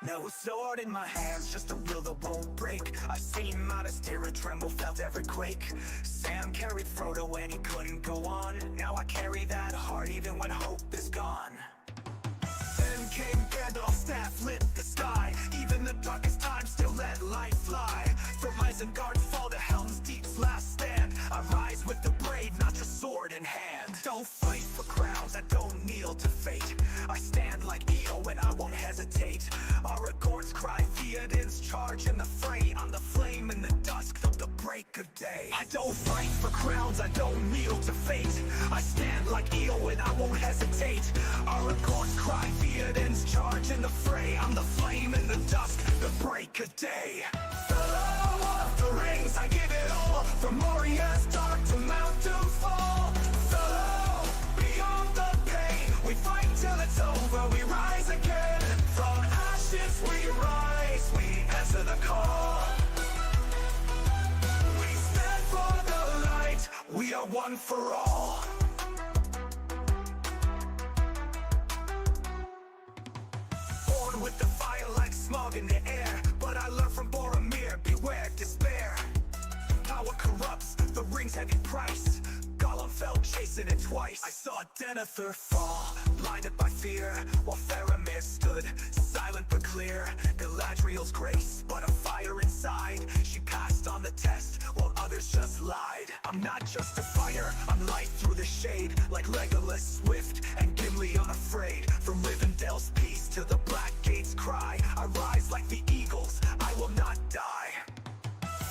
No sword in my hands, just a will that won't break. I've seen Midas tear and tremble, felt every quake. Sam carried Frodo when he couldn't go on. Now I carry that heart even when hope is gone. Then came Gandalf's staff, lit the sky. Even the darkest times still let light fly. From Isengard fall to Helm's Deep's last stand. I rise with the brave, not just sword in hand. Don't fight for crowns, I don't kneel to fate. I stand like Eo and I won't hesitate. Aragorn's cry, Theoden's charge in the fray. I'm the flame in the dusk till the break of day. I don't fight for crowns, I don't kneel to fate. I stand like Eo and I won't hesitate. Aragorn's cry, Theoden's charge in the fray. I'm the flame in the dusk, the break of day. Fellow of the rings, I give it all. From Moria's dark to Mount Doomfall. Fellow, beyond the pain, we fight till it's over, we rise again. From ashes we rise, we answer the call. We stand for the light, we are one for all. Born with the fire like smog in the air, but I learned from Boromir, beware despair. Power corrupts, the ring's heavy price. Gollum fell chasing it twice. I saw Denethor fall, blinded by fear, while Faramir stood, silent but clear. Galadriel's grace, but a fire inside. She passed on the test, while others just lied. I'm not just a fighter, I'm light through the shade. Like Legolas swift, and Gimli unafraid. From Rivendell's peace to the Black Gate's cry, I rise like the eagles, I will not die.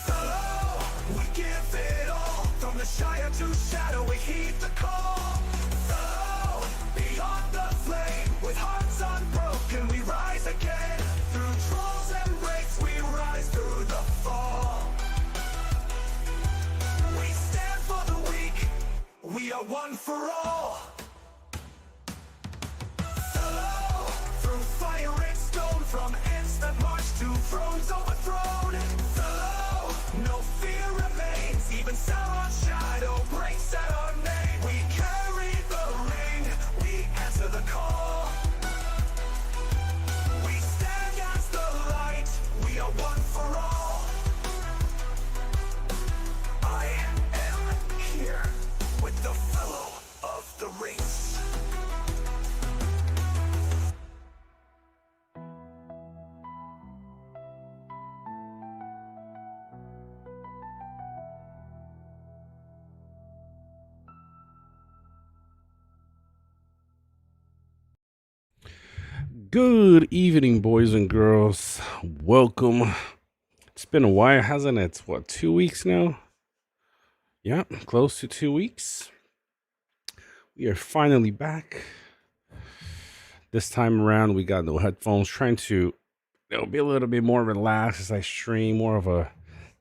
Fellow, we give it all. From the Shire to Shadow, we heed the call. Fellow, beyond the flame, with hearts unbroken, we rise again. Through trolls and wraiths, we rise through the fall. We stand for the weak, we are one for all. Fellow, through fire and stone, from ends that march to thrones overthrown. Fellow, no fear remains, even Sauron's shadow breaks at our name. We carry the ring, we answer the call. We stand as the light, we are one for all. I am here with the fellow of the rings. Good evening, boys and girls. Welcome. It's been a while, hasn't it? What, 2 weeks now? Yeah, close to 2 weeks. We are finally back. This time around, we got no headphones, trying to be a little bit more relaxed as I stream, more of a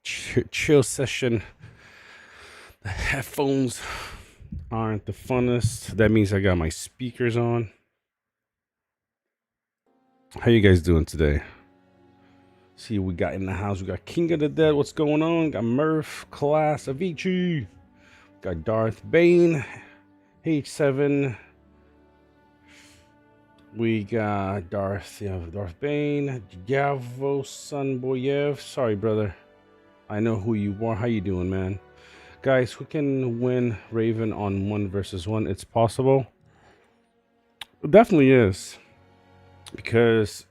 chill session. The headphones aren't the funnest. That means I got my speakers on. How you guys doing today? See what we got in the house. We got King of the Dead. What's going on? Got Murph, Class, Avicii. Got Darth Bane, H7. We got Darth Bane, Gavo Sunboyev. Sorry, brother. I know who you are. How you doing, man? Guys, who can win Raven on 1 versus 1? It's possible. It definitely is. Because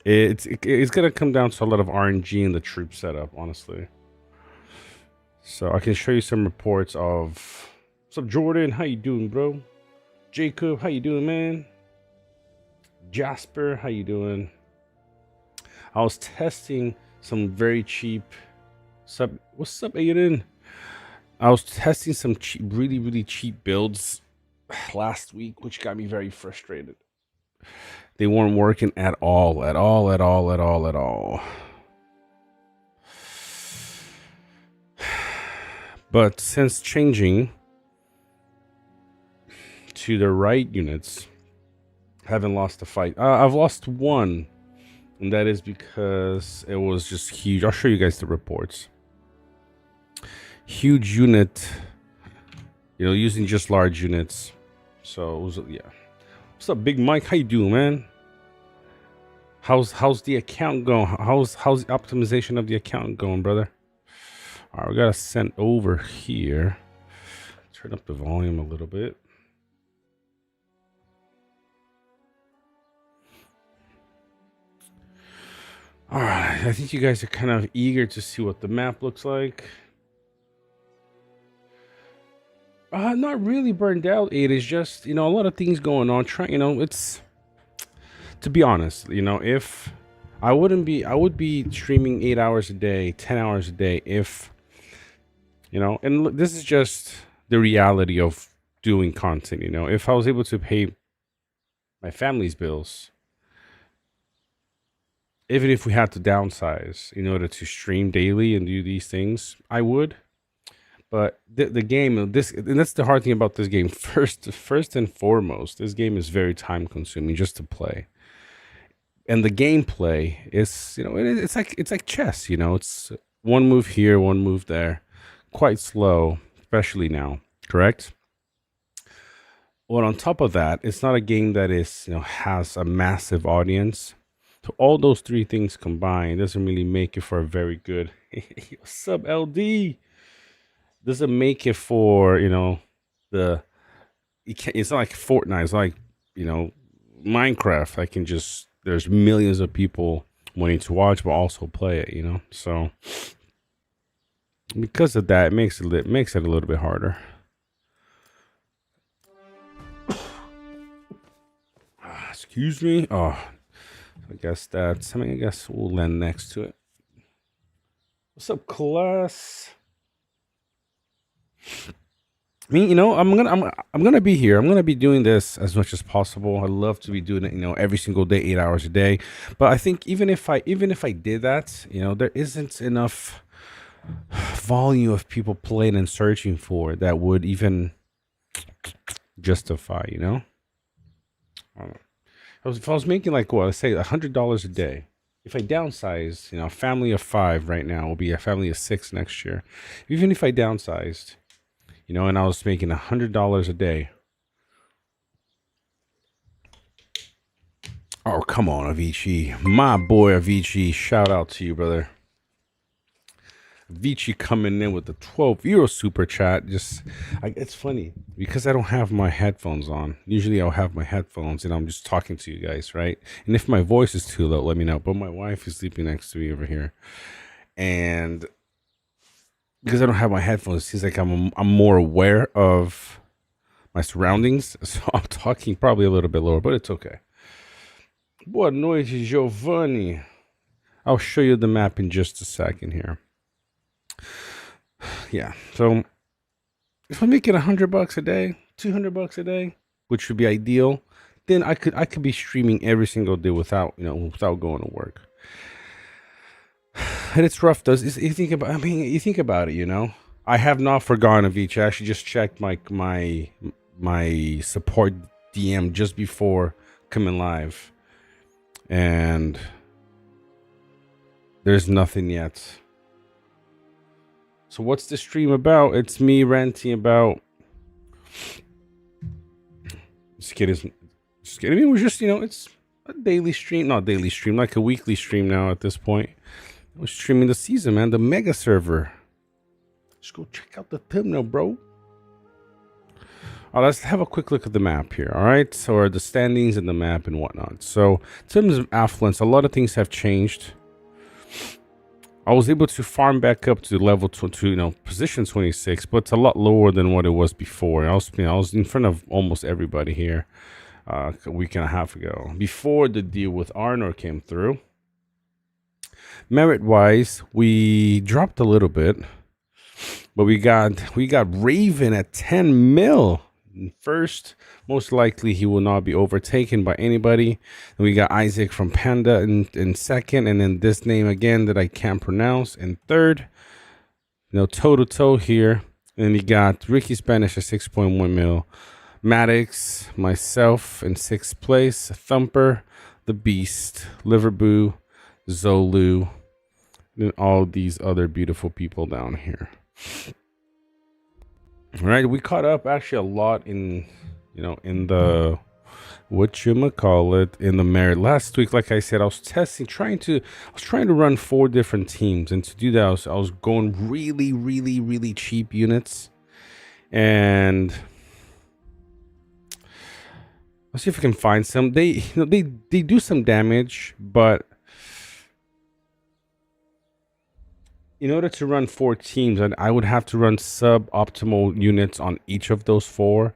it's gonna come down to a lot of RNG in the troop setup, honestly. So I can show you some reports of what's up, Jordan? How you doing, bro? Jacob, how you doing, man? Jasper, how you doing? I was testing some very cheap what's up, Aiden? I was testing some cheap, really cheap builds last week, which got me very frustrated. They weren't working at all. But since changing to the right units, I haven't lost a fight. I've lost one, and that is because it was just huge. I'll show you guys the reports. Huge unit, using just large units. So it was, yeah. What's up, Big Mike? How you doing, man? How's the account going? How's the optimization of the account going, brother? All right, we gotta send over here. Turn up the volume a little bit. All right, I think you guys are kind of eager to see what the map looks like. Not really burned out. It is just, a lot of things going on. It's, to be honest, if I would be streaming 8 hours a day, 10 hours a day, if, and this is just the reality of doing content. If I was able to pay my family's bills, even if we had to downsize in order to stream daily and do these things, I would. But the game, and that's the hard thing about this game. First and foremost, this game is very time consuming just to play. And the gameplay is, it's like chess. It's one move here, one move there, quite slow, especially now. Correct. Well, on top of that, it's not a game that is, has a massive audience. So all those three things combined doesn't really make it for a very good. What's up, LD? Doesn't make it for it's not like Fortnite. It's like Minecraft. I can just there's millions of people wanting to watch but also play it. So because of that, it makes it a little bit harder. Excuse me. Oh, I guess we'll land next to it. What's up, class? I mean, I'm gonna be here. I'm gonna be doing this as much as possible. I love to be doing it, every single day, 8 hours a day. But I think even if I did that, there isn't enough volume of people playing and searching for that would even justify. I don't know. If I was making like let's say $100 a day. If I downsize, a family of 5 right now will be a family of 6 next year. Even if I downsized, and I was making $100 a day. Oh, come on, Avicii. My boy, Avicii. Shout out to you, brother. Avicii coming in with the 12 euro super chat. It's funny because I don't have my headphones on. Usually I'll have my headphones and I'm just talking to you guys, right? And if my voice is too low, let me know. But my wife is sleeping next to me over here. And because I don't have my headphones, it seems like I'm more aware of my surroundings. So I'm talking probably a little bit lower, but it's okay. Boa noite, Giovanni. I'll show you the map in just a second here. Yeah, so if I'm making $100 a day, $200 a day, which would be ideal, then I could be streaming every single day without going to work. And it's rough. You think about it. I have not forgotten Avicii. I actually just checked my support DM just before coming live, and there's nothing yet. So what's the stream about? It's me ranting about. Just kidding. I mean, we're just it's a daily stream, not daily stream, like a weekly stream now at this point. We're streaming the season, man. The mega server. Just go check out the thumbnail, bro. Let's have a quick look at the map here. All right, so the standings and the map and whatnot. So in terms of affluence, a lot of things have changed. I was able to farm back up to level 22, position 26, but it's a lot lower than what it was before. I was in front of almost everybody here a week and a half ago, before the deal with Arnor came through. Merit wise, we dropped a little bit, but we got Raven at 10 mil. First, most likely he will not be overtaken by anybody. And we got Isaac from Panda in second, and then this name again that I can't pronounce in third. Toe to toe here. And you got Ricky Spanish at 6.1 mil, Maddox, myself in 6th place, Thumper, the Beast, Liverboo, Zolu, and all these other beautiful people down here. All right, we caught up actually a lot in the whatchamacallit, in the merit. Last week, like I said, I was trying to run 4 different teams, and to do that, I was going really cheap units, and let's see if I can find some. They do some damage, but in order to run 4 teams, I would have to run suboptimal units on each of those 4.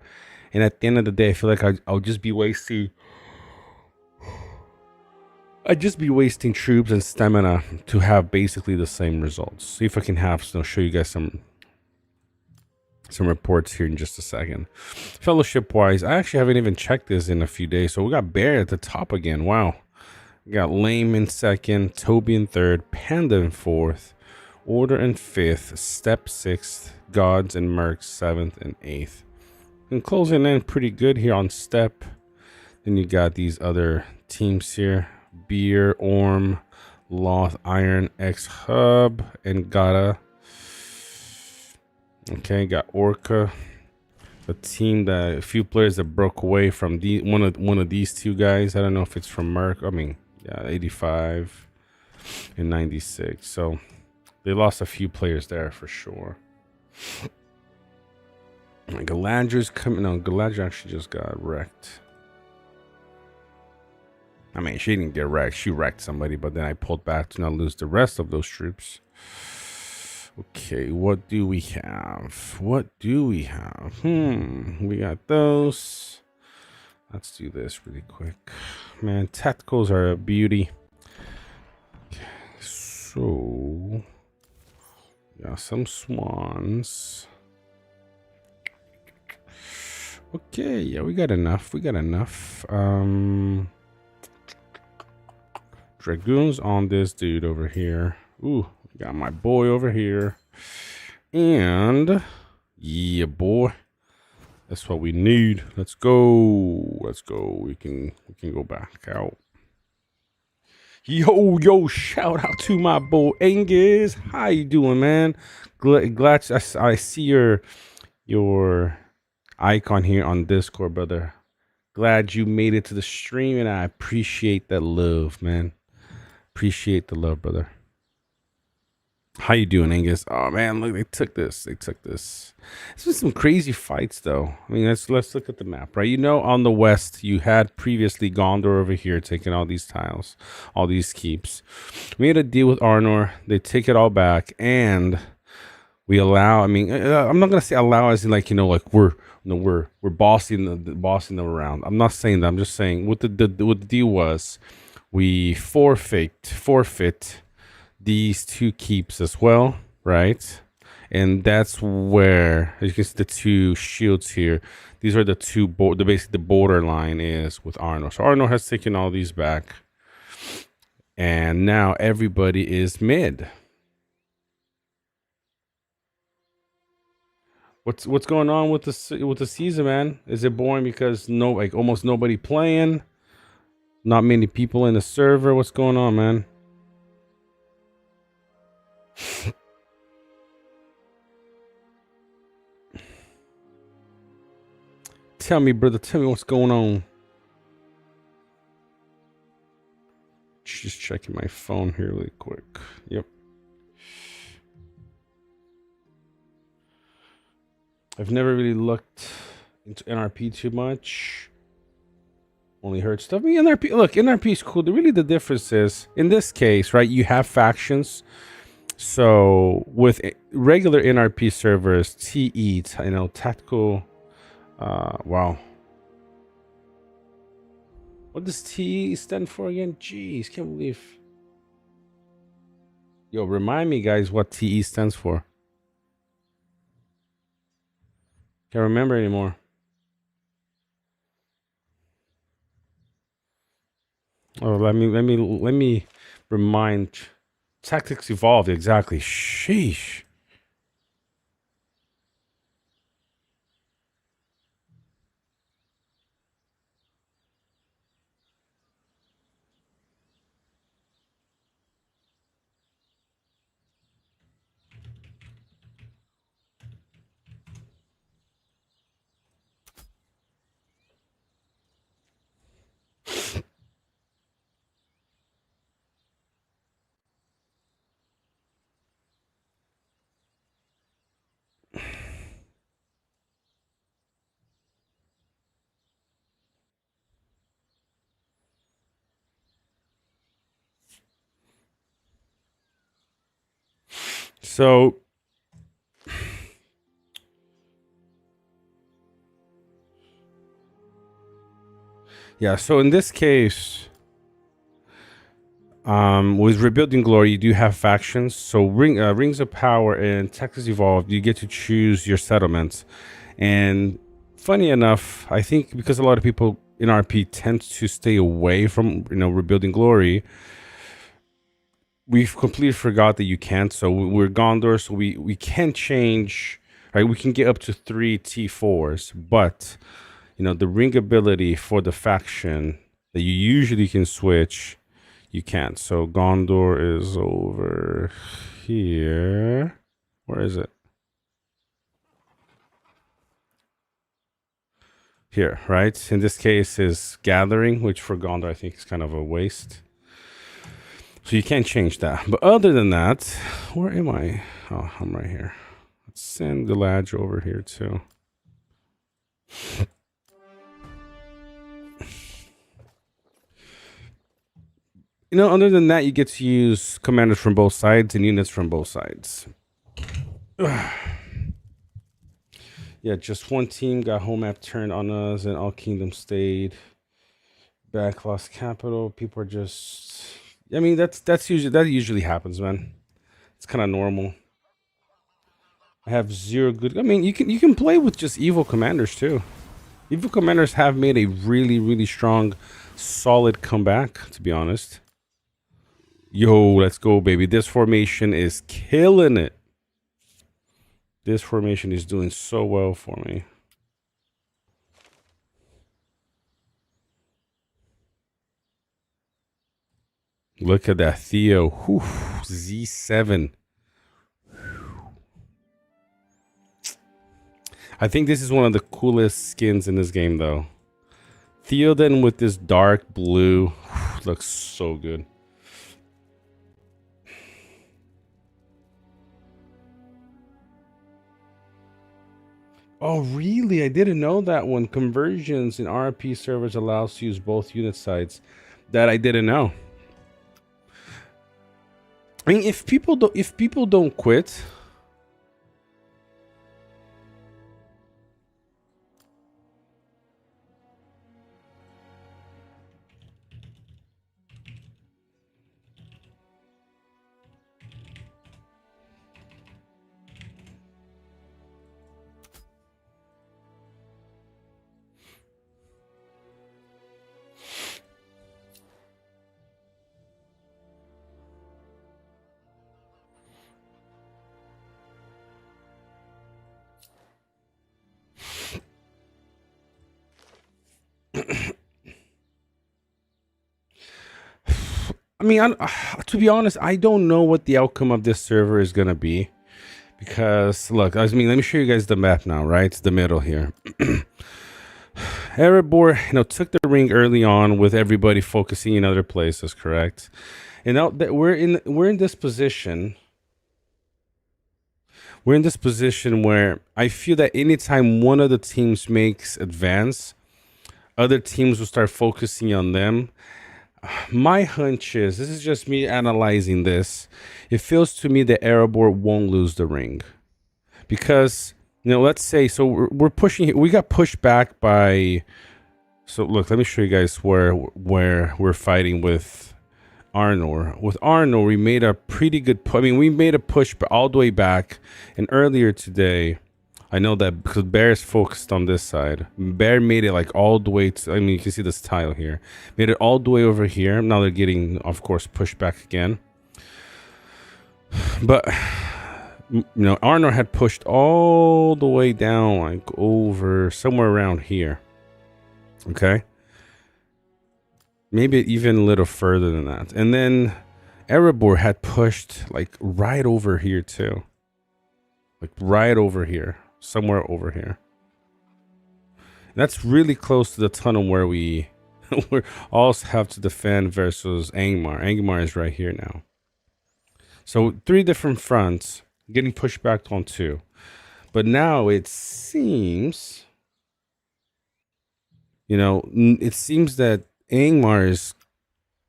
And at the end of the day, I feel like I'll just be wasting. I'd just be wasting troops and stamina to have basically the same results. See if I can show you guys some reports here in just a second. Fellowship wise, I actually haven't even checked this in a few days. So we got Bear at the top again. Wow. We got Lame in 2nd, Toby in 3rd, Panda in 4th, Order in 5th, Step 6th, Gods and Mercs 7th and 8th. And closing in pretty good here on Step. Then you got these other teams here. Beer, Orm, Loth, Iron, X Hub, and Gata. Okay, got Orca. A team that a few players that broke away from one of these 2 guys. I don't know if it's from Merc. I mean, yeah, 85 and 96. So they lost a few players there for sure. Galadriel's coming. No, Galadriel actually just got wrecked. I mean, she didn't get wrecked. She wrecked somebody, but then I pulled back to not lose the rest of those troops. Okay, what do we have? We got those. Let's do this really quick. Man, tacticals are a beauty. Okay, so got some swans. Okay, yeah, we got enough. Dragoons on this dude over here. Ooh, got my boy over here. And yeah, boy. That's what we need. Let's go. We can go back out. Yo, shout out to my boy Angus. How you doing, man? Glad I see your icon here on Discord, brother. Glad you made it to the stream, and I appreciate that love, man. Appreciate the love, brother. How you doing, Angus? Oh man, look, they took this. It's been some crazy fights, though. I mean, let's look at the map, right? You know, on the west, you had previously Gondor over here taking all these tiles, all these keeps. We had a deal with Arnor. They take it all back, and we allow. I mean, I'm not gonna say allow as in like we're bossing them around. I'm not saying that. I'm just saying what the deal was. We forfeit these 2 keeps as well, right? And that's where, as you can see, the 2 shields here. These are the 2 basically the borderline is with Arnor. So Arnor has taken all these back, and now everybody is mid. What's going on with the season, man? Is it boring because almost nobody playing? Not many people in the server. What's going on, man? Tell me, brother. Tell me what's going on. Just checking my phone here really quick. Yep. I've never really looked into NRP too much. Only heard stuff. I mean, NRP is cool. The difference is, in this case, right, you have factions. So with regular NRP servers, TE, tactical, wow. What does TE stand for again? Jeez, can't believe. Yo, remind me, guys, what TE stands for. Can't remember anymore. Oh, let me remind. Tactics evolved, exactly. Sheesh. So yeah, so in this case, with Rebuilding Glory, you do have factions. So Rings of Power and Texas Evolved, you get to choose your settlements. And funny enough, I think because a lot of people in RP tend to stay away from Rebuilding Glory, we've completely forgot that you can't. So we're Gondor, so we can change. Right, we can get up to 3 T4s, but the ring ability for the faction that you usually can switch, you can't. So Gondor is over here. Where is it? Here, right? In this case is Gathering, which for Gondor I think is kind of a waste. So you can't change that. But other than that, where am I? Oh, I'm right here. Let's send Galadriel over here too. Other than that, you get to use commanders from both sides and units from both sides. Yeah, just one team got home map turned on us, and all kingdoms stayed back. Lost capital. People are just. I mean, that usually happens, man. It's kind of normal. I have 0 good. I mean, you can play with just evil commanders too. Evil commanders have made a really, really strong, solid comeback. To be honest. Yo, let's go, baby. This formation is killing it. This formation is doing so well for me. Look at that Theo. Whew, Z7. I think this is one of the coolest skins in this game, though. Theoden with this dark blue. Looks so good. Oh, really? I didn't know that one. Conversions in RP servers allows to use both unit sides. That I didn't know. I mean, if people don't quit. I mean, to be honest, I don't know what the outcome of this server is gonna be, because look, I mean, let me show you guys the map now. Right, it's the middle here. Erebor, took the ring early on with everybody focusing in other places, correct? And now that we're in this position. We're in this position where I feel that anytime one of the teams makes advance, other teams will start focusing on them. My hunch is, this is just me analyzing this, it feels to me that Erebor won't lose the ring. Because, let's say, so we're pushing, we got pushed back by, so look, let me show you guys where we're fighting with Arnor. With Arnor, we made a pretty good, we made a push all the way back, and earlier today, I know that because Bear's focused on this side. Bear made it like all the way to, you can see this tile here. Made it all the way over here. Now they're getting, of course, pushed back again. But, Arnor had pushed all the way down, like over somewhere around here. Okay. Maybe even a little further than that. And then Erebor had pushed like right over here too. Like right over here. Somewhere over here. And that's really close to the tunnel where we also have to defend versus Angmar. Angmar is right here now. So 3 different fronts getting pushed back on 2. But now it seems, it seems that Angmar is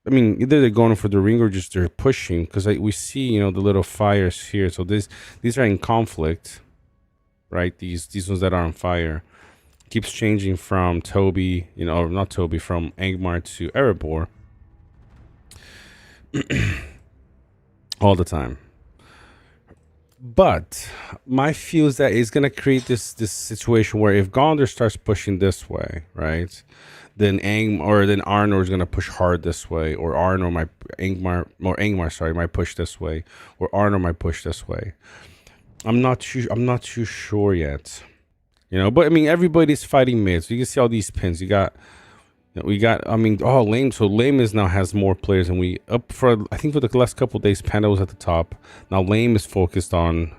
I mean, either they're going for the ring or just they're pushing, because we see, you know, the little fires here. So these are in conflict, right? These ones that are on fire keeps changing from Toby, you know, or not Toby, from Angmar to Erebor all the time. But my feel is that it's gonna create this situation where if Gondor starts pushing this way, right, then Arnor is gonna push hard this way, or Angmar might push this way, or Arnor might push this way. I'm not too sure yet, you know. But I mean, everybody's fighting mids. You can see all these pins. I mean, oh, Lame. So Lame now has more players, and I think for the last couple of days, Panda was at the top. Now Lame is focused on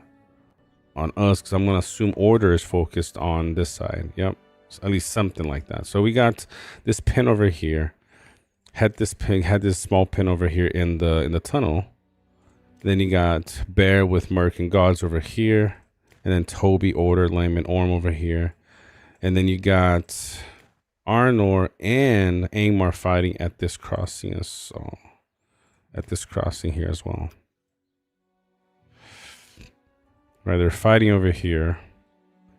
us, because I'm gonna assume Order is focused on this side. Yep, at least something like that. So we got this pin over here. Had this small pin over here in the tunnel. Then you got Bear with Merc and Gods over here, and then Toby, Order, Lame, and Orm over here, and then you got Arnor and Angmar fighting at this crossing here as well. Right, they're fighting over here,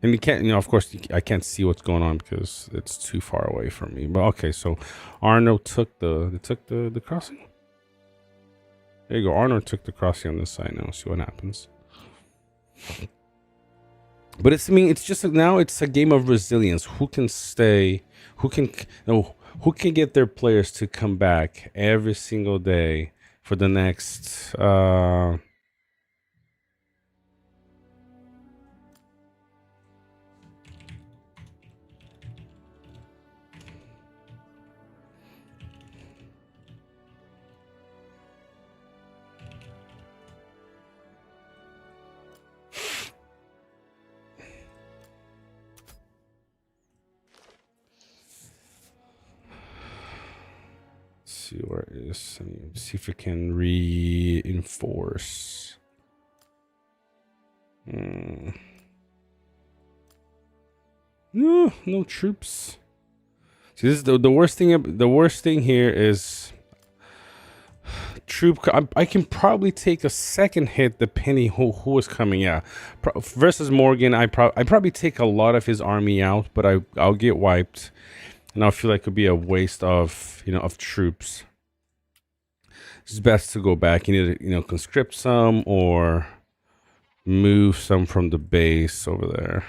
and you can't, of course, I can't see what's going on because it's too far away from me. But okay, so Arnor took the crossing. There you go. Arnor took the crossing on this side now. See what happens. But it's just now it's a game of resilience. Who can stay? Who can get their players to come back every single day for the next see where it is. See if we can reinforce. No troops. See, this is the worst thing. The worst thing here is troop. I can probably take a second hit depending who is coming out. Versus Morgan, I probably take a lot of his army out, but I'll get wiped, and I'll feel like it could be a waste of troops. It's best to go back and either conscript some or move some from the base over there.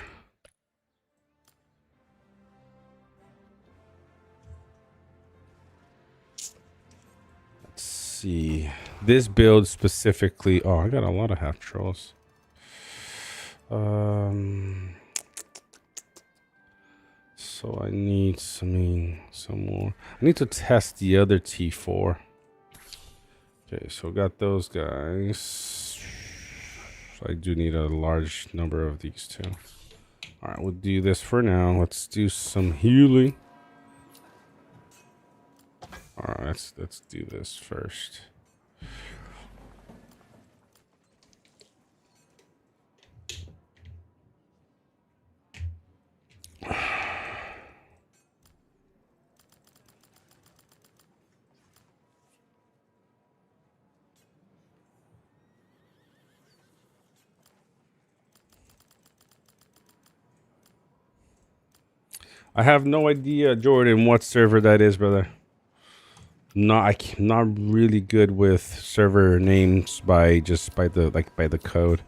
Let's see. This build specifically. Oh, I got a lot of half trolls. So I need some more. I need to test the other T4. Okay, so got those guys. I do need a large number of these two. All right, we'll do this for now. Let's do some healing. All right, let's do this first. I have no idea, Jordan, what server that is, brother. I'm not really good with server names by the code.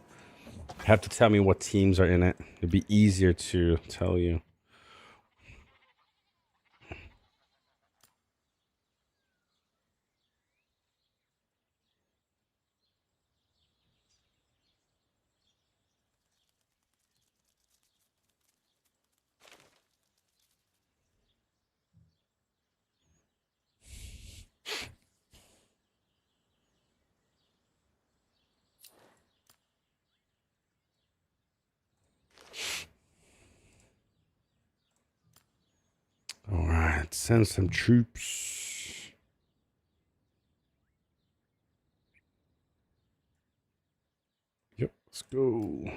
You have to tell me what teams are in it. It'd be easier to tell you. All right, send some troops. Yep, let's go.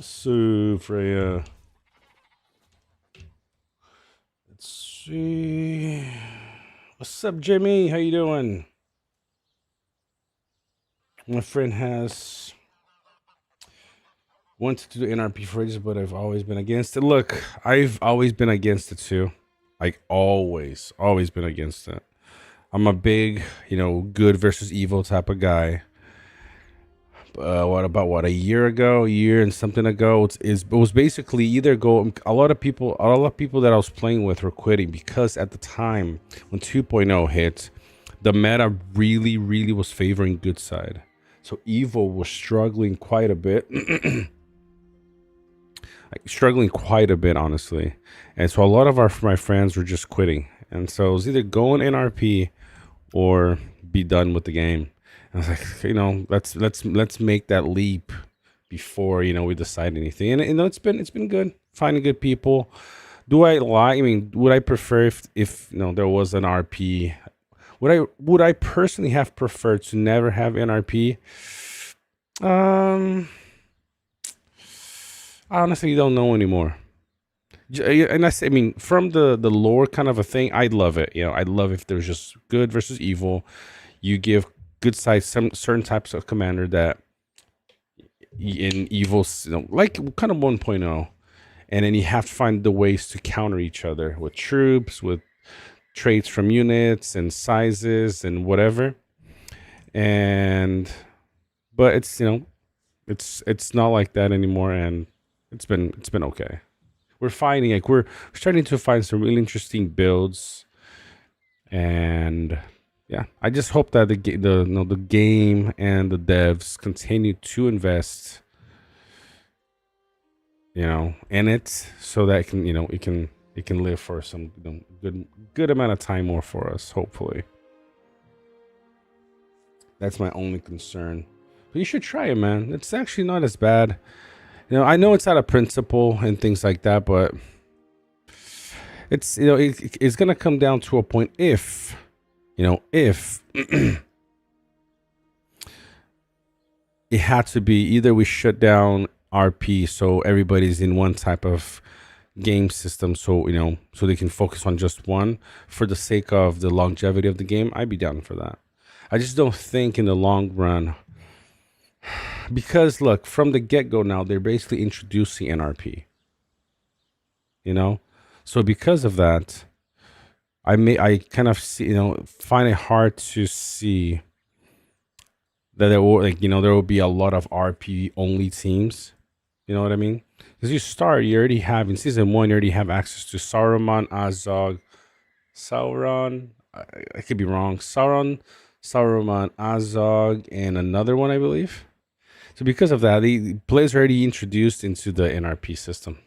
So Freya, let's see. What's up, Jimmy? How you doing? My friend has wanted to do NRP for ages, but I've always been against it. Look, I've always been against it too. Like always been against it. I'm a big, good versus evil type of guy. What a year and something ago, it was basically either go. A lot of people that I was playing with were quitting because at the time when 2.0 hit, the meta really, really was favoring good side. So evil was struggling quite a bit. Struggling quite a bit, honestly. And so a lot of my friends were just quitting. And so it was either go in NRP or be done with the game. And I was like, let's make that leap before we decide anything. And it's been good finding good people. Do I lie? I mean, would I prefer if there was an RP? Would I personally have preferred to never have NRP? I honestly don't know anymore. And I mean, from the lore kind of a thing, I'd love it. I'd love if there's just good versus evil. You give good side some certain types of commander that in evil, like kind of 1.0, and then you have to find the ways to counter each other with troops, with traits from units and sizes and whatever. But it's it's not like that anymore, and it's been okay. We're finding we're starting to find some really interesting builds, and yeah, I just hope that the game and the devs continue to invest in it, so that it can live for some good amount of time more for us, hopefully. That's my only concern. But you should try it, man. It's actually not as bad. I know it's out of principle and things like that, but it's it's gonna come down to a point if it had to be either we shut down RP so everybody's in one type of game system, so so they can focus on just one for the sake of the longevity of the game. I'd be down for that. I just don't think in the long run, because look, from the get-go now they're basically introducing NRP, so because of that, I kind of see, find it hard to see that there will there will be a lot of RP only teams. You know what I mean? Because you already have in season 1, you already have access to Sauron, I could be wrong. Saruman, Azog, and another one, I believe. So because of that, the players are already introduced into the NRP system.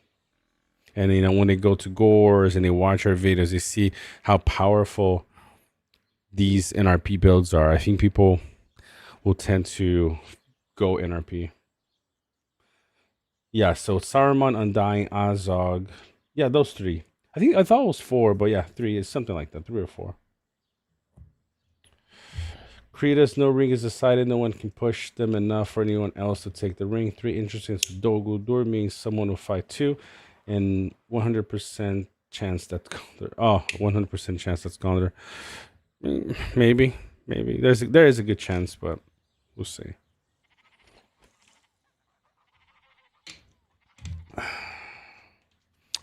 And when they go to Gores and they watch our videos, they see how powerful these NRP builds are. I think people will tend to go NRP. Yeah, so Saruman, Undying, Azog. Yeah, those 3. I thought it was 4, but yeah, 3 is something like that. 3 or 4. Kratos, no ring is decided. No one can push them enough for anyone else to take the ring. 3 interesting. So Dogu Dur means someone will fight 2. And 100% chance that's Gondor. Oh, 100% chance that's Gondor. Maybe. There is a good chance, but we'll see.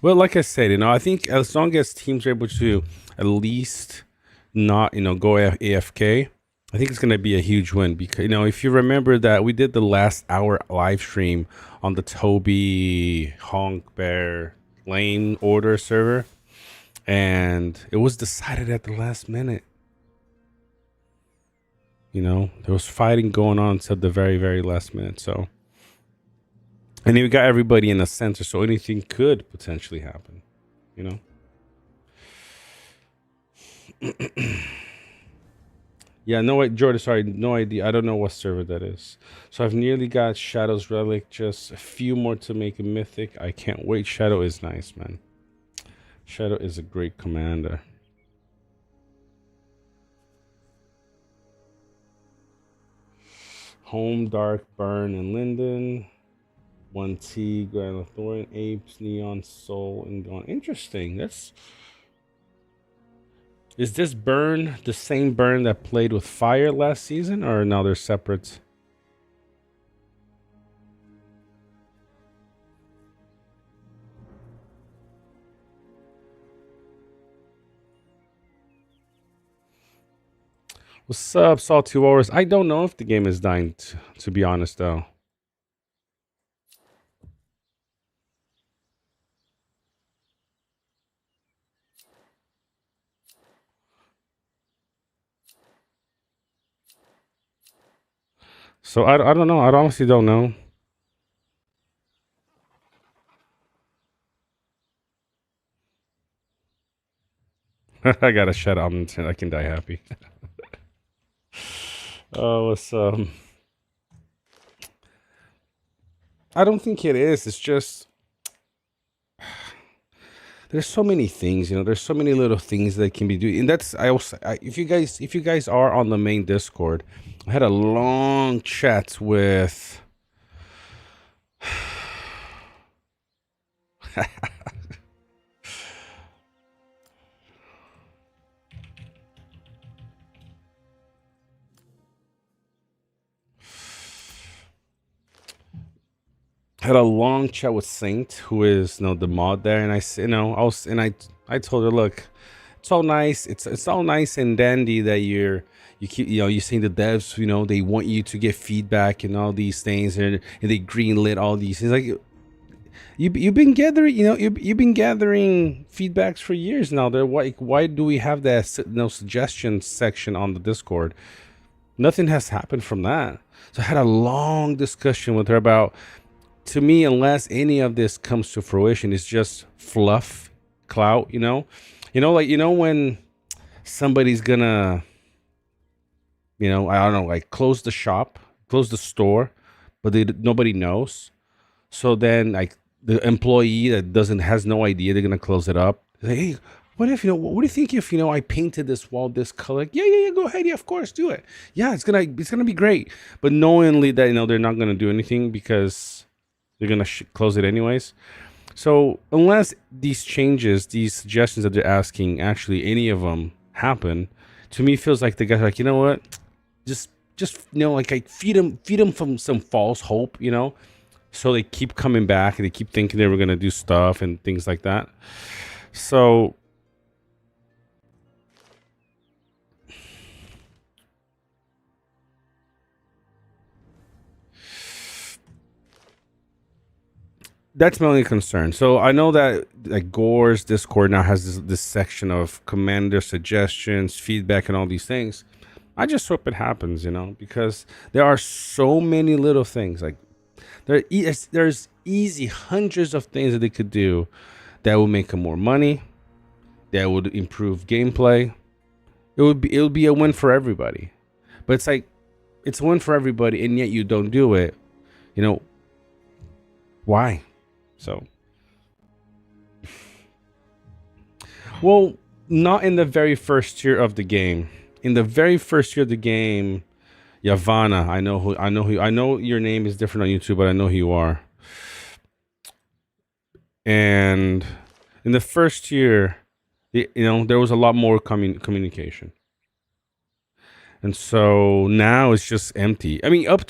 Well, like I said, I think as long as teams are able to at least not, go AFK, I think it's going to be a huge win. Because, if you remember that we did the last hour live stream on the Toby Honk Bear Lane order server, and it was decided at the last minute. There was fighting going on until the very, very last minute. So, and we got everybody in the center, so anything could potentially happen. Yeah, no, Jordan, sorry, no idea. I don't know what server that is. So I've nearly got Shadow's Relic, just a few more to make a mythic. I can't wait. Shadow is nice, man. Shadow is a great commander. Home, Dark, Burn, and Linden. 1T, Grand Lothrorian, Apes, Neon, Soul, and Dawn. Interesting. Is this burn the same burn that played with fire last season, or now they're separate? What's up, Salt 2 Hours? I don't know if the game is dying, to be honest, though. So I don't know. I honestly don't know. I gotta shut up. I can die happy. Oh, what's I don't think it is. It's just there's so many things, there's so many little things that can be doing, and that's if you guys are on the main Discord, I had a long chat with had a long chat with Saint, who is the mod there, and I told her, look, it's all nice, it's all nice and dandy that you keep you're seeing the devs, they want you to get feedback and all these things, and they greenlit all these things. Like, you've been gathering, you've been gathering feedbacks for years now. Why do we have that suggestions section on the Discord? Nothing has happened from that. So I had a long discussion with her about, to me, unless any of this comes to fruition, it's just fluff, clout, when somebody's gonna, I don't know, like close the shop, close the store, but nobody knows. So then, like, the employee that has no idea, they're gonna close it up. Like, hey, what if what do you think if I painted this wall this color? Like, yeah, go ahead, yeah, of course, do it. Yeah, it's gonna be great. But knowingly that they're not gonna do anything because they're gonna close it anyways. So unless these changes, these suggestions that they're asking, actually any of them happen, to me feels like the guys are like, you know what, just like, I feed them from some false hope, so they keep coming back and they keep thinking they were gonna do stuff and things like that. So that's my only concern. So I know that, like, Gore's Discord now has this section of commander suggestions, feedback, and all these things. I just hope it happens, because there are so many little things. Like, there's easy hundreds of things that they could do that will make them more money, that would improve gameplay. It would be a win for everybody. But it's like, it's a win for everybody, and yet you don't do it. Why? So, well, not in the very first tier of the game. In the very first tier of the game, Yavanna, I know your name is different on YouTube, but I know who you are. And in the first year, there was a lot more communication. And so now it's just empty. I mean, up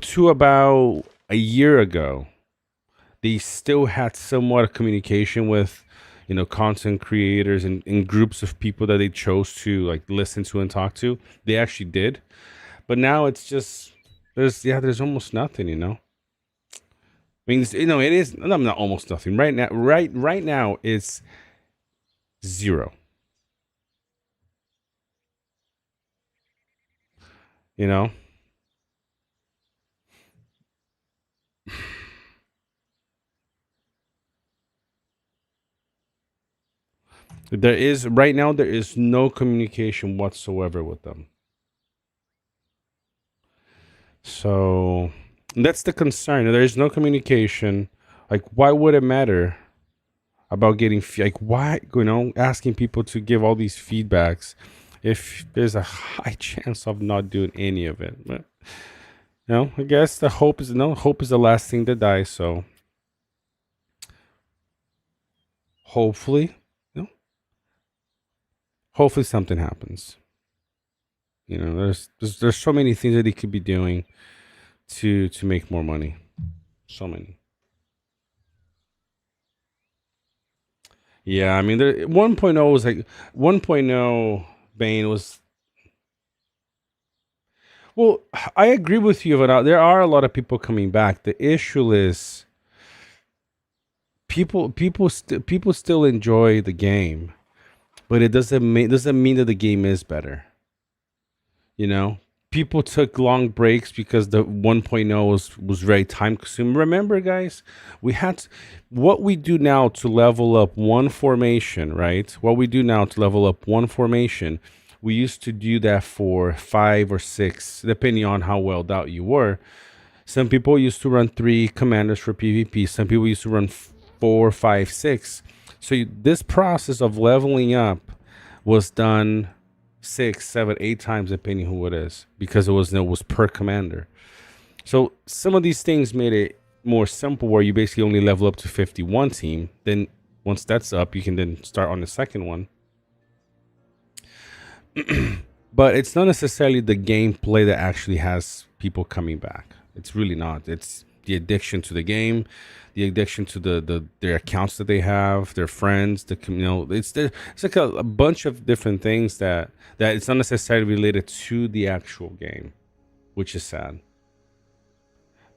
to about a year ago, they still had somewhat of communication with, content creators and groups of people that they chose to, like, listen to and talk to. They actually did. But now it's just, there's almost nothing, I mean, it is not almost nothing. Right now it's zero. Right now there is no communication whatsoever with them. So that's the concern. There is no communication. Like, why would it matter about getting like, why, asking people to give all these feedbacks if there's a high chance of not doing any of it? But I guess the hope is the last thing to die. So hopefully, you know, hopefully something happens. You know, there's so many things that he could be doing to make more money. So many. Yeah, I mean, 1.0 was like 1.0 Bane was. Well, I agree with you, but there are a lot of people coming back. The issue is people still enjoy the game, but it doesn't mean that the game is better. You know, people took long breaks because the 1.0 was very time consuming. Remember, guys, we had what we do now to level up one formation, right? What we do now to level up one formation, we used to do that for 5 or 6, depending on how well out you were. Some people used to run 3 commanders for PvP. Some people used to run 4, 5, 6. So this process of leveling up was done 6, 7, 8 times, depending who it is, because it was per commander. So some of these things made it more simple, where you basically only level up to 51 team. Then once that's up, you can then start on the second one. But it's not necessarily the gameplay that actually has people coming back. It's really not. It's the addiction to the game, the addiction to their accounts that they have, their friends, it's like a bunch of different things that it's not necessarily related to the actual game, which is sad.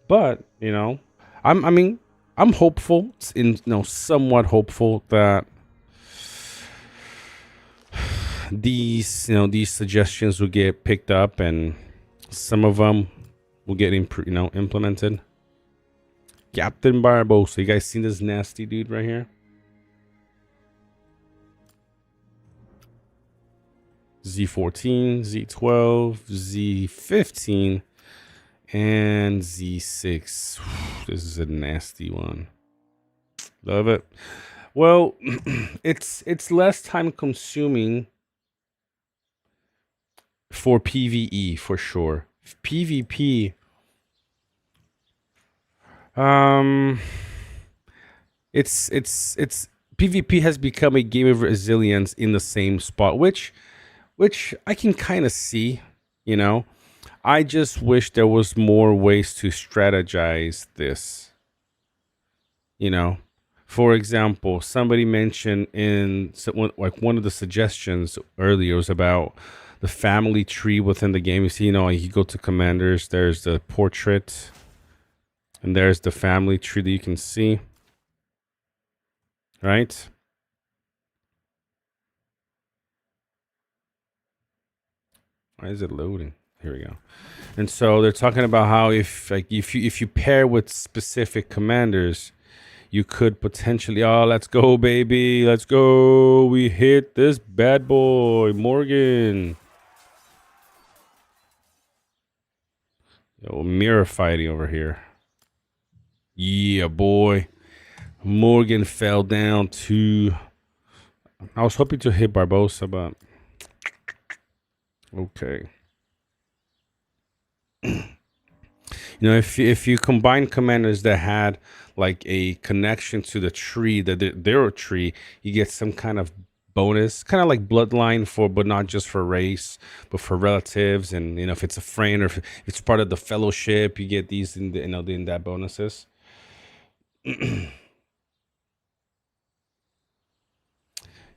But I'm hopeful, somewhat hopeful that these suggestions will get picked up, and some of them will get implemented. Captain Barbosa, you guys seen this nasty dude right here? Z14, Z12, Z15, and Z6. This is a nasty one. Love it. Well, it's less time consuming for PvE for sure. PvP, it's PvP has become a game of resilience in the same spot, which I can kind of see. I just wish there was more ways to strategize this. For example, somebody mentioned one of the suggestions earlier was about the family tree within the game. You see, you go to commanders, there's the portrait, and there's the family tree that you can see, right? Why is it loading? Here we go. And so they're talking about how if you pair with specific commanders, you could potentially, let's go, baby, let's go. We hit this bad boy, Morgan. Yo, mirror fighting over here. Yeah, boy. Morgan fell down to. I was hoping to hit Barbosa, but okay. If you combine commanders that had like a connection to the tree, their tree, you get some kind of bonus, kind of like bloodline but not just for race, but for relatives, and if it's a friend or if it's part of the fellowship, you get these in that bonuses.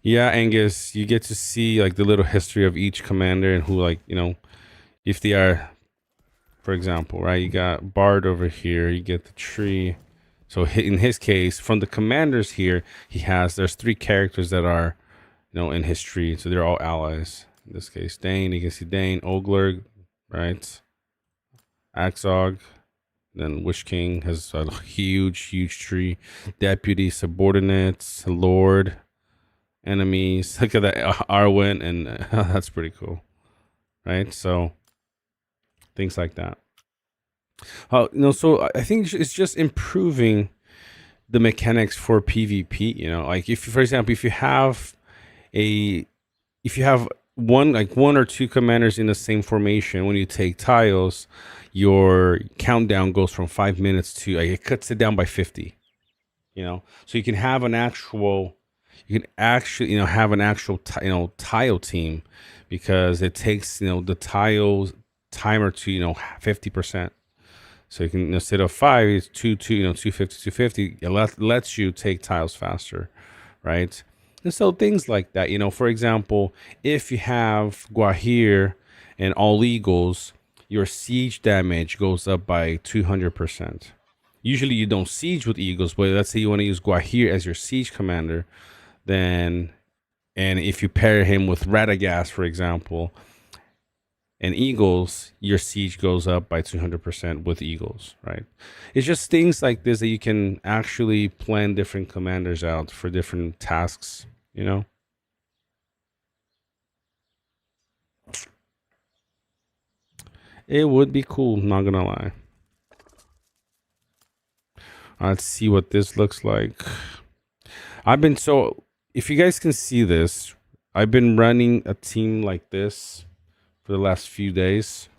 Yeah, Angus, you get to see like the little history of each commander and who, if they are, for example, right? You got Bard over here, you get the tree. So in his case, from the commanders here, there's 3 characters that are, in his tree. So they're all allies. In this case, Dane, you can see Dane, Ogler, right? Axog. Then Wish King has a huge tree. Deputy, subordinates, Lord, enemies. Look at that, Arwen, and that's pretty cool, right? So things like that. So I think it's just improving the mechanics for PvP. Like for example, if you have one or 2 commanders in the same formation, when you take tiles, your countdown goes from 5 minutes to it cuts it down by 50. So you can have an actual you can actually, have an actual, tile team, because it takes, the tile timer to, 50%. So you can, instead of 5, it's 250, 250. It lets you take tiles faster, right? And so things like that, for example, if you have Guajir and all eagles, your siege damage goes up by 200%. Usually you don't siege with eagles, but let's say you want to use Guajir as your siege commander, then, and if you pair him with Radagast, for example, and eagles, your siege goes up by 200% with eagles, right? It's just things like this that you can actually plan different commanders out for different tasks, It would be cool, not gonna lie. Let's see what this looks like. If you guys can see this, I've been running a team like this for the last few days.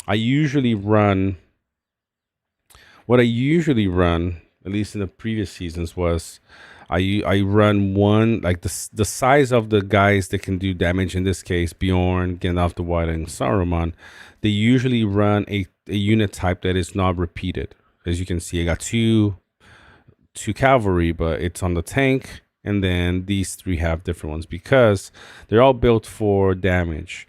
What I usually run, at least in the previous seasons, was I run one, like the size of the guys that can do damage. In this case, Bjorn, Gandalf the White, and Saruman. They usually run a unit type that is not repeated. As you can see, I got two cavalry, but it's on the tank, and then these 3 have different ones because they're all built for damage.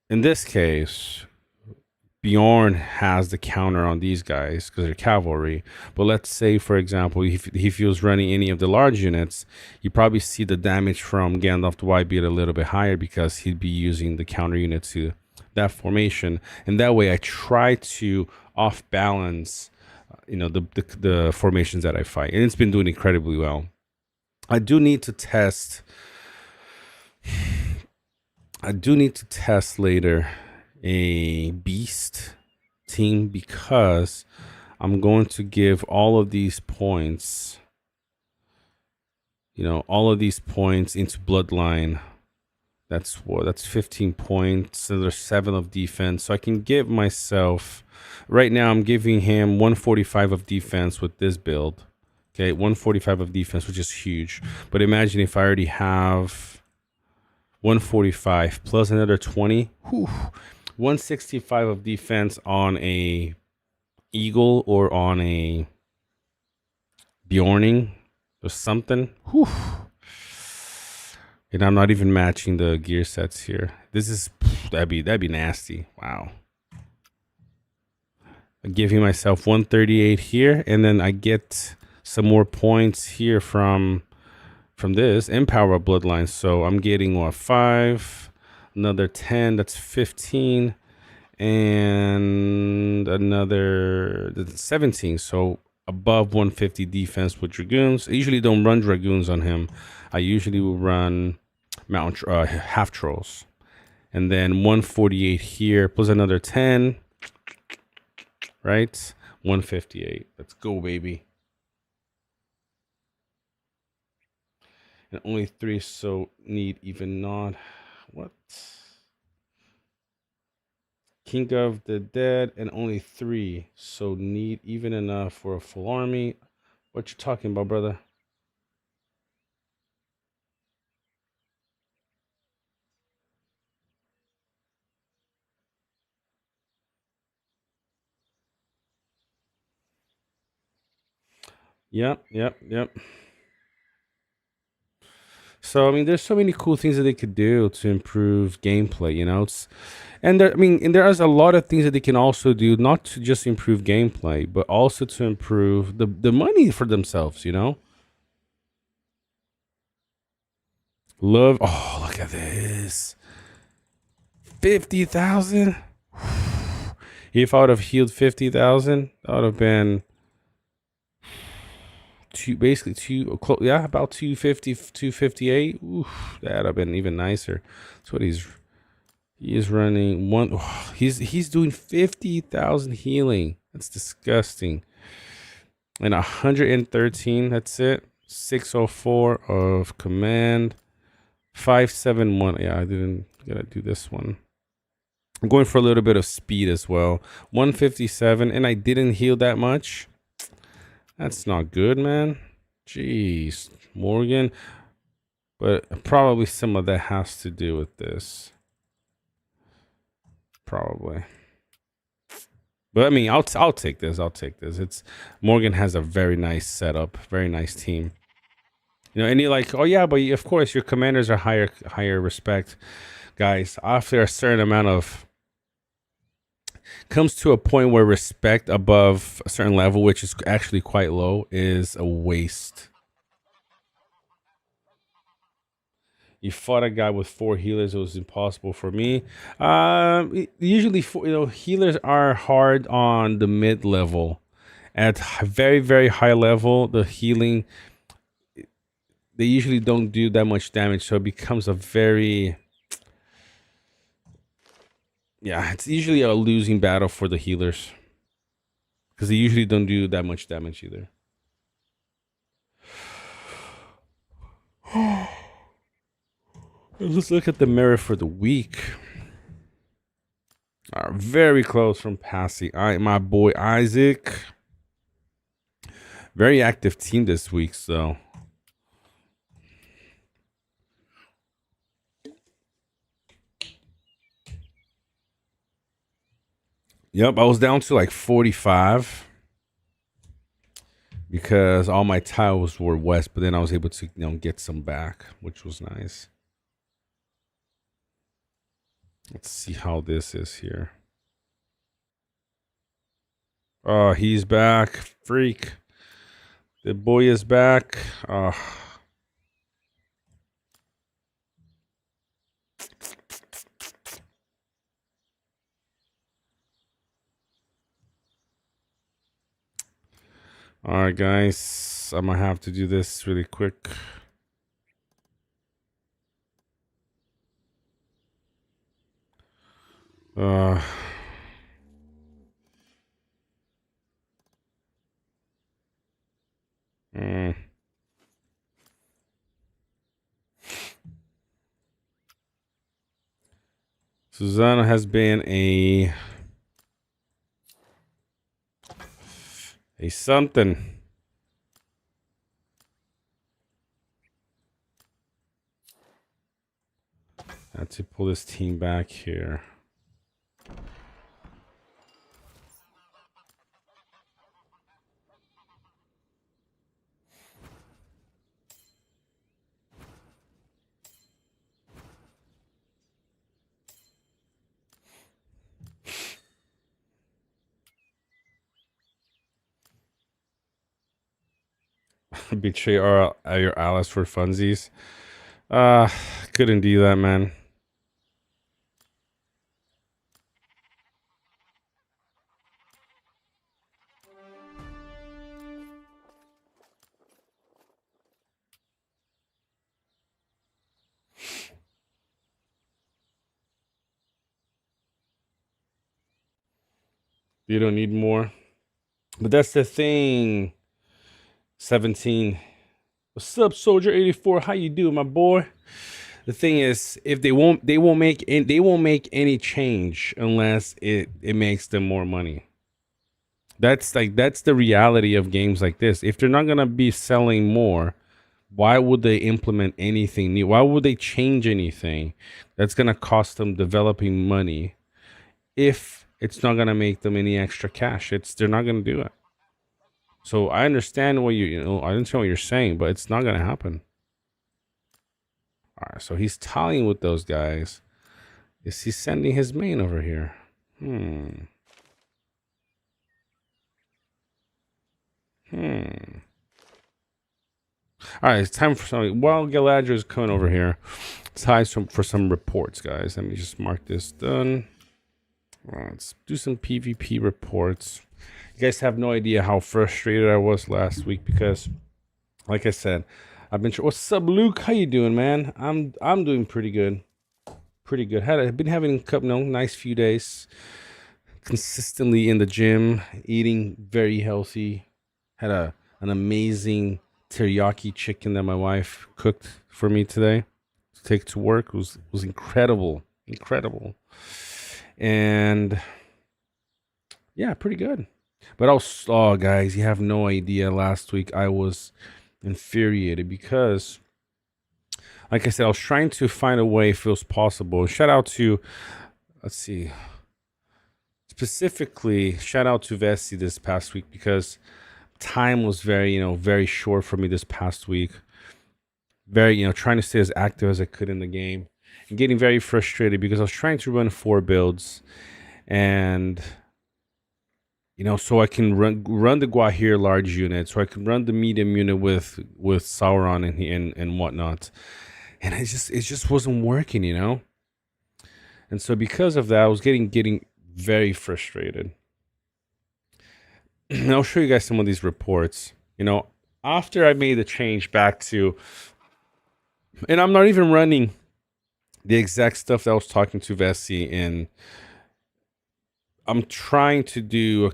In this case, Bjorn has the counter on these guys because they're cavalry. But let's say, for example, if he was running any of the large units, you probably see the damage from Gandalf the White be a little bit higher because he'd be using the counter unit to that formation. And that way I try to off balance, the formations that I fight. And it's been doing incredibly well. I do need to test later a beast team, because I'm going to give all of these points, into bloodline. That's 15 points. So there's 7 of defense. So I can give myself, right now I'm giving him 145 of defense with this build. Okay, 145 of defense, which is huge. But imagine if I already have 145 plus another 20. 165 of defense on a eagle or on a Bjorning or something. And I'm not even matching the gear sets here. That'd be nasty. Wow. I'm giving myself 138 here, and then I get some more points here from this Empower Bloodline. So I'm getting 5, another 10, that's 15, and another 17. So above 150 defense with Dragoons. I usually don't run Dragoons on him. I usually will run half trolls. And then 148 here, plus another 10. Right? 158. Let's go, baby. And only 3, so need even not. What? King of the Dead, and only 3, so need even enough for a full army. What you talking about, brother? Yep. So I mean, there's so many cool things that they could do to improve gameplay. And there is a lot of things that they can also do, not to just improve gameplay, but also to improve the money for themselves. Love. Oh, look at this. 50,000. If I would have healed 50,000, that would have been about 250, 258. Oof, that'd have been even nicer. That's what he is running one. Oh, he's doing 50,000 healing. That's disgusting. And 113. That's it. 604 of command. 571. Yeah, I didn't gotta do this one. I'm going for a little bit of speed as well. 157, and I didn't heal that much. That's not good, man. Jeez. Morgan, but probably some of that has to do with this. Probably. But I mean, I'll take this. I'll take this. It's Morgan has a very nice setup, very nice team. You know, and you're like, oh yeah, but of course your commanders are higher respect, guys. After a certain amount of comes to a point where respect above a certain level, which is actually quite low, is a waste. You fought a guy with 4 healers. It was impossible for me. Usually, healers are hard on the mid level. At very, very high level, the healing, they usually don't do that much damage. So it becomes a very... Yeah, it's usually a losing battle for the healers. Because they usually don't do that much damage either. Let's look at the merit for the week. Very close from passing. My boy Isaac. Very active team this week, so. Yep, I was down to like 45 because all my tiles were west, but then I was able to, get some back, which was nice. Let's see how this is here. Oh, he's back. Freak. The boy is back. All right, guys. I'm going to have to do this really quick. Susanna has been a something. I have to pull this team back here. Betray your allies for funsies. Couldn't do that, man. You don't need more. But that's the thing. 17. What's up, Soldier 84? How you doing, my boy? The thing is, if they won't make any change unless it makes them more money. That's the reality of games like this. If they're not gonna be selling more, why would they implement anything new? Why would they change anything that's gonna cost them developing money if it's not gonna make them any extra cash? They're not gonna do it. So I understand what I understand what you're saying, but it's not gonna happen. All right, so he's tallying with those guys. Is he sending his main over here? All right, it's time for something. While Galadriel is coming over here, it's time for some reports, guys. Let me just mark this done. Let's do some PvP reports. You guys have no idea how frustrated I was last week because, like I said, I've been. What's up, Luke? How you doing, man? I'm doing pretty good. Pretty good. I've been having a couple, nice few days, consistently in the gym, eating very healthy. Had an amazing teriyaki chicken that my wife cooked for me today to take to work. It was incredible, and yeah, pretty good. But guys, you have no idea. Last week I was infuriated because, like I said, I was trying to find a way if it was possible. Shout out to, let's see, specifically, shout out to Vessi this past week because time was very, very short for me this past week. Very, trying to stay as active as I could in the game and getting very frustrated because I was trying to run 4 builds and, so I can run the Guahir large unit, so I can run the medium unit with Sauron and whatnot. And it just wasn't working, And so because of that, I was getting very frustrated. And I'll show you guys some of these reports. After I made the change back to, and I'm not even running the exact stuff that I was talking to Vessi in. I'm trying to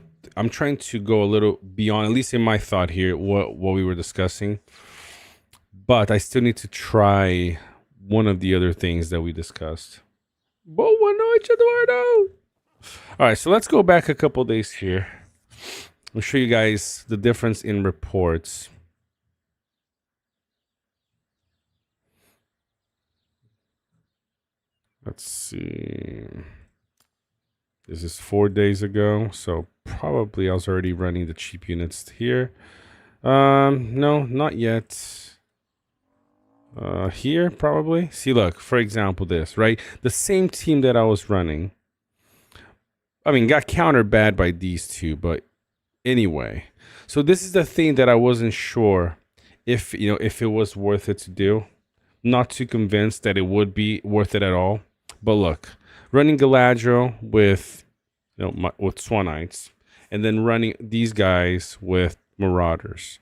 go a little beyond, at least in my thought here, what we were discussing. But I still need to try one of the other things that we discussed. Boa noite, Eduardo. All right, so let's go back a couple days here. I'll show you guys the difference in reports. Let's see. This is 4 days ago, so probably I was already running the cheap units here. No, not yet. Here, probably. See, look, for example, this, right? The same team that I was running, got countered bad by these two, but anyway. So this is the thing that I wasn't sure if it was worth it to do. Not too convinced that it would be worth it at all. But look, running Galadriel with with Swanites, and then running these guys with Marauders.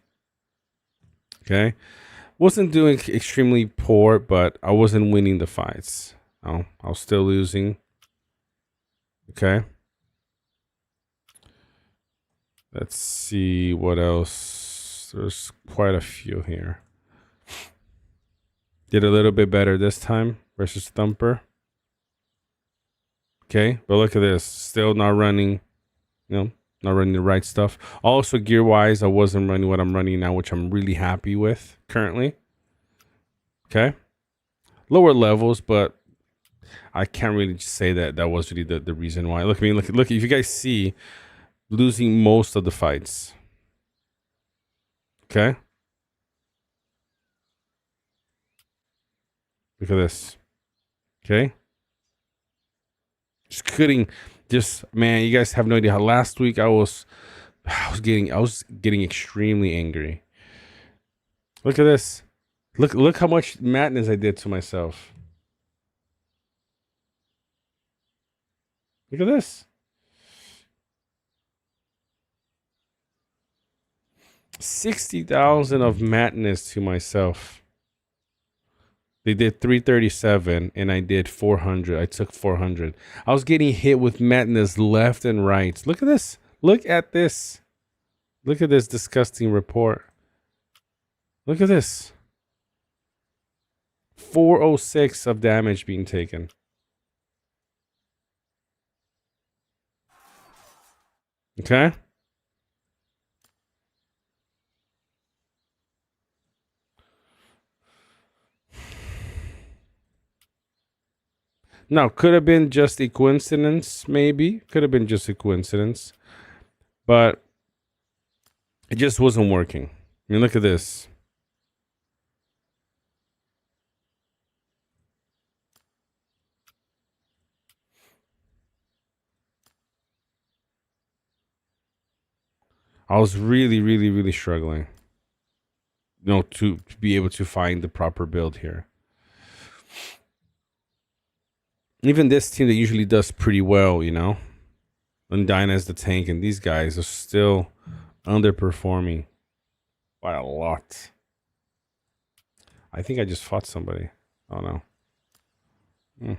Okay, wasn't doing extremely poor, but I wasn't winning the fights. I was still losing. Okay. Let's see what else. There's quite a few here. Did a little bit better this time versus Thumper. Okay, but look at this. Still not running, not running the right stuff. Also, gear-wise, I wasn't running what I'm running now, which I'm really happy with currently. Okay. Lower levels, but I can't really say that was really the reason why. Look, look, if you guys see, losing most of the fights. Okay. Look at this. Okay. Man, you guys have no idea how last week I was getting extremely angry. Look at this. Look how much madness I did to myself. Look at this. 60,000 of madness to myself. They did 337 and I did 400. I took 400. I was getting hit with madness left and right. Look at this. Look at this. Look at this disgusting report. Look at this. 406 of damage being taken. Okay. Now, could have been just a coincidence, maybe. Could have been just a coincidence. But it just wasn't working. Look at this. I was really, really, really struggling. To be able to find the proper build here. Even this team that usually does pretty well, Undine as the tank, and these guys are still underperforming by a lot. I think I just fought somebody. Oh no.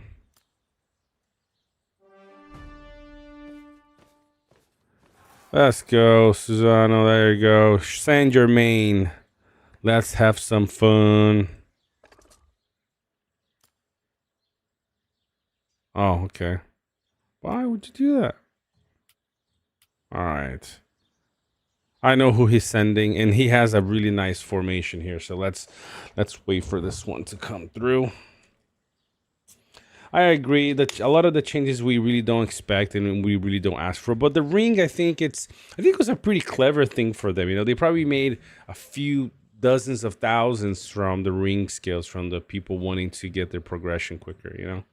Let's go, Susano. There you go. Saint Germain. Let's have some fun. Oh, okay. Why would you do that? All right. I know who he's sending, and he has a really nice formation here. So let's wait for this one to come through. I agree that a lot of the changes we really don't expect and we really don't ask for. But the ring, I think it was a pretty clever thing for them. You know, they probably made a few dozens of thousands from the ring skills, from the people wanting to get their progression quicker, you know?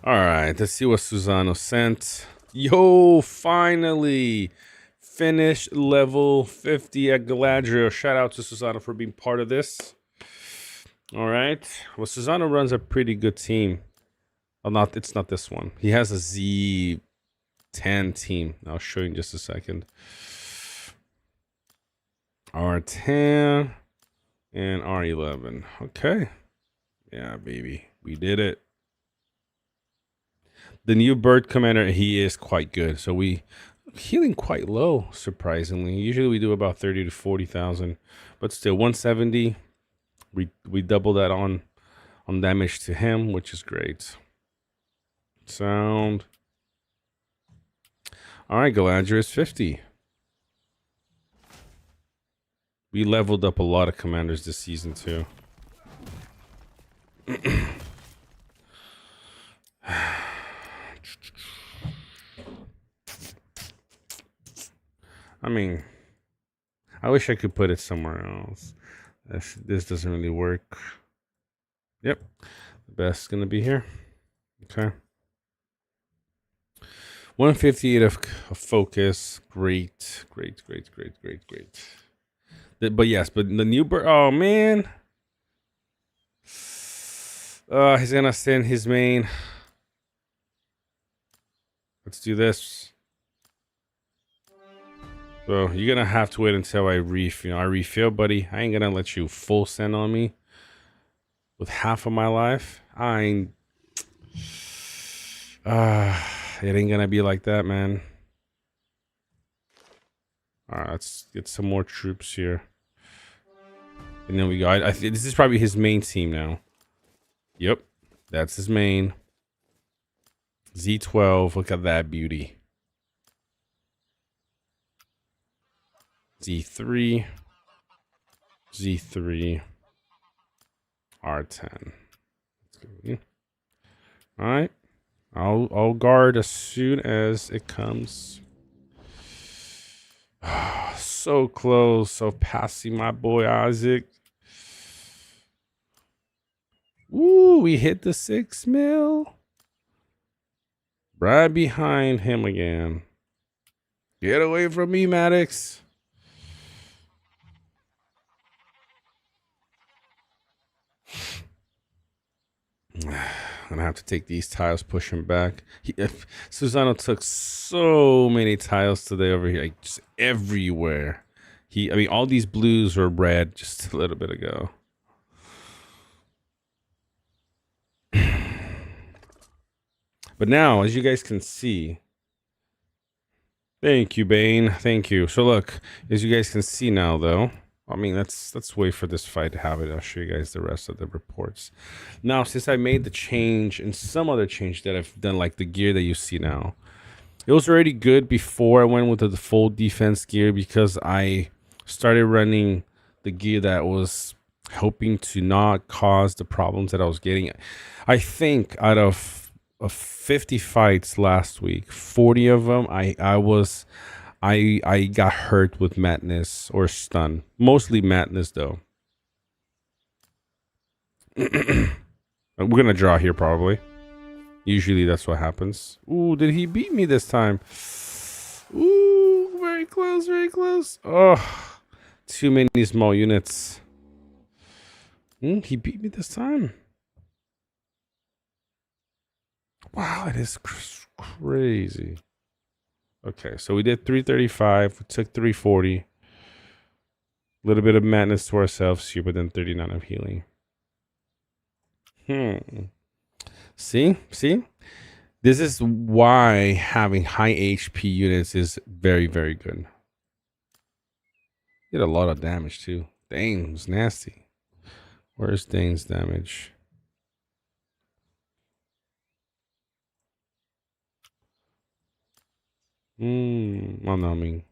All right, let's see what Susano sent. Yo, finally finished level 50 at Galadriel. Shout out to Susano for being part of this. All right. Well, Susano runs a pretty good team. Oh, it's not this one. He has a Z10 team. I'll show you in just a second. R10 and R11. Okay. Yeah, baby. We did it. The new bird commander, he is quite good. So we healing quite low, surprisingly. Usually we do about 30 to 40,000, but still 170. We double that on damage to him, which is great. Sound. All right, Galadriel is 50. We leveled up a lot of commanders this season too. I mean, I wish I could put it somewhere else. This doesn't really work. Yep. The best's going to be here. Okay. 158 of focus. Great. But yes, but the new bird. Oh, man. He's going to send his main. Let's do this. So you're gonna have to wait until I refill, buddy. I ain't gonna let you full send on me with half of my life. It ain't gonna be like that, man. All right, let's get some more troops here. And then we go. I think this is probably his main team now. Yep, that's his main. Z12. Look at that beauty. Z3, R10. All right, I'll guard as soon as it comes. So close of passing my boy Isaac. Ooh, we hit the 6 mil. Right behind him again. Get away from me, Maddox. I'm gonna have to take these tiles, push him back. Susano took so many tiles today over here, like just everywhere. I mean, all these blues were red just a little bit ago. But now, as you guys can see, thank you, Bane. Thank you. So look, as you guys can see now, though. I mean, let's wait for this fight to have it. I'll show you guys the rest of the reports. Now, since I made the change and some other change that I've done, like the gear that you see now, it was already good before I went with the full defense gear because I started running the gear that was hoping to not cause the problems that I was getting. I think out of 50 fights last week, 40 of them, I got hurt with madness or stun. Mostly madness, though. We're gonna draw here probably. Usually that's what happens. Ooh, did he beat me this time? Ooh, very close, very close. Oh, too many small units. He beat me this time. Wow, it is crazy. Okay, so we did 335. We took 340. A little bit of madness to ourselves here, but then 39 of healing. See? This is why having high HP units is very, very good. Did a lot of damage too. Dang, it was nasty. Where's Dane's damage? Oh no, I mean,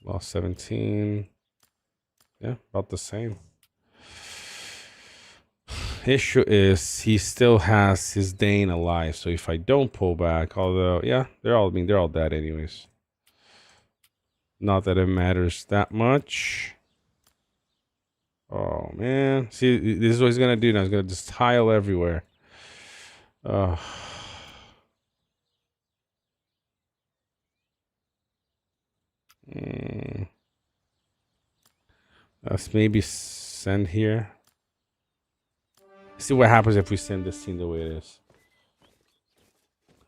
lost 17. Yeah, about the same. Issue is he still has his Dane alive, so if I don't pull back, although yeah, they're all dead anyways. Not that it matters that much. Oh man, see, this is what he's gonna do now. He's gonna just tile everywhere. Let's maybe send here. See what happens if we send this scene the way it is.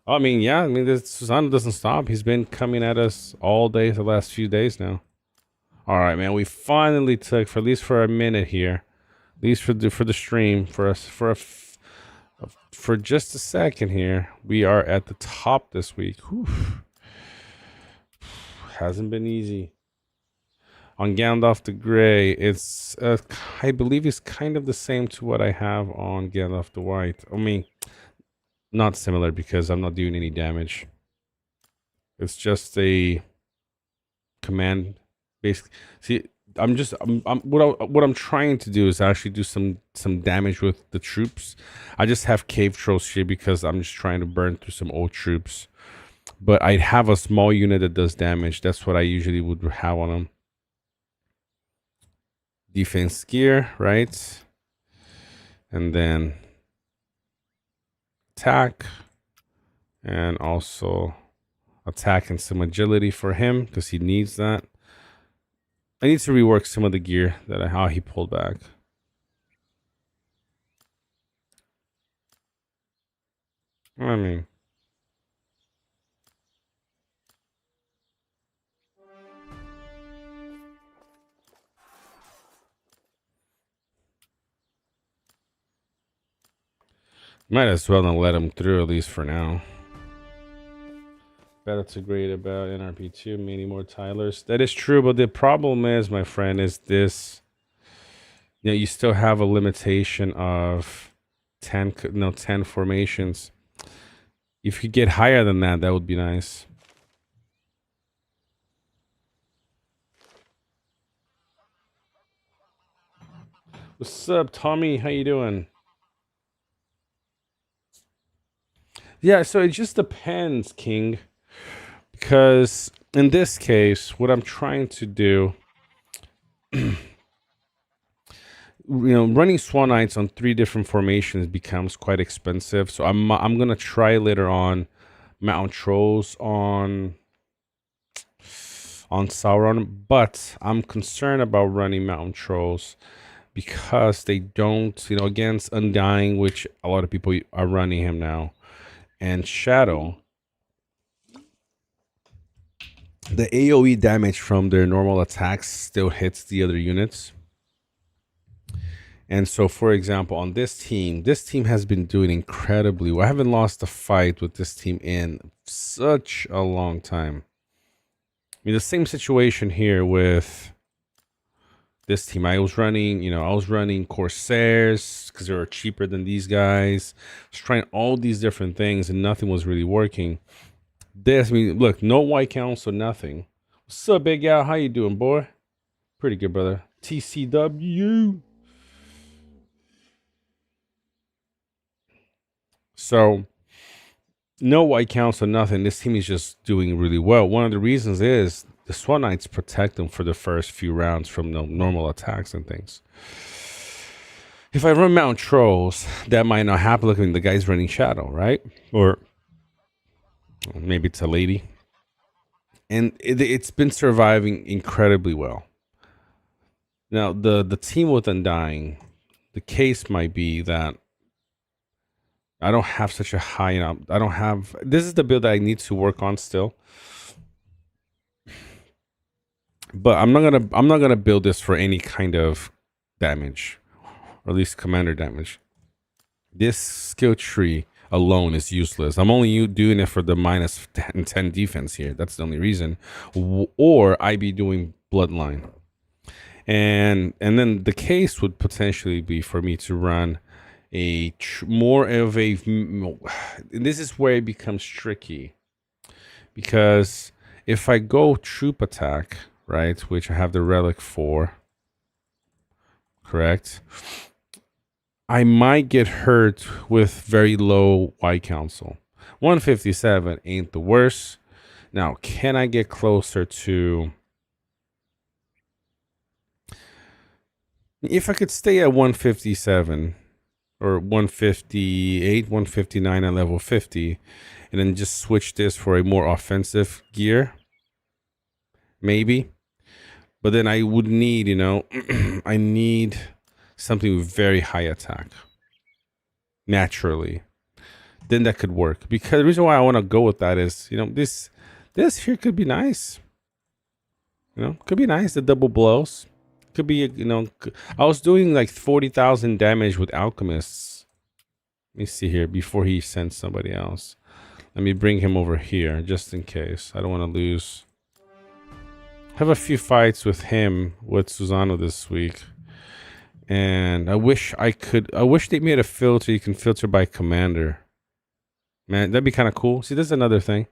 I mean, yeah, I mean, the sun doesn't stop. He's been coming at us all day the last few days now. All right, man. We finally took, for at least for a minute here, at least for the stream, for just a second here, we are at the top this week. Whew. Hasn't been easy. On Gandalf the Grey, it's I believe it's kind of the same to what I have on Gandalf the White. I mean, not similar because I'm not doing any damage. It's just a command, basically. See, what I'm trying to do is actually do some damage with the troops. I just have cave trolls here because I'm just trying to burn through some old troops. But I'd have a small unit that does damage. That's what I usually would have on them. Defense gear, right? And then attack, and also attack and some agility for him because he needs that. I need to rework some of the gear that how he pulled back. I mean, might as well not let him through, at least for now. Better to grade about NRP2, many more tilers. That is true, but the problem is, my friend, is this. You know, you still have a limitation of 10 formations. If you get higher than that, that would be nice. What's up, Tommy? How you doing? Yeah, so it just depends, King. Because in this case, what I'm trying to do, running Swan Knights on 3 different formations becomes quite expensive. So I'm gonna try later on Mountain Trolls on Sauron, but I'm concerned about running Mountain Trolls because they don't, against Undying, which a lot of people are running him now, and Shadow. The AoE damage from their normal attacks still hits the other units. And so, for example, on this team has been doing incredibly well. I haven't lost a fight with this team in such a long time. I mean, the same situation here with this team. I was running Corsairs because they were cheaper than these guys. I was trying all these different things and nothing was really working. Look, no White Council, nothing. What's up, Big Al? How you doing, boy? Pretty good, brother. TCW. So, no White Council, nothing. This team is just doing really well. One of the reasons is the Swan Knights protect them for the first few rounds from the normal attacks and things. If I run Mountain Trolls, that might not happen. Look, the guy's running Shadow, right? Or maybe it's a lady. And it's been surviving incredibly well. Now, the team with Undying, the case might be that I don't have such a high, I don't have, this is the build that I need to work on still. But I'm not gonna build this for any kind of damage, or at least commander damage. This skill tree alone is useless. I'm only doing it for the minus 10 defense here. That's the only reason. Or I be doing bloodline. And then the case would potentially be for me to run more of a. This is where it becomes tricky, because if I go troop attack, right, which I have the relic for, correct, I might get hurt with very low Y council. 157 ain't the worst. Now, can I get closer to... If I could stay at 157 or 158, 159 at level 50, and then just switch this for a more offensive gear, maybe. But then I would need, I need something with very high attack. Naturally. Then that could work. Because the reason why I want to go with that is, this here could be nice. Could be nice. The double blows. Could be, I was doing like 40,000 damage with alchemists. Let me see here before he sends somebody else. Let me bring him over here just in case. I don't want to lose. Have a few fights with him, with Susano this week. And I wish they made a filter. You can filter by commander. Man, that'd be kind of cool. See, this is another thing.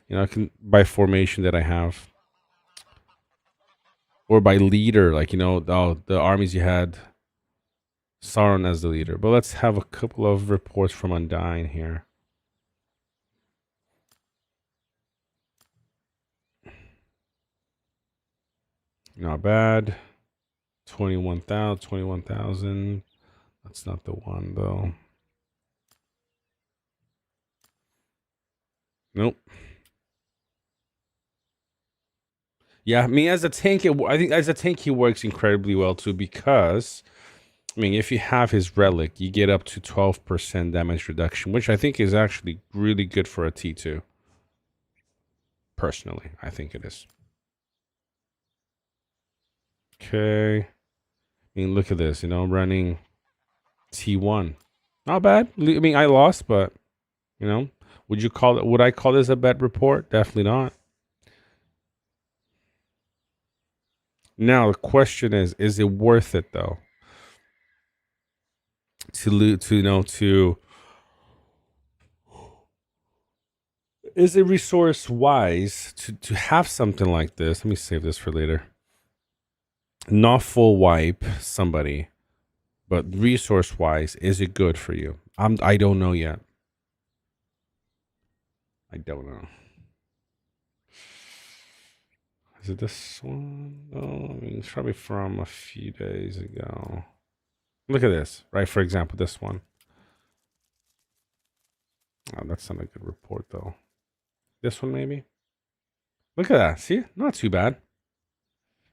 I can, by formation that I have. Or by leader, like, the armies you had Sauron as the leader. But let's have a couple of reports from Undyne here. Not bad. 21,000. That's not the one, though. Nope. Yeah, me as a tank, I think as a tank he works incredibly well too, because if you have his relic, you get up to 12% damage reduction, which I think is actually really good for a T2. Personally, I think it is. Okay. Look at this, running T1. Not bad. I lost, but, would I call this a bad report? Definitely not. Now the question is it worth it though? Is it resource wise to have something like this? Let me save this for later. Not full wipe somebody, but resource wise, is it good for you? I don't know yet. I don't know. Is it this one? Oh, it's probably from a few days ago. Look at this, right? For example, this one. Oh, that's not a good report, though. This one, maybe? Look at that. See? Not too bad.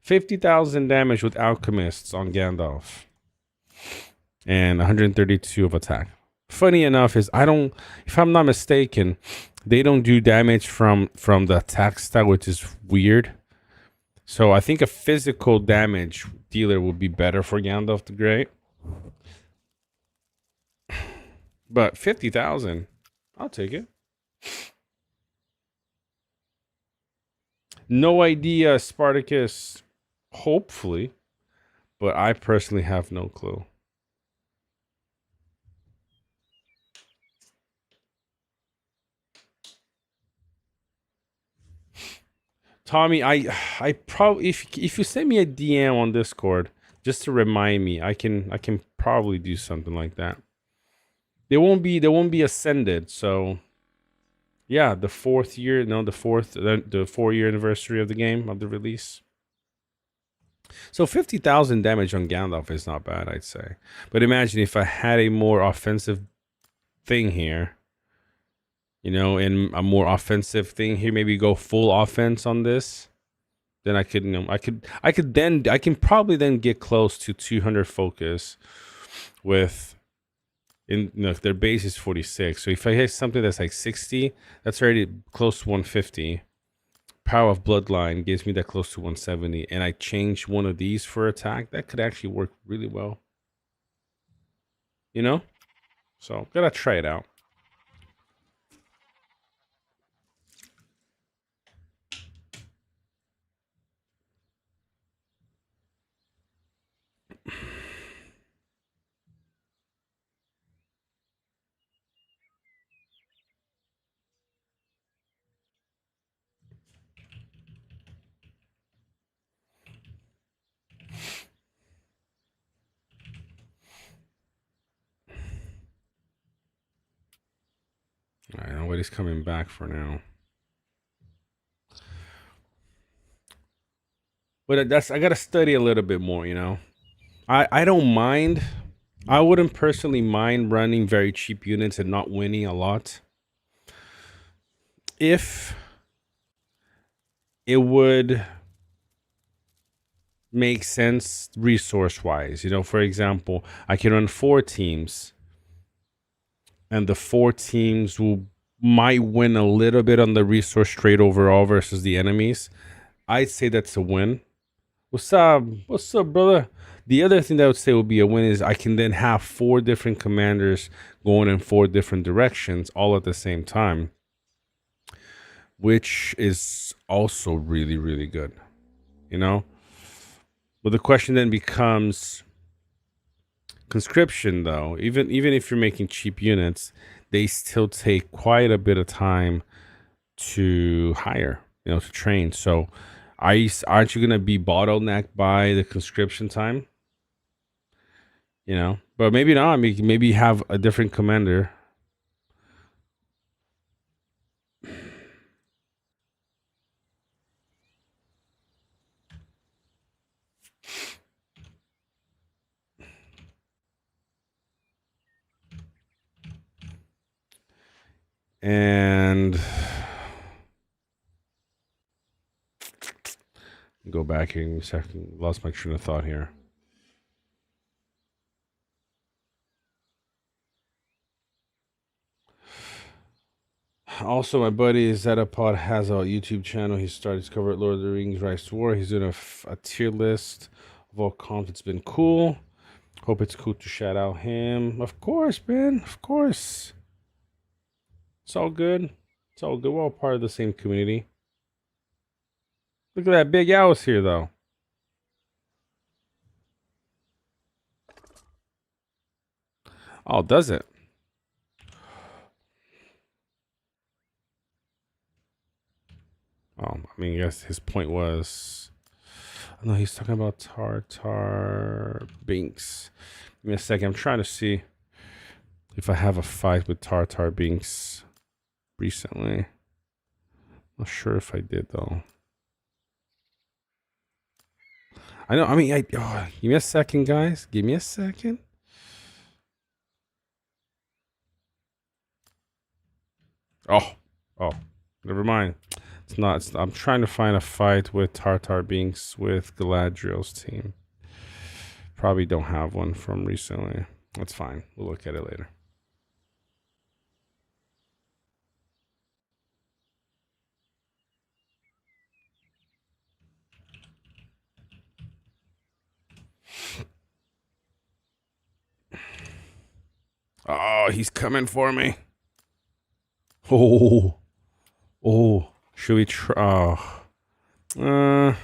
50,000 damage with alchemists on Gandalf. And 132 of attack. Funny enough is, if I'm not mistaken, they don't do damage from the attack style, which is weird. So I think a physical damage dealer would be better for Gandalf the Great. But 50,000, I'll take it. No idea, Spartacus. Hopefully. But I personally have no clue. Tommy, I probably, if you send me a DM on Discord just to remind me, I can probably do something like that. They won't be ascended, so yeah, the 4-year anniversary of the game, of the release. So 50,000 damage on Gandalf is not bad, I'd say. But imagine if I had a more offensive thing here, and a more offensive thing here, maybe go full offense on this. Then I can probably then get close to 200 focus with, their base is 46. So if I hit something that's like 60, that's already close to 150. Power of Bloodline gives me that close to 170, and I change one of these for attack. That could actually work really well. So gotta try it out. All right, nobody's coming back for now. But I gotta study a little bit more, you know. I don't mind. I wouldn't personally mind running very cheap units and not winning a lot if it would make sense resource wise. You know, for example, I can run 4 teams, and the 4 teams might win a little bit on the resource trade overall versus the enemies. I'd say that's a win. What's up? What's up, brother? The other thing that I would say would be a win is I can then have 4 different commanders going in 4 different directions all at the same time, which is also really, really good, you know? But the question then becomes conscription, though. Even if you're making cheap units, they still take quite a bit of time to hire, you know, to train. So aren't you going to be bottlenecked by the conscription time? You know, but maybe not. Maybe have a different commander. And go back here in a second. Lost my train of thought here. Also, my buddy Zetapod has a YouTube channel. He started to cover Lord of the Rings Rise to War. He's doing a tier list of all content. It's been cool. Hope it's cool to shout out him. Of course, man. Of course. It's all good. It's all good. We're all part of the same community. Look at that big house here, though. Oh, does it? Oh, I mean, I guess his point was... No, he's talking about Tartar Binks. Give me a second. I'm trying to see if I have a fight with Tartar Binks recently. Not sure if I did, though. I know. I mean, give me a second, guys. Give me a second. Oh, never mind. It's not. I'm trying to find a fight with Tartar Binks with Galadriel's team. Probably don't have one from recently. That's fine. We'll look at it later. Oh, he's coming for me. Oh. Should we try? I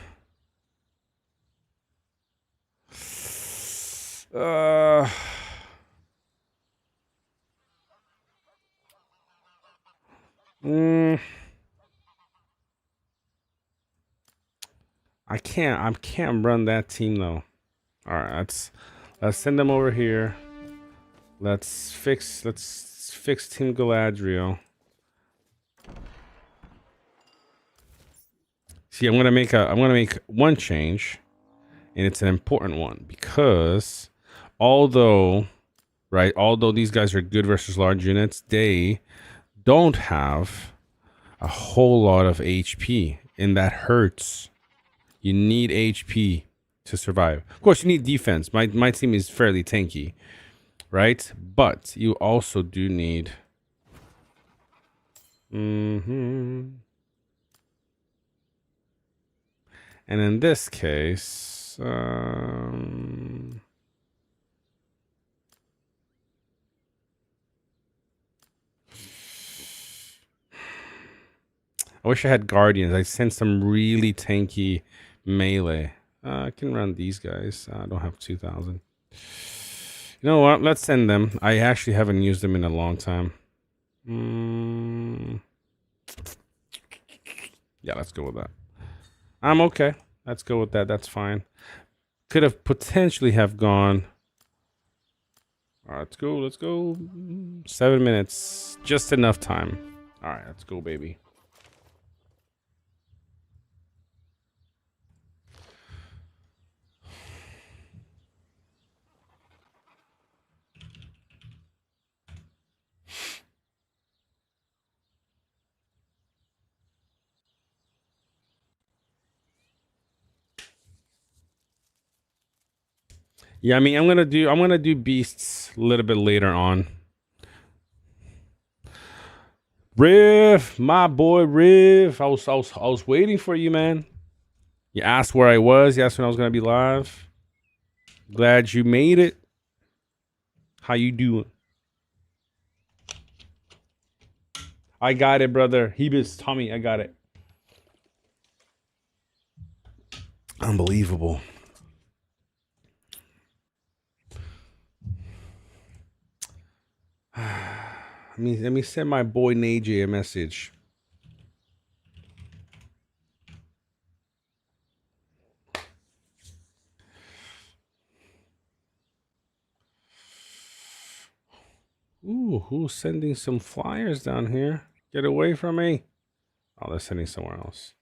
can't run that team though. All right, let's send them over here. Let's fix Team Galadriel. See, I'm gonna make one change, and it's an important one because although these guys are good versus large units, they don't have a whole lot of HP, and that hurts. You need HP to survive. Of course, you need defense. My team is fairly tanky, right? But you also do need. And in this case, I wish I had Guardians. I sent some really tanky melee. I can run these guys. I don't have 2,000. You know what? Let's send them. I actually haven't used them in a long time. Yeah, let's go with that. I'm okay. Let's go with that. That's fine. Could have potentially have gone. All right, let's go. Let's go. 7 minutes. Just enough time. All right, let's go, baby. Yeah, I mean, I'm gonna do beasts a little bit later on. Riv, my boy Riv. I was waiting for you, man. You asked where I was. You asked when I was gonna be live. Glad you made it. How you doing? I got it, brother. Hebus, Tommy, I got it. Unbelievable. Let me send my boy Najee a message. Ooh, who's sending some flyers down here? Get away from me. Oh, they're sending somewhere else.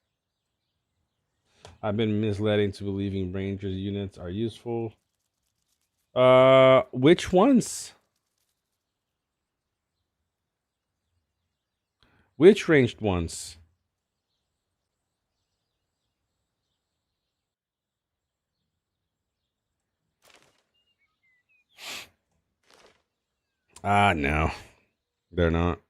I've been misled into believing Rangers units are useful. Which ones? Which ranged ones? Ah, no. They're not.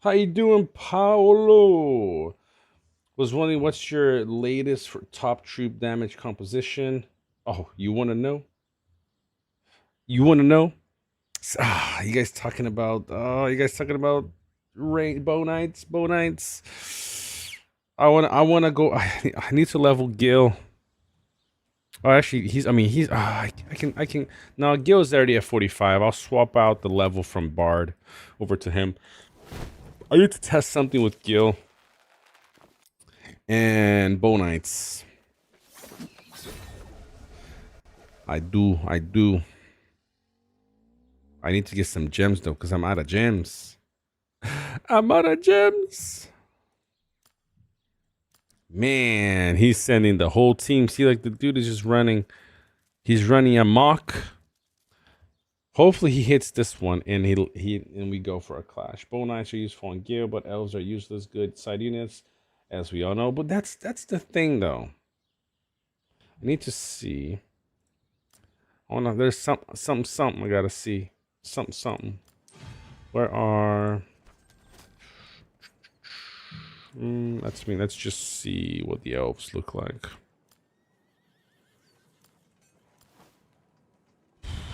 How you doing, Paolo? Was wondering what's your latest for top troop damage composition? Oh, you want to know? You want to know? You guys talking about? Oh, you guys talking about bow knights? Bow knights. I want to go. I need to level Gil. Oh, actually, he's. I mean, he's. I can. No, Gil's already at 45. I'll swap out the level from Bard over to him. I need to test something with Gil and Bow Knights. I do. I need to get some gems though, because I'm out of gems. I'm out of gems. Man, he's sending the whole team. See, like the dude is just running. He's running amok. Hopefully he hits this one and and we go for a clash. Bow Knights are useful in gear, but elves are useless good side units, as we all know. But that's the thing though. I need to see. Oh no, there's something I gotta see. Something. Where are let's just see what the elves look like.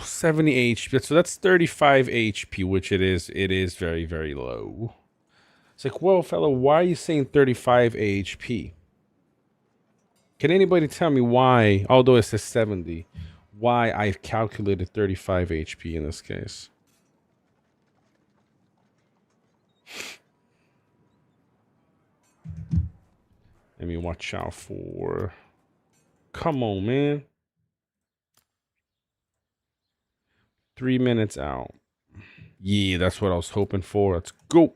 70 HP. So that's 35 HP, which it is very, very low. It's like, whoa, fella, why are you saying 35 HP? Can anybody tell me why, although it says 70, why I've calculated 35 HP in this case? Let me watch out for... Come on, man. 3 minutes out. Yeah, that's what I was hoping for. Let's go.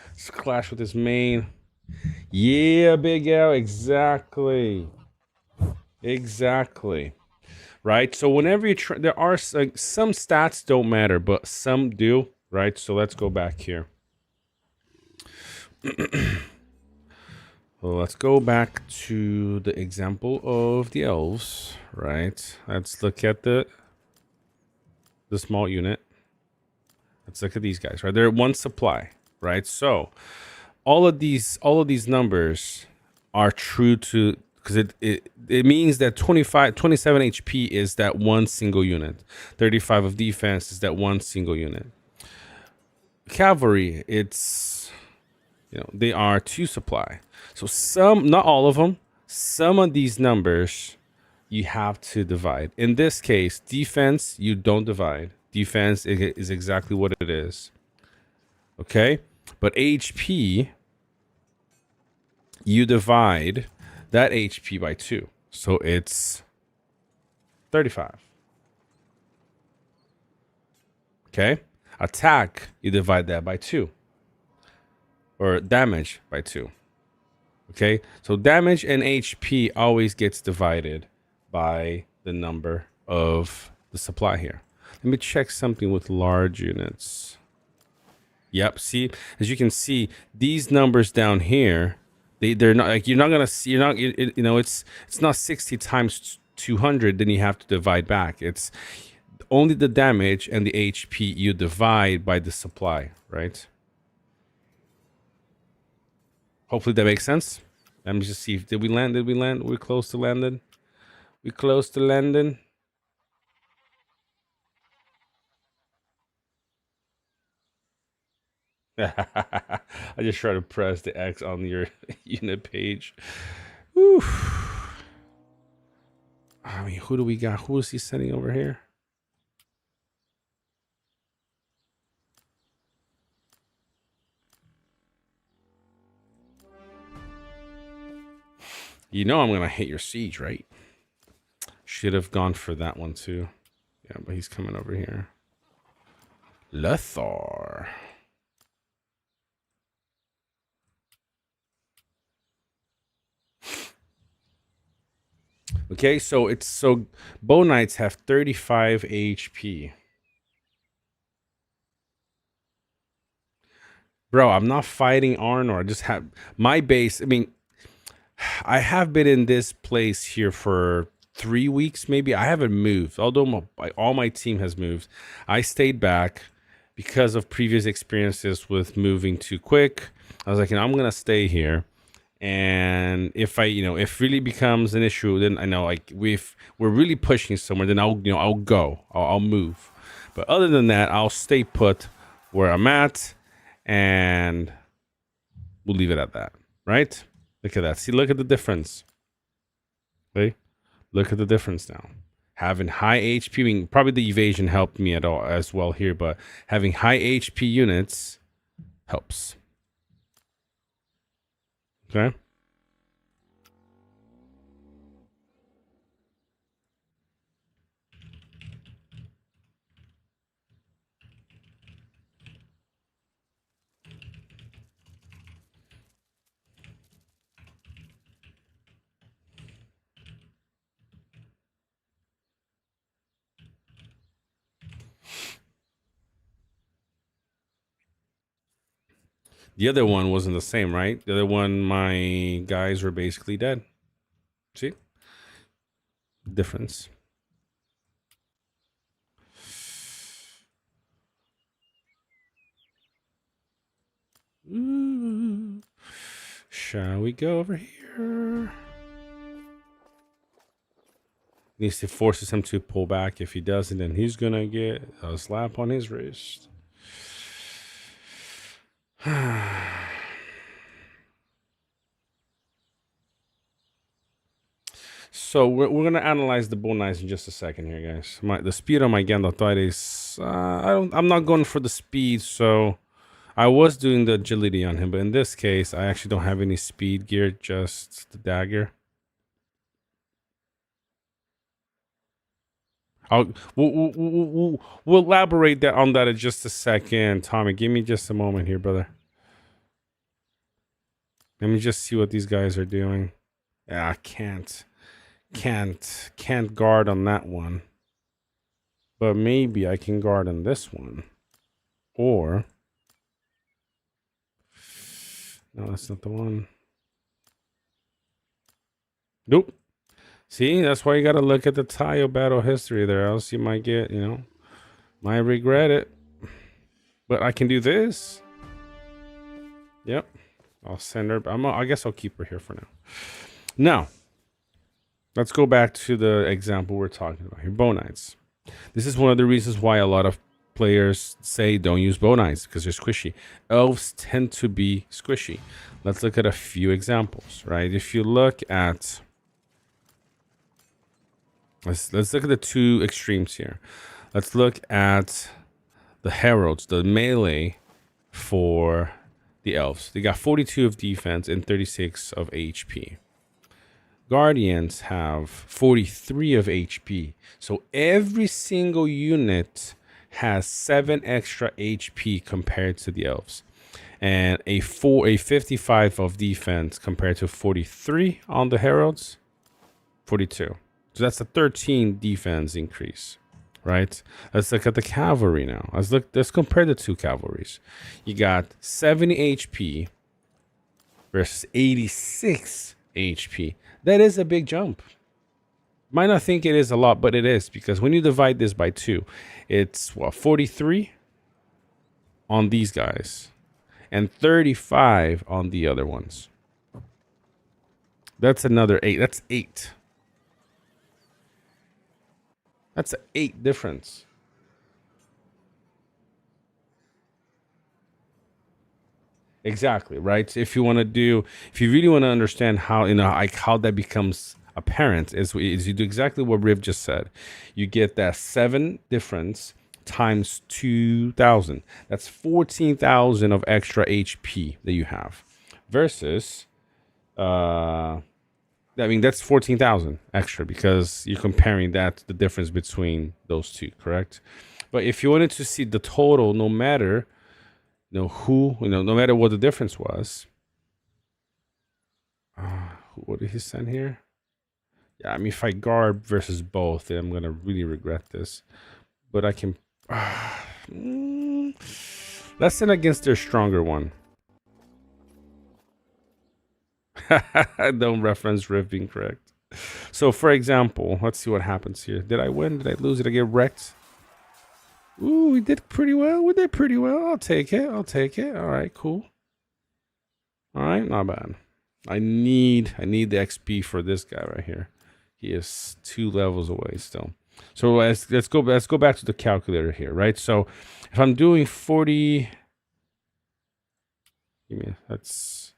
Let's clash with his main. Yeah, Big L. Exactly. Right? So whenever you try... There are some stats don't matter, but some do. Right? So let's go back here. Well, let's go back to the example of the elves, right? Let's look at the small unit. Let's look at these guys, right? They're one supply, right? So all of these numbers are true to, because it means that 27 HP is that one single unit. 35 of defense is that one single unit. Cavalry, it's, they are two supply. So some, not all of them, some of these numbers you have to divide. In this case, defense, you don't divide. Defense is exactly what it is. Okay? But HP, you divide that HP by 2. So it's 35. Okay. Attack, you divide that by 2. Or damage by 2. Okay. So damage and HP always gets divided by the number of the supply here. Let me check something with large units. Yep. See, as you can see, these numbers down here, they're not like you're not gonna see. You're not. You know, it's not 60 times 200. Then you have to divide back. It's only the damage and the HP you divide by the supply, right? Hopefully that makes sense. Let me just see. Did we land? Did we land? We're close to landing. We close to landing. I just try to press the X on your unit page. Whew. I mean, who do we got? Who is he sending over here? You know I'm gonna hit your siege, right? Should have gone for that one too. Yeah, but he's coming over here. Lotr. Okay, so Bow Knights have 35 HP. Bro, I'm not fighting Arnor. I just have my base. I mean, I have been in this place here for 3 weeks, maybe. I haven't moved, although all my team has moved. I stayed back because of previous experiences with moving too quick. I was like, I'm gonna stay here, and if if really becomes an issue, then I know like if we're really pushing somewhere, then I'll go, I'll move. But other than that, I'll stay put where I'm at, and we'll leave it at that, right? Look at that. See, look at the difference. Okay, look at the difference now. Having high HP, I mean, probably the evasion helped me at all as well here, but having high HP units helps. Okay. The other one wasn't the same, right? The other one, my guys were basically dead. See? Difference. Ooh. Shall we go over here? Needs to forces him to pull back. If he doesn't, then he's gonna get a slap on his wrist. So we're gonna analyze the Bow Knights in just a second here, guys. The speed on my Gandalf is I'm not going for the speed, so I was doing the agility on him, but in this case, I actually don't have any speed gear, just the dagger. We'll elaborate on that in just a second. Tommy, give me just a moment here, brother. Let me just see what these guys are doing. Yeah, I can't guard on that one. But maybe I can guard on this one. Or no, that's not the one. Nope. See, that's why you gotta look at the tile battle history there, else you might get, might regret it. But I can do this. Yep. I'll send her. I guess I'll keep her here for now. Now, let's go back to the example we're talking about here. Bow Knights. This is one of the reasons why a lot of players say don't use Bow Knights, because they're squishy. Elves tend to be squishy. Let's look at a few examples, right? If you look at... Let's look at the two extremes here. Let's look at the heralds, the melee for the elves. They got 42 of defense and 36 of HP. Guardians have 43 of HP. So every single unit has 7 extra HP compared to the elves. And a 55 of defense compared to 43 on the heralds. 42. So that's a 13 defense increase, right? Let's look at the cavalry now. Let's compare the two cavalries. You got 70 HP versus 86 HP. That is a big jump. Might not think it is a lot, but it is, because when you divide this by 2, it's what, 43 on these guys and 35 on the other ones. That's another 8. That's 8. That's an 8 difference. Exactly, right? If you really want to understand how, like how that becomes apparent, is you do exactly what Riv just said. You get that 7 difference times 2,000. That's 14,000 of extra HP that you have. Versus, that's 14,000 extra, because you're comparing that to the difference between those two, correct? But if you wanted to see the total, no matter no matter what the difference was. What did he send here? Yeah, I mean, if I guard versus both, then I'm gonna really regret this. But I can. Let's send against their stronger one. Don't reference Riv being correct. So, for example, let's see what happens here. Did I win? Did I lose? Did I get wrecked? Ooh, we did pretty well. We did pretty well. I'll take it. All right, cool. All right, not bad. I need the XP for this guy right here. He is 2 levels away still. So let's go back to the calculator here, right? So if I'm doing 40, that's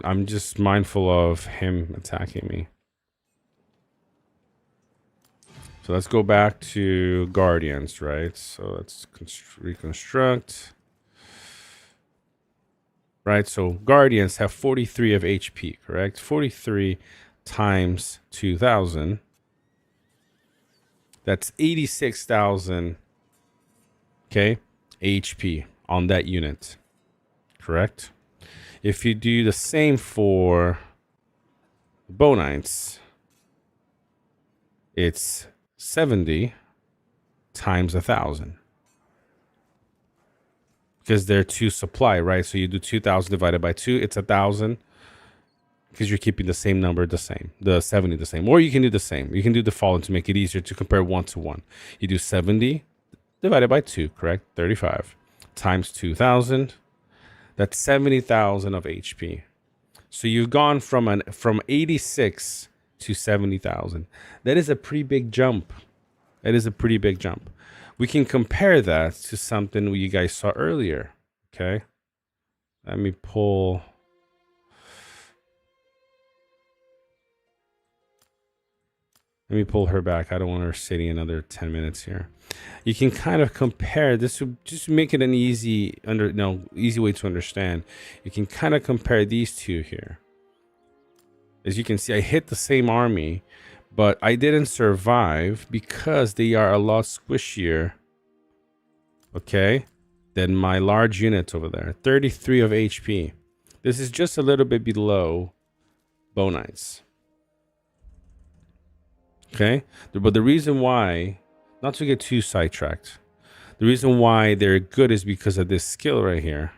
I'm just mindful of him attacking me. So let's go back to Guardians, right? So let's reconstruct. Right, so Guardians have 43 of HP, correct? 43 times 2,000. That's 86,000, okay, HP on that unit, correct? If you do the same for Bow Knights, it's 70 times 1,000. Because they're 2 supply, right? So you do 2,000 divided by 2, it's 1,000. Because you're keeping the same number the 70 the same. Or you can do the same. You can do the following to make it easier to compare 1 to 1. You do 70 divided by 2, correct? 35 times 2,000. That's 70,000 of HP. So you've gone from 86 to 70,000. That is a pretty big jump. We can compare that to something you guys saw earlier. Okay. Let me pull. her back. I don't want her sitting another 10 minutes here. You can kind of compare this to just make it an easy way to understand. You can kind of compare these two here. As you can see, I hit the same army, but I didn't survive because they are a lot squishier, okay, than my large units over there. 33 of HP. This is just a little bit below Bow Knights. Okay, but the reason why, not to get too sidetracked, the reason why they're good is because of this skill right here.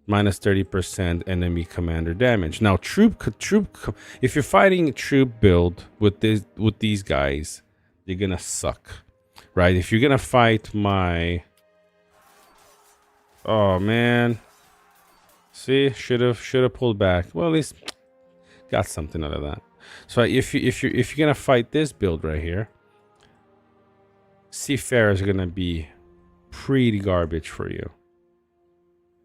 Minus 30% enemy commander damage. Now, if you're fighting troop build with these guys, you're gonna suck, right? If you're gonna fight my, oh man, see, should have pulled back. Well, at least got something out of that. So if you're gonna fight this build right here, Seafarers are gonna be pretty garbage for you.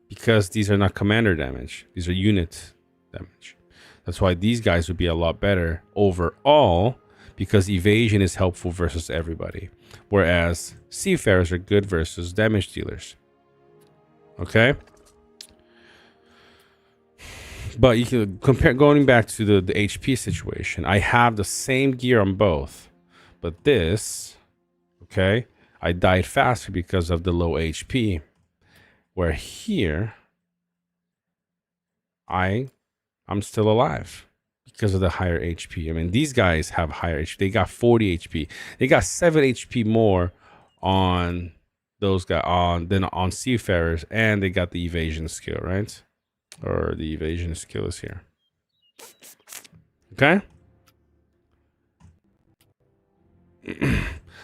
Because these are not commander damage. These are unit damage. That's why these guys would be a lot better overall, because evasion is helpful versus everybody. Whereas Seafarers are good versus damage dealers. Okay. But you can compare, going back to the HP situation. I have the same gear on both, but this, okay, I died faster because of the low HP. Where here, I'm still alive because of the higher HP. I mean, these guys have higher HP. They got 40 HP. They got 7 HP more on those guys than on Seafarers, and they got the evasion skill, right? Or the evasion skill is here. Okay.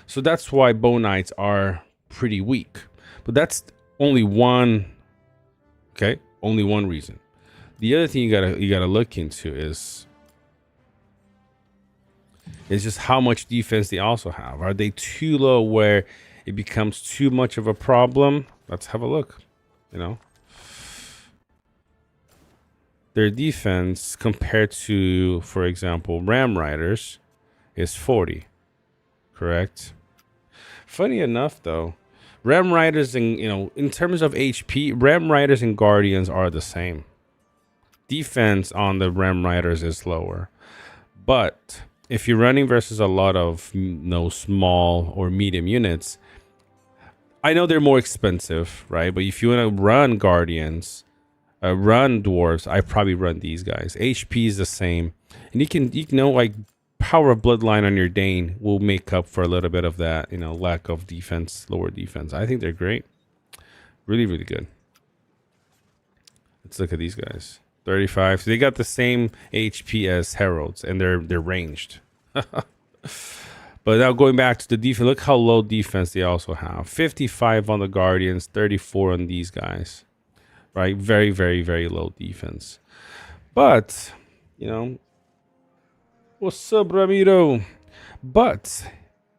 So that's why Bow Knights are pretty weak. But that's only one. Okay, only one reason. The other thing you gotta look into is just how much defense they also have. Are they too low where it becomes too much of a problem? Let's have a look. You know, their defense compared to, for example, Ram Riders is 40. Correct. Funny enough, though, Ram Riders and in terms of HP, Ram Riders and Guardians are the same. Defense on the Ram Riders is lower, but if you're running versus a lot of small or medium units, I know they're more expensive, right? But if you want to run Guardians, run Dwarves, I probably run these guys. HP is the same, and you can like Power of Bloodline on your Dane will make up for a little bit of that, lack of defense, lower defense. I think they're great. Really, really good. Let's look at these guys. 35. So they got the same HP as Heralds, and they're ranged. But now going back to the defense, look how low defense they also have. 55 on the Guardians, 34 on these guys. Right? Very, very, very low defense. But, what's up, Ramiro? But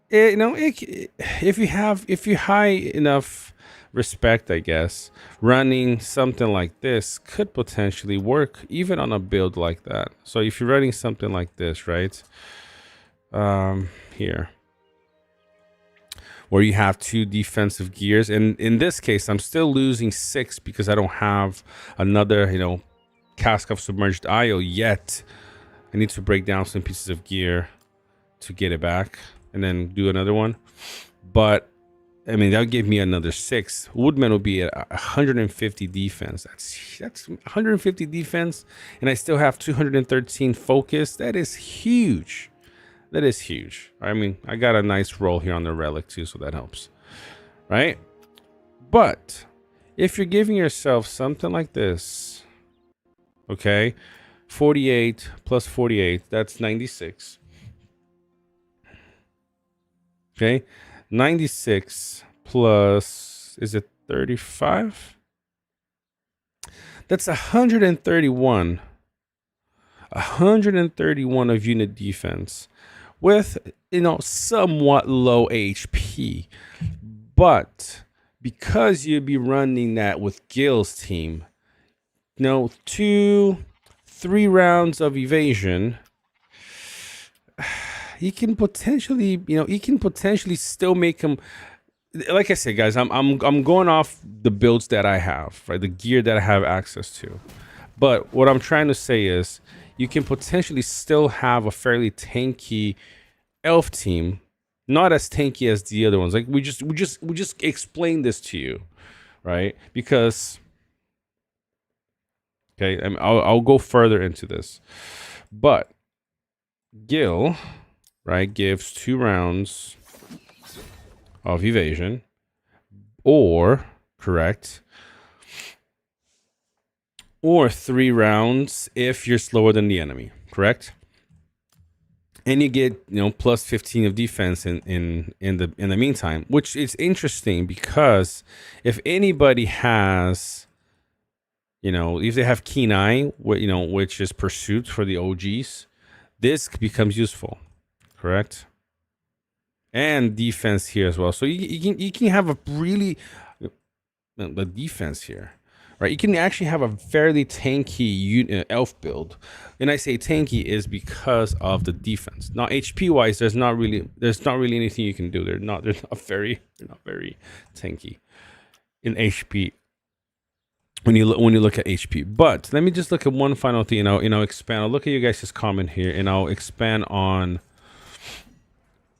if you high enough respect, I guess, running something like this could potentially work even on a build like that. So if you're running something like this, right? Here, where you have 2 defensive gears, and in this case, I'm still losing 6 because I don't have another, Cask of Submerged IO yet. I need to break down some pieces of gear to get it back and then do another one. But I mean, that would give me another 6. Woodman will be at 150 defense. That's 150 defense, and I still have 213 focus. That is huge. That is huge. I mean, I got a nice roll here on the relic too, so that helps, right? But if you're giving yourself something like this, okay, 48 plus 48, that's 96. Okay, 96 plus, is it 35? That's 131. 131 of unit defense with, somewhat low HP. But because you'd be running that with Gil's team, 2-3 rounds of evasion, he can potentially, still make him. Like I said, guys, I'm going off the builds that I have, right? The gear that I have access to. But what I'm trying to say is, you can potentially still have a fairly tanky elf team, not as tanky as the other ones. Like we just explained this to you, right? Because, okay, I'll go further into this, but Gil, right, gives 2 rounds of evasion, or correct, or 3 rounds if you're slower than the enemy, correct? And you get plus 15 of defense in the meantime, which is interesting because if anybody has, if they have Keen Eye, which is pursuit for the OGs, this becomes useful, correct? And defense here as well. So you can have a really the defense here, right? You can actually have a fairly tanky elf build. And I say tanky is because of the defense. Now HP wise, there's not really anything you can do. They're not very tanky in HP. when you look at HP. But let me just look at one final thing, and I'll expand. I'll look at you guys' comment here, and I'll expand on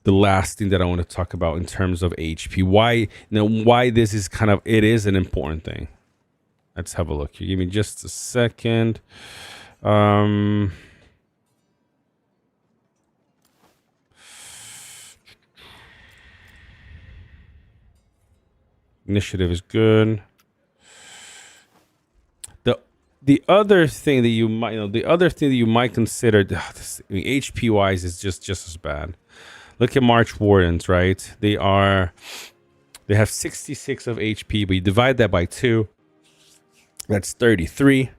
the last thing that I want to talk about in terms of HP. Why this is it is an important thing. Let's have a look here. Give me just a second. Initiative is good. The other thing that you might consider, HP wise, is just as bad. Look at March Wardens, right? They have 66 of HP, but you divide that by 2, that's 33,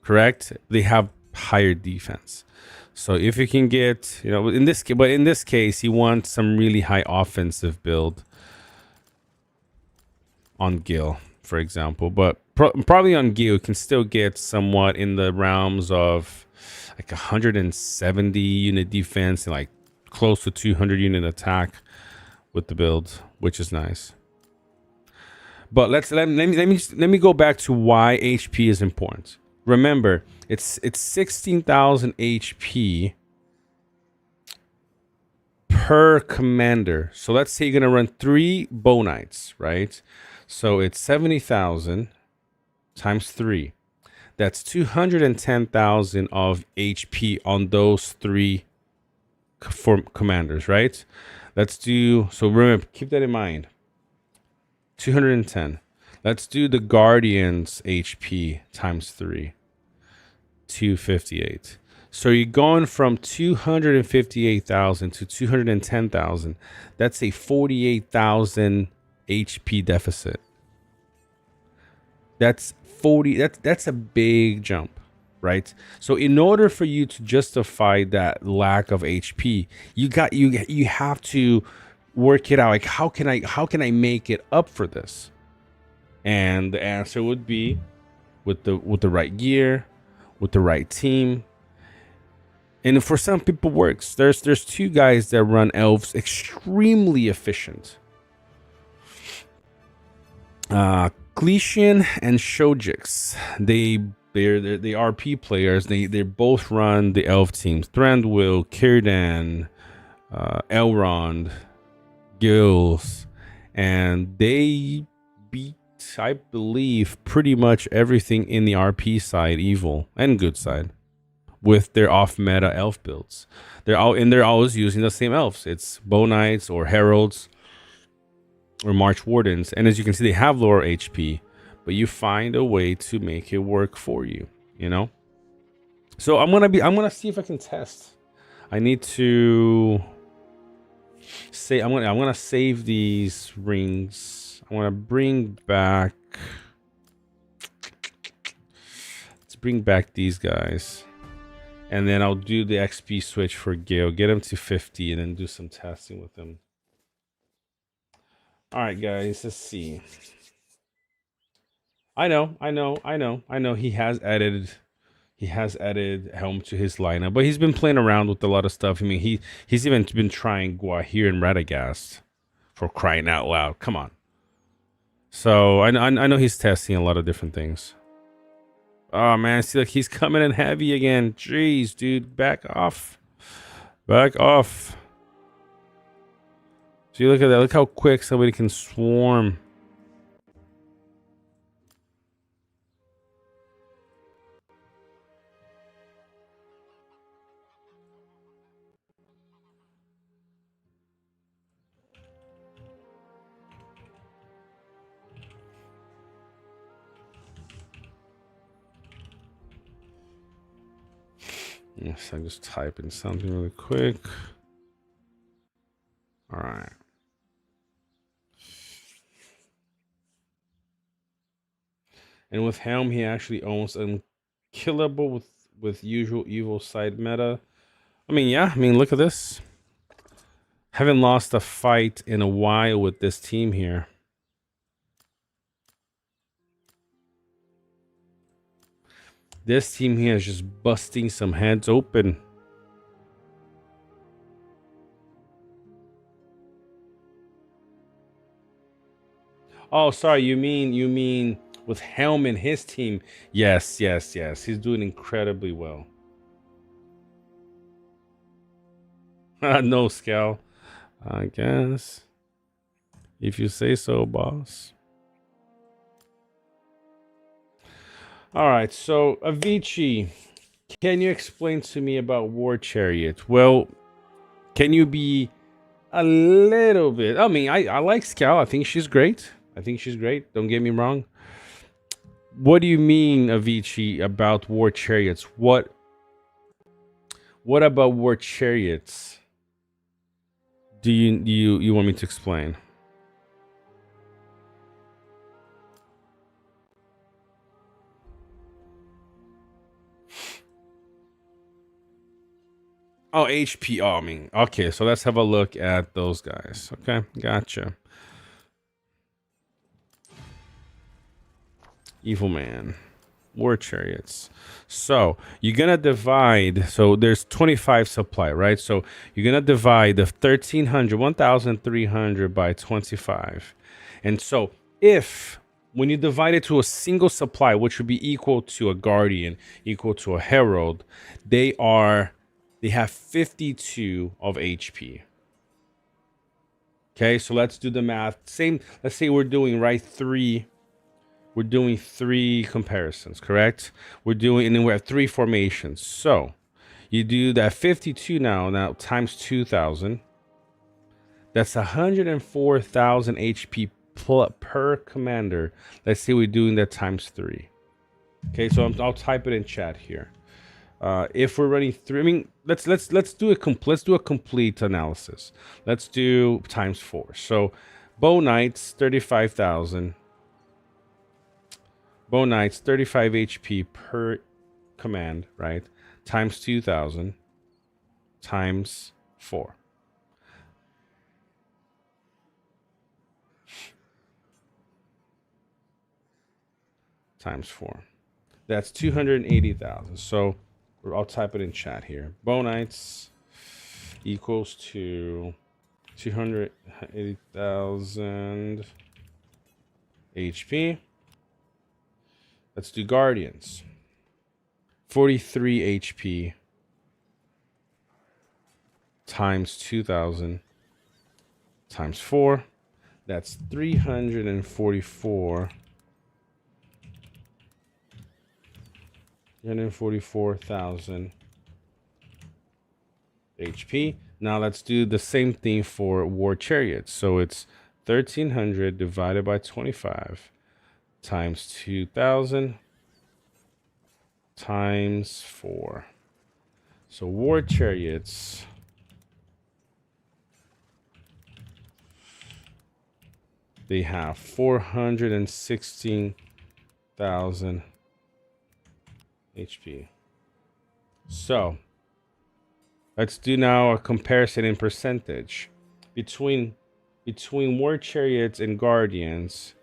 correct? They have higher defense. So if you can get, in this case, you want some really high offensive build on Gil, for example. But probably on Gil, you can still get somewhat in the realms of like 170 unit defense and like close to 200 unit attack with the build, which is nice. But let me go back to why HP is important. Remember, it's 16,000 HP per commander. So let's say you're gonna run 3 Bow Knights, right? So it's 70,000 times 3. That's 210,000 of HP on those 3 for commanders, right? So remember, keep that in mind. 210. Let's do the Guardians HP times 3. 258. So you're going from 258,000 to 210,000. That's a 48,000 HP deficit. That's a big jump, right? So in order for you to justify that lack of HP, you have to work it out. Like, how can I make it up for this? And the answer would be with the right gear, with the right team. And for some people works. There's 2 guys that run elves extremely efficient. Clishian and Shojix. They're RP players. They both run the elf teams. Thranduil, Círdan, Elrond, Gills, and they beat, I believe, pretty much everything in the RP side, evil and good side, with their off-meta elf builds. They're always using the same elves. It's Bow Knights or Heralds or March Wardens, and as you can see, they have lower HP, but you find a way to make it work for you. So I'm gonna see if I can test. I need to say I'm gonna save these rings. I want to bring back. Let's bring back these guys, and then I'll do the XP switch for Gale. Get him to 50, and then do some testing with him. All right, guys. Let's see. I know. He has added Helm to his lineup, but he's been playing around with a lot of stuff. I mean, he's even been trying Guahir and Radagast, for crying out loud. Come on. So I know he's testing a lot of different things. Oh man, see, like, he's coming in heavy again. Jeez, dude, back off. Back off. See, look at that. Look how quick somebody can swarm. Yes, I'm just typing something really quick. All right. And with Helm, he actually almost unkillable with usual evil side meta. I mean, yeah. I mean, look at this. Haven't lost a fight in a while with this team here. This team here is just busting some heads open. Oh, sorry. You mean with Helm and his team, yes, he's doing incredibly well. No, Scal. I guess. If you say so, boss. All right, so Avicii, can you explain to me about War Chariot? Well, can you be a little bit? I mean, I like Scal. I think she's great. Don't get me wrong. What do you mean, Avicii, about War Chariots? What about War Chariots? Do you want me to explain? Oh, HP. Oh, I mean, okay. So let's have a look at those guys. Okay, gotcha. Evil Man, War Chariots. So you're gonna divide. So there's 25 supply, right? So you're gonna divide the 1,300 by 25, and so if when you divide it to a single supply, which would be equal to a Guardian, equal to a Herald, they have 52 of HP. Okay, so let's do the math. Same. Let's say we're doing We're doing 3 comparisons, correct? And then we have 3 formations. So you do that 52 now times 2,000. That's 104,000 HP per commander. Let's say we're doing that times 3. Okay, so I'll type it in chat here. If we're running 3, I mean, let's do a complete analysis. Let's do times 4. So Bow Knights 35,000. Bow Knights 35 HP per command, right? Times 2,000 times 4. Times 4. That's 280,000. So I'll type it in chat here. Bow Knights equals to 280,000 HP. Let's do Guardians. 43 HP times 2,000 times 4. That's 344,000 HP. Now let's do the same thing for War Chariots. So it's 1,300 divided by 25 times 2,000 times 4. So War Chariots they have 416,000 HP. So let's do now a comparison in percentage between War Chariots and Guardians.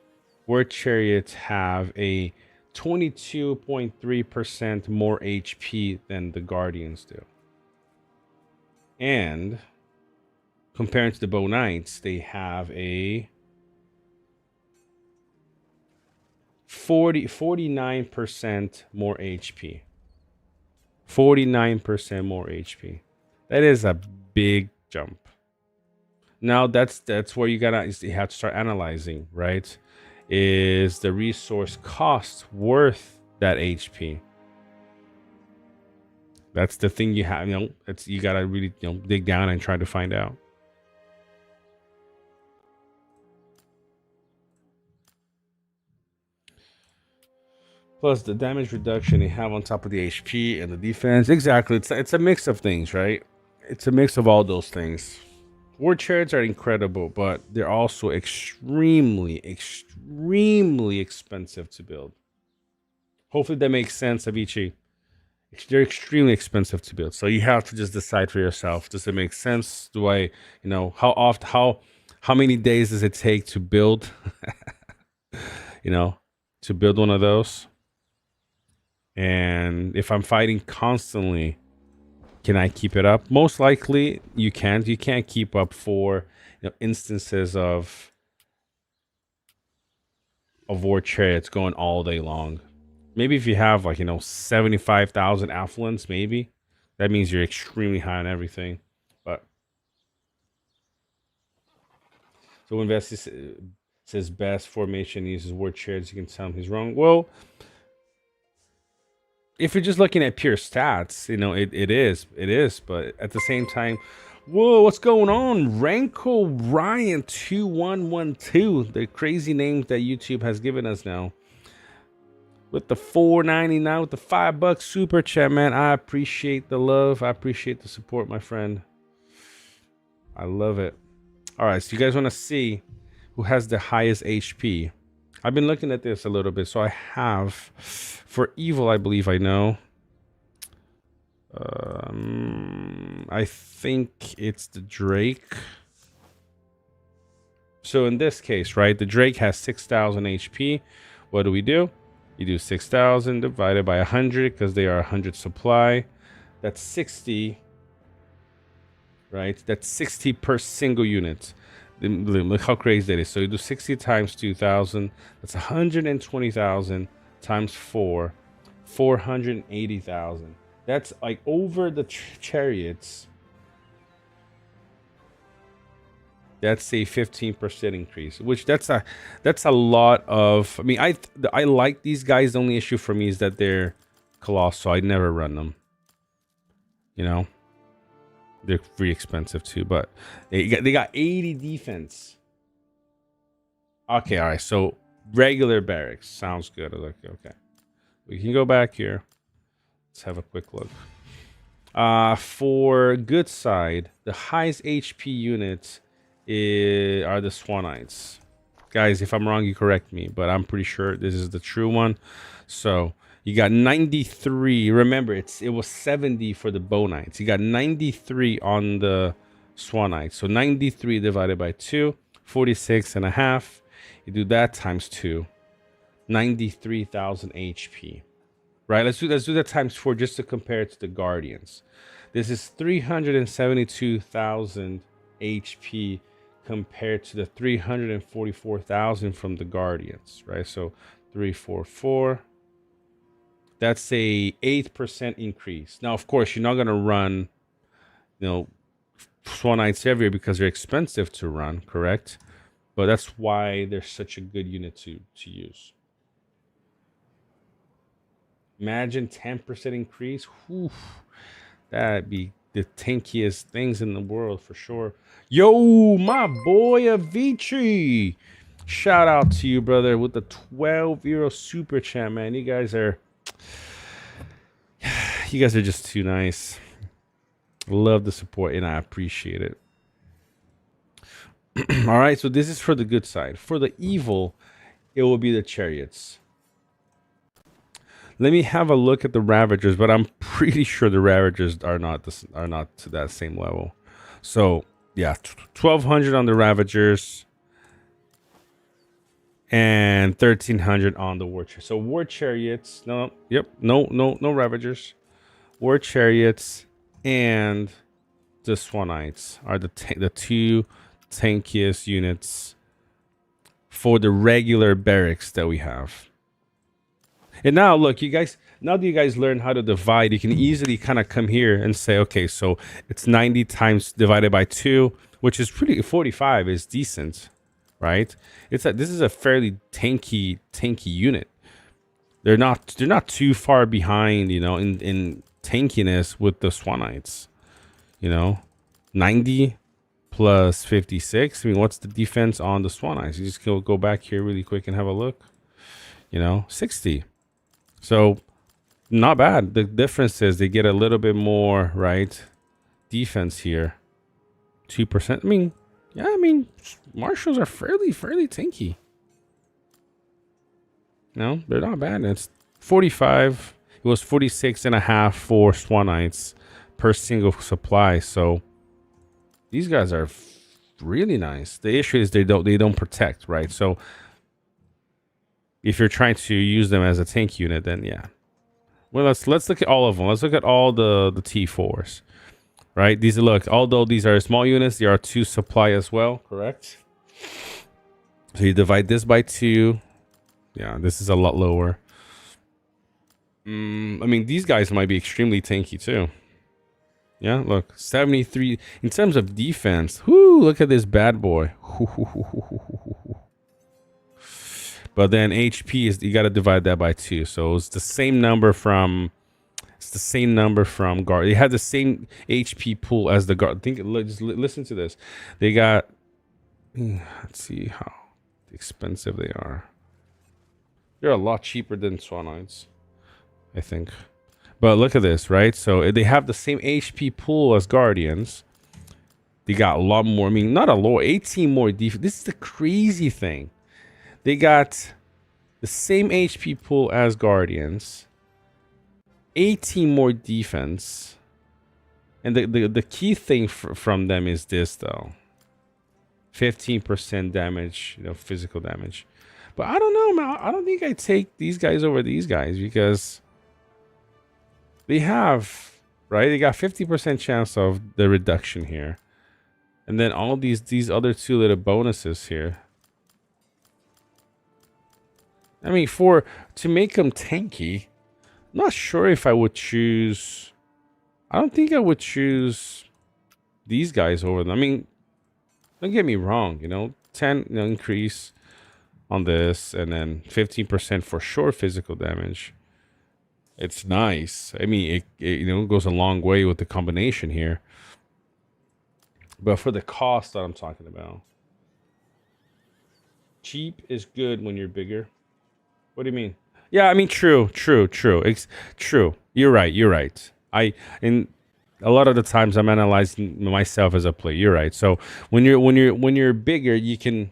War Chariots have a 22.3% more HP than the Guardians do. And comparing to the Bow Knights, they have a 49% more HP. 49% more HP. That is a big jump. Now that's where you have to start analyzing, right? Is the resource cost worth that HP? That's the thing you have, you gotta really dig down and try to find out. Plus the damage reduction they have on top of the HP and the defense. Exactly. It's a mix of things, right? It's a mix of all those things. War Chariots are incredible, but they're also extremely expensive to build. Hopefully that makes sense, Avicii. They're extremely expensive to build. So you have to just decide for yourself. Does it make sense? Do I, how many days does it take to build, to build one of those? And if I'm fighting constantly, can I keep it up? Most likely you can't. You can't keep up for instances of of war chariots going all day long. Maybe if you have like, 75,000 affluence, maybe that means you're extremely high on everything. But so invest says best formation uses war chariots. You can tell him he's wrong. Well, if you're just looking at pure stats, it is. But at the same time, whoa, what's going on? Ranko Ryan 2112, the crazy names that YouTube has given us now. With the $4.99, with the $5 super chat, man. I appreciate the love. I appreciate the support, my friend. I love it. All right, so you guys want to see who has the highest HP? I've been looking at this a little bit. So I have, for evil, I believe I know. I think it's the Drake. So in this case, right, the Drake has 6,000 HP. What do? You do 6,000 divided by 100 because they are 100 supply. That's 60, right? That's 60 per single unit. Look how crazy that is. So you do 60 times 2,000. That's 120,000 times 4, 480,000. That's like over the chariots. That's a 15% increase, which that's a lot of. I mean, I like these guys. The only issue for me is that they're colossal. I'd never run them. They're pretty expensive too, but they got 80 defense. Okay, all right. So regular barracks sounds good. Okay, we can go back here. Let's have a quick look. For good side, the highest HP units are the Swanites. Guys, if I'm wrong, you correct me, but I'm pretty sure this is the true one. So you got 93. Remember, it was 70 for the Bonites. You got 93 on the Swanites. So 93 divided by 2, 46 and a half. You do that times 2, 93,000 HP. Right? Let's do that times 4 just to compare it to the Guardians. This is 372,000 HP compared to the 344,000 from the Guardians, right? So 344. That's a 8% increase. Now, of course, you're not gonna run, Swanites everywhere because they're expensive to run, correct? But that's why they're such a good unit to use. Imagine 10% increase. Whew, that'd be the tankiest things in the world for sure. Yo, my boy Avicii. Shout out to you, brother, with the 12 euro super chat, man. You guys are just too nice. Love the support and I appreciate it. All right, so this is for the good side. For the evil, it will be the chariots. Let me have a look at the Ravagers, but I'm pretty sure the Ravagers are not to that same level. So yeah, 1,200 on the Ravagers and 1,300 on the War Chariots. So War Chariots, no Ravagers. War Chariots and the Swanites are the two tankiest units for the regular barracks that we have. And now, look, now that you guys learn how to divide, you can easily kind of come here and say, okay, so it's 90 times divided by 2, which is pretty, 45 is decent, right? This is a fairly tanky unit. They're not too far behind, in tankiness with the Swanites. 90 plus 56. I mean, what's the defense on the Swanites? You just go back here really quick and have a look. 60. So not bad. The difference is they get a little bit more, right? Defense here. 2%. I mean, Marshals are fairly tanky. No, they're not bad. It's 45. It was 46 and a half for Swanites per single supply. So these guys are really nice. The issue is they don't protect, right? So if you're trying to use them as a tank unit, then yeah. Well, let's look at all of them. Let's look at all the T4s, right? Although these are small units, there are 2 supply as well, correct? So you divide this by 2, Yeah, this is a lot lower. I mean, these guys might be extremely tanky too. Yeah, look, 73 in terms of defense. Whoo, look at this bad boy. But then HP is, you got to divide that by 2. So it's the same number from guard. They had the same HP pool as the guard. Just listen to this. They got, let's see how expensive they are. They're a lot cheaper than Swanites, I think. But look at this, right? So they have the same HP pool as Guardians. They got a lot more. I mean, not a lot, 18 more defense. This is the crazy thing. They got the same HP pool as Guardians, 18 more defense. And the key thing from them is this, though. 15% damage, physical damage. But I don't know, man. I don't think I take these guys over these guys because they have, right? They got 50% chance of the reduction here. And then all these other 2 little bonuses here. I mean, to make them tanky, I'm not sure if I would choose. I don't think I would choose these guys over them. I mean, don't get me wrong, 10 increase on this, and then 15% for sure physical damage. It's nice. I mean, it goes a long way with the combination here. But for the cost that I'm talking about, cheap is good when you're bigger. What do you mean? Yeah, I mean, true. It's true. You're right. And a lot of the times I'm analyzing myself as a player. You're right. So when you're bigger, you can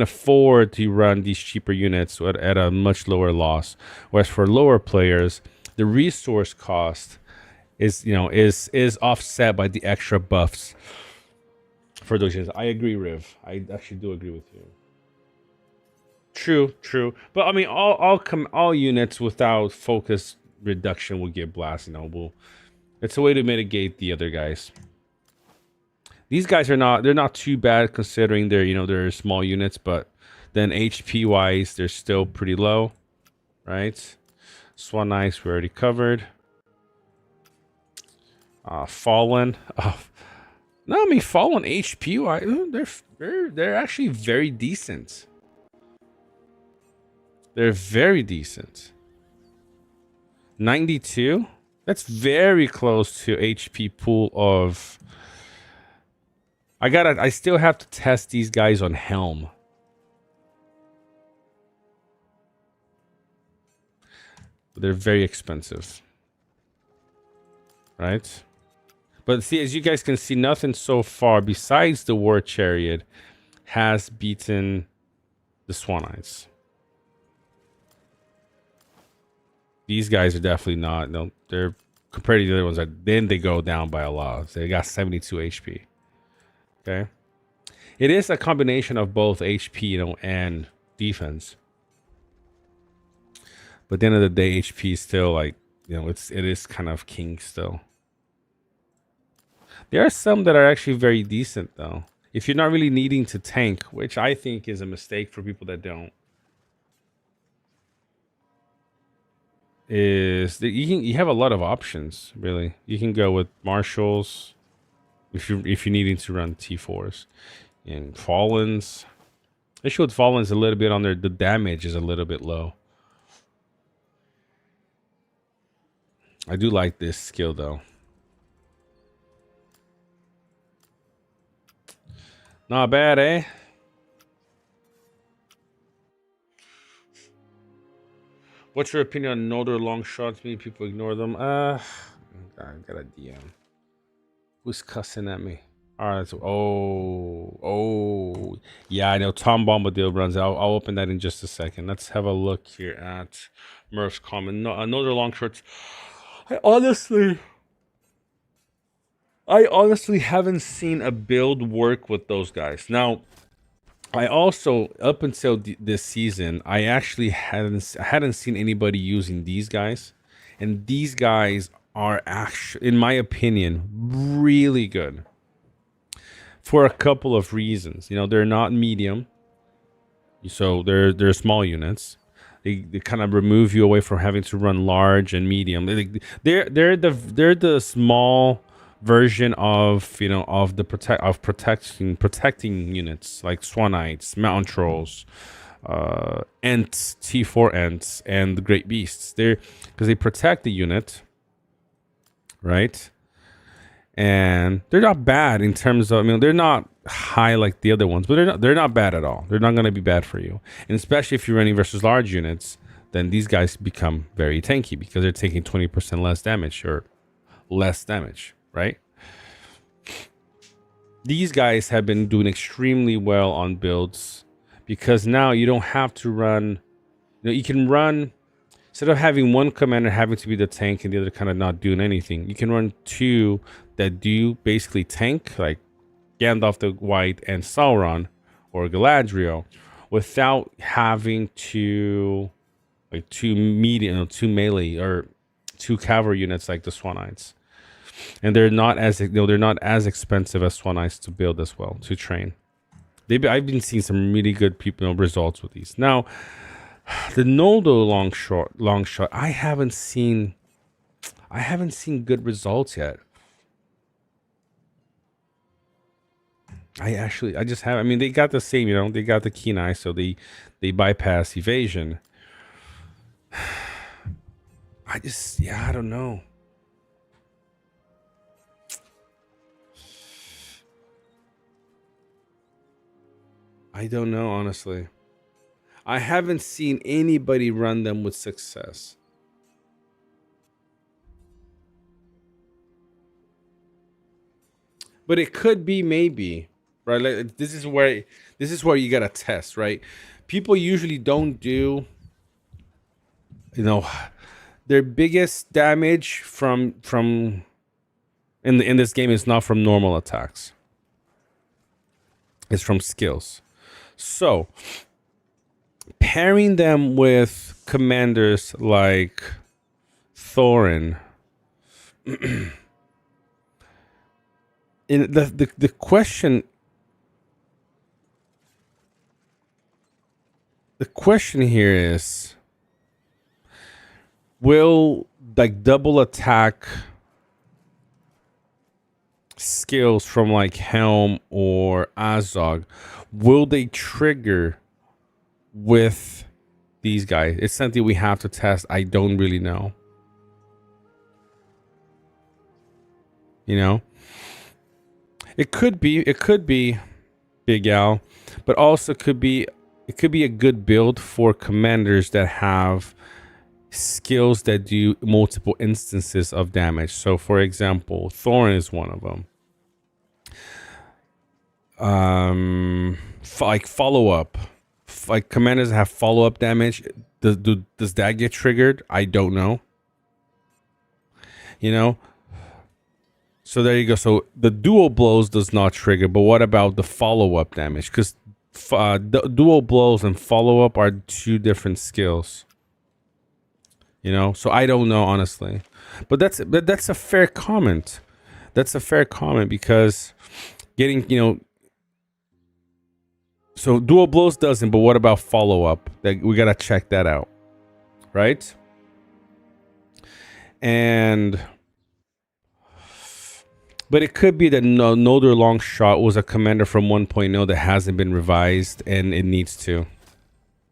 afford to run these cheaper units at a much lower loss. Whereas for lower players, the resource cost is offset by the extra buffs for those units. I agree, Riv. I actually do agree with you. True. But I mean, all units without focus reduction will get blasted. It's a way to mitigate the other guys. These guys they're not too bad considering they're small units, but then HP wise they're still pretty low, right? Swan Knights we already covered. Fallen. No, I mean Fallen HP wise they're actually very decent. They're very decent. 92. That's very close to HP pool of. I still have to test these guys on Helm. They're very expensive. Right? But see, as you guys can see, nothing so far besides the War Chariot has beaten the Swanites. These guys are definitely not. No, they're compared to the other ones. Then they go down by a lot. So they got 72 HP. Okay, it is a combination of both HP, and defense. But at the end of the day, HP is still like, it is kind of king still. There are some that are actually very decent though. If you're not really needing to tank, which I think is a mistake for people that don't. You have a lot of options, really. You can go with marshals if you're needing to run T4s, and Fallens. Issue with Fallens a little bit on there. The damage is a little bit low. I do like this skill though. Not bad, eh? What's your opinion on Lotr long shots? Many people ignore them. I got a DM. Who's cussing at me? All right. Oh. Yeah, I know Tom Bombadil runs. I'll open that in just a second. Let's have a look here at Murph's comment. No, Lotr long shots. I honestly haven't seen a build work with those guys. Now, I also, up until this season, I actually hadn't seen anybody using these guys, and these guys are actually, in my opinion, really good for a couple of reasons. They're not medium, so they're small units. they kind of remove you away from having to run large and medium. They're the small version of, you know, of the protecting units like Swanites, Mountain Trolls, Ents, T4 Ents, and the Great Beasts. They're because they protect the unit, right? And they're not bad in terms of, I mean, they're not high like the other ones, but they're not bad at all. They're not going to be bad for you. And especially if you're running versus large units, then these guys become very tanky because they're taking 20% less damage or less damage, right? These guys have been doing extremely well on builds because now you don't have to run, you know, you can run, instead of having one commander having to be the tank and the other kind of not doing anything, you can run two that do basically tank, like Gandalf the White and Sauron or Galadriel, without having to like two medium, two melee or two cavalry units like the Swanites. And they're not as, you know, they're not as expensive as Swanites to build as well, to train. I've been seeing some really good people, you know, results with these. Now, the Noldo long shot, I haven't seen good results yet. I just have. I mean, they got the same, you know, they got the keen eye, so they bypass evasion. I don't know. I don't know, honestly. I haven't seen anybody run them with success. But it could be maybe, right? Like, this is where you gotta test, right? People usually don't do, you know, their biggest damage from in this game is not from normal attacks. It's from skills. So pairing them with commanders like Thorin, in the question here is, will like double attack skills from like Helm or Azog, will they trigger with these guys? It's something we have to test. I don't really know. You know, it could be Big Al, but also it could be a good build for commanders that have skills that do multiple instances of damage. So for example, Thorin is one of them. Like follow up, like commanders that have follow up damage. Does that get triggered? I don't know. You know. So there you go. So the dual blows does not trigger, but what about the follow up damage? Because the dual blows and follow up are two different skills. You know, so I don't know, honestly, but that's a fair comment. That's a fair comment because getting, you know, so dual blows doesn't, but what about follow up? That we gotta check that out, right? And but it could be that Nolder Longshot was a commander from 1.0 that hasn't been revised and it needs to.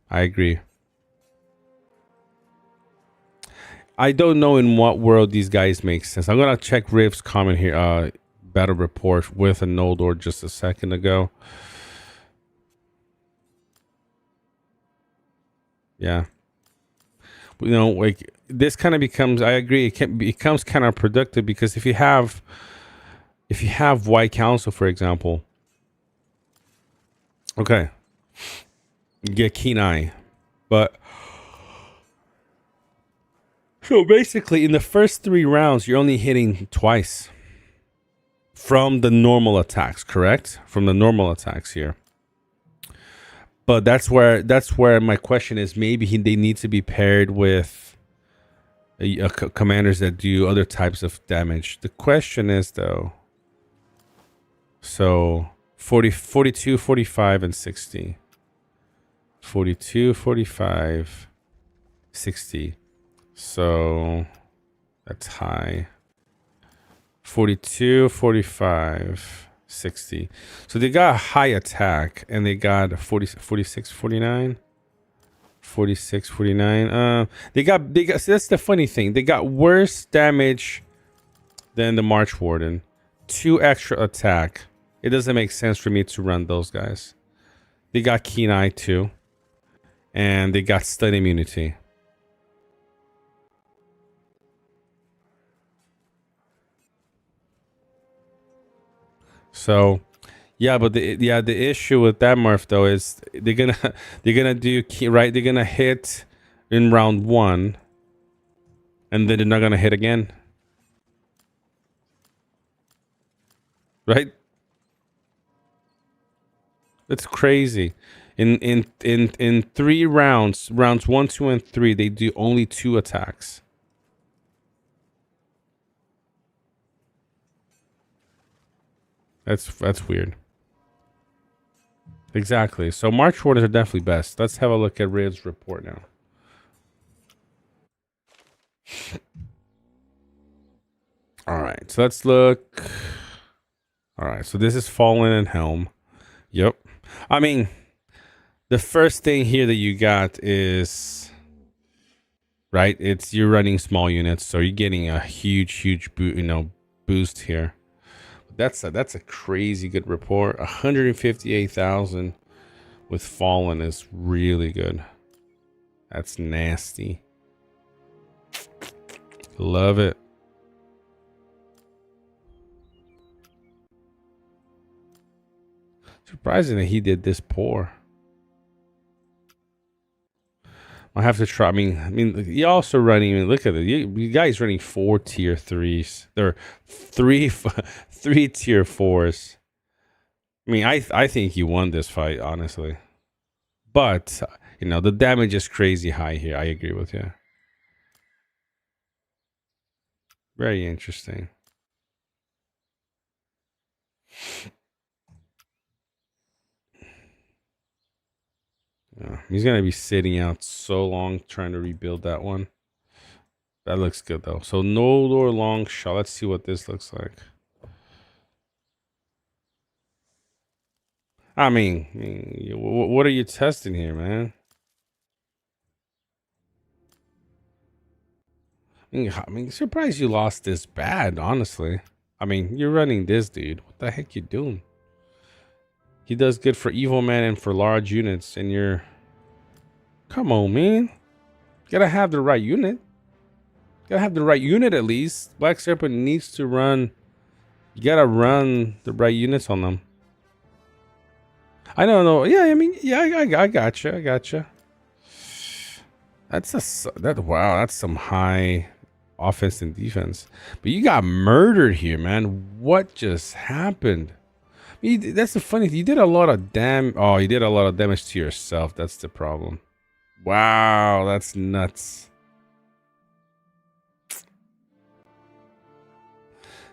I agree. I don't know in what world these guys make sense. I'm gonna check Riv's comment here, battle report with a Noldor just a second ago. Yeah, you know, like this kind of becomes. I agree. It becomes counterproductive because if you have White Council, for example, okay, you get Keen Eye, but. So basically, in the first 3 rounds, you're only hitting twice from the normal attacks, correct? From the normal attacks here. But that's where my question is. Maybe they need to be paired with commanders that do other types of damage. The question is, though, so 42, 45, and 60. 42, 45, 60. So that's high. 42, 45, 60. So they got high attack and they got 40, 46, 49. 46, 49. They got so that's the funny thing. They got worse damage than the March Warden. 2 extra attack. It doesn't make sense for me to run those guys. They got Keen Eye too. And they got stun immunity. So, yeah, but the issue with that Murph though is they're gonna do right. They're gonna hit in round 1, and then they're not gonna hit again, right? That's crazy. In 3 rounds, rounds 1, 2, and 3, they do only 2 attacks. That's weird. Exactly. So March orders are definitely best. Let's have a look at Riot's report now. All right. So let's look. All right. So this is Fallen and Helm. Yep. I mean, the first thing here that you got is right. It's you're running small units, so you're getting a huge boost here. That's a crazy good report. 158,000 with Fallen is really good. That's nasty. Love it. Surprising that he did this poor. I have to try. I mean, you're also running. Look at it. You guys running 4 tier 3s. There are 3 tier 4s. I mean, I think you won this fight, honestly. But the damage is crazy high here. I agree with you. Very interesting. Yeah, he's gonna be sitting out so long trying to rebuild that one. That looks good though. So no door long shot. Let's see what this looks like. I mean, what are you testing here, man? I mean, surprised you lost this bad, honestly. I mean, you're running this dude. What the heck you doing? He does good for Evil Man and for large units, and you're... Come on, man. You gotta have the right unit. You gotta have the right unit at least. Black Serpent needs to run... You gotta run the right units on them. I don't know. Yeah, I mean, yeah, I gotcha. I gotcha. Wow, that's some high offense and defense. But you got murdered here, man. What just happened? That's the funny thing. You did a lot of you did a lot of damage to yourself. That's the problem. Wow, that's nuts.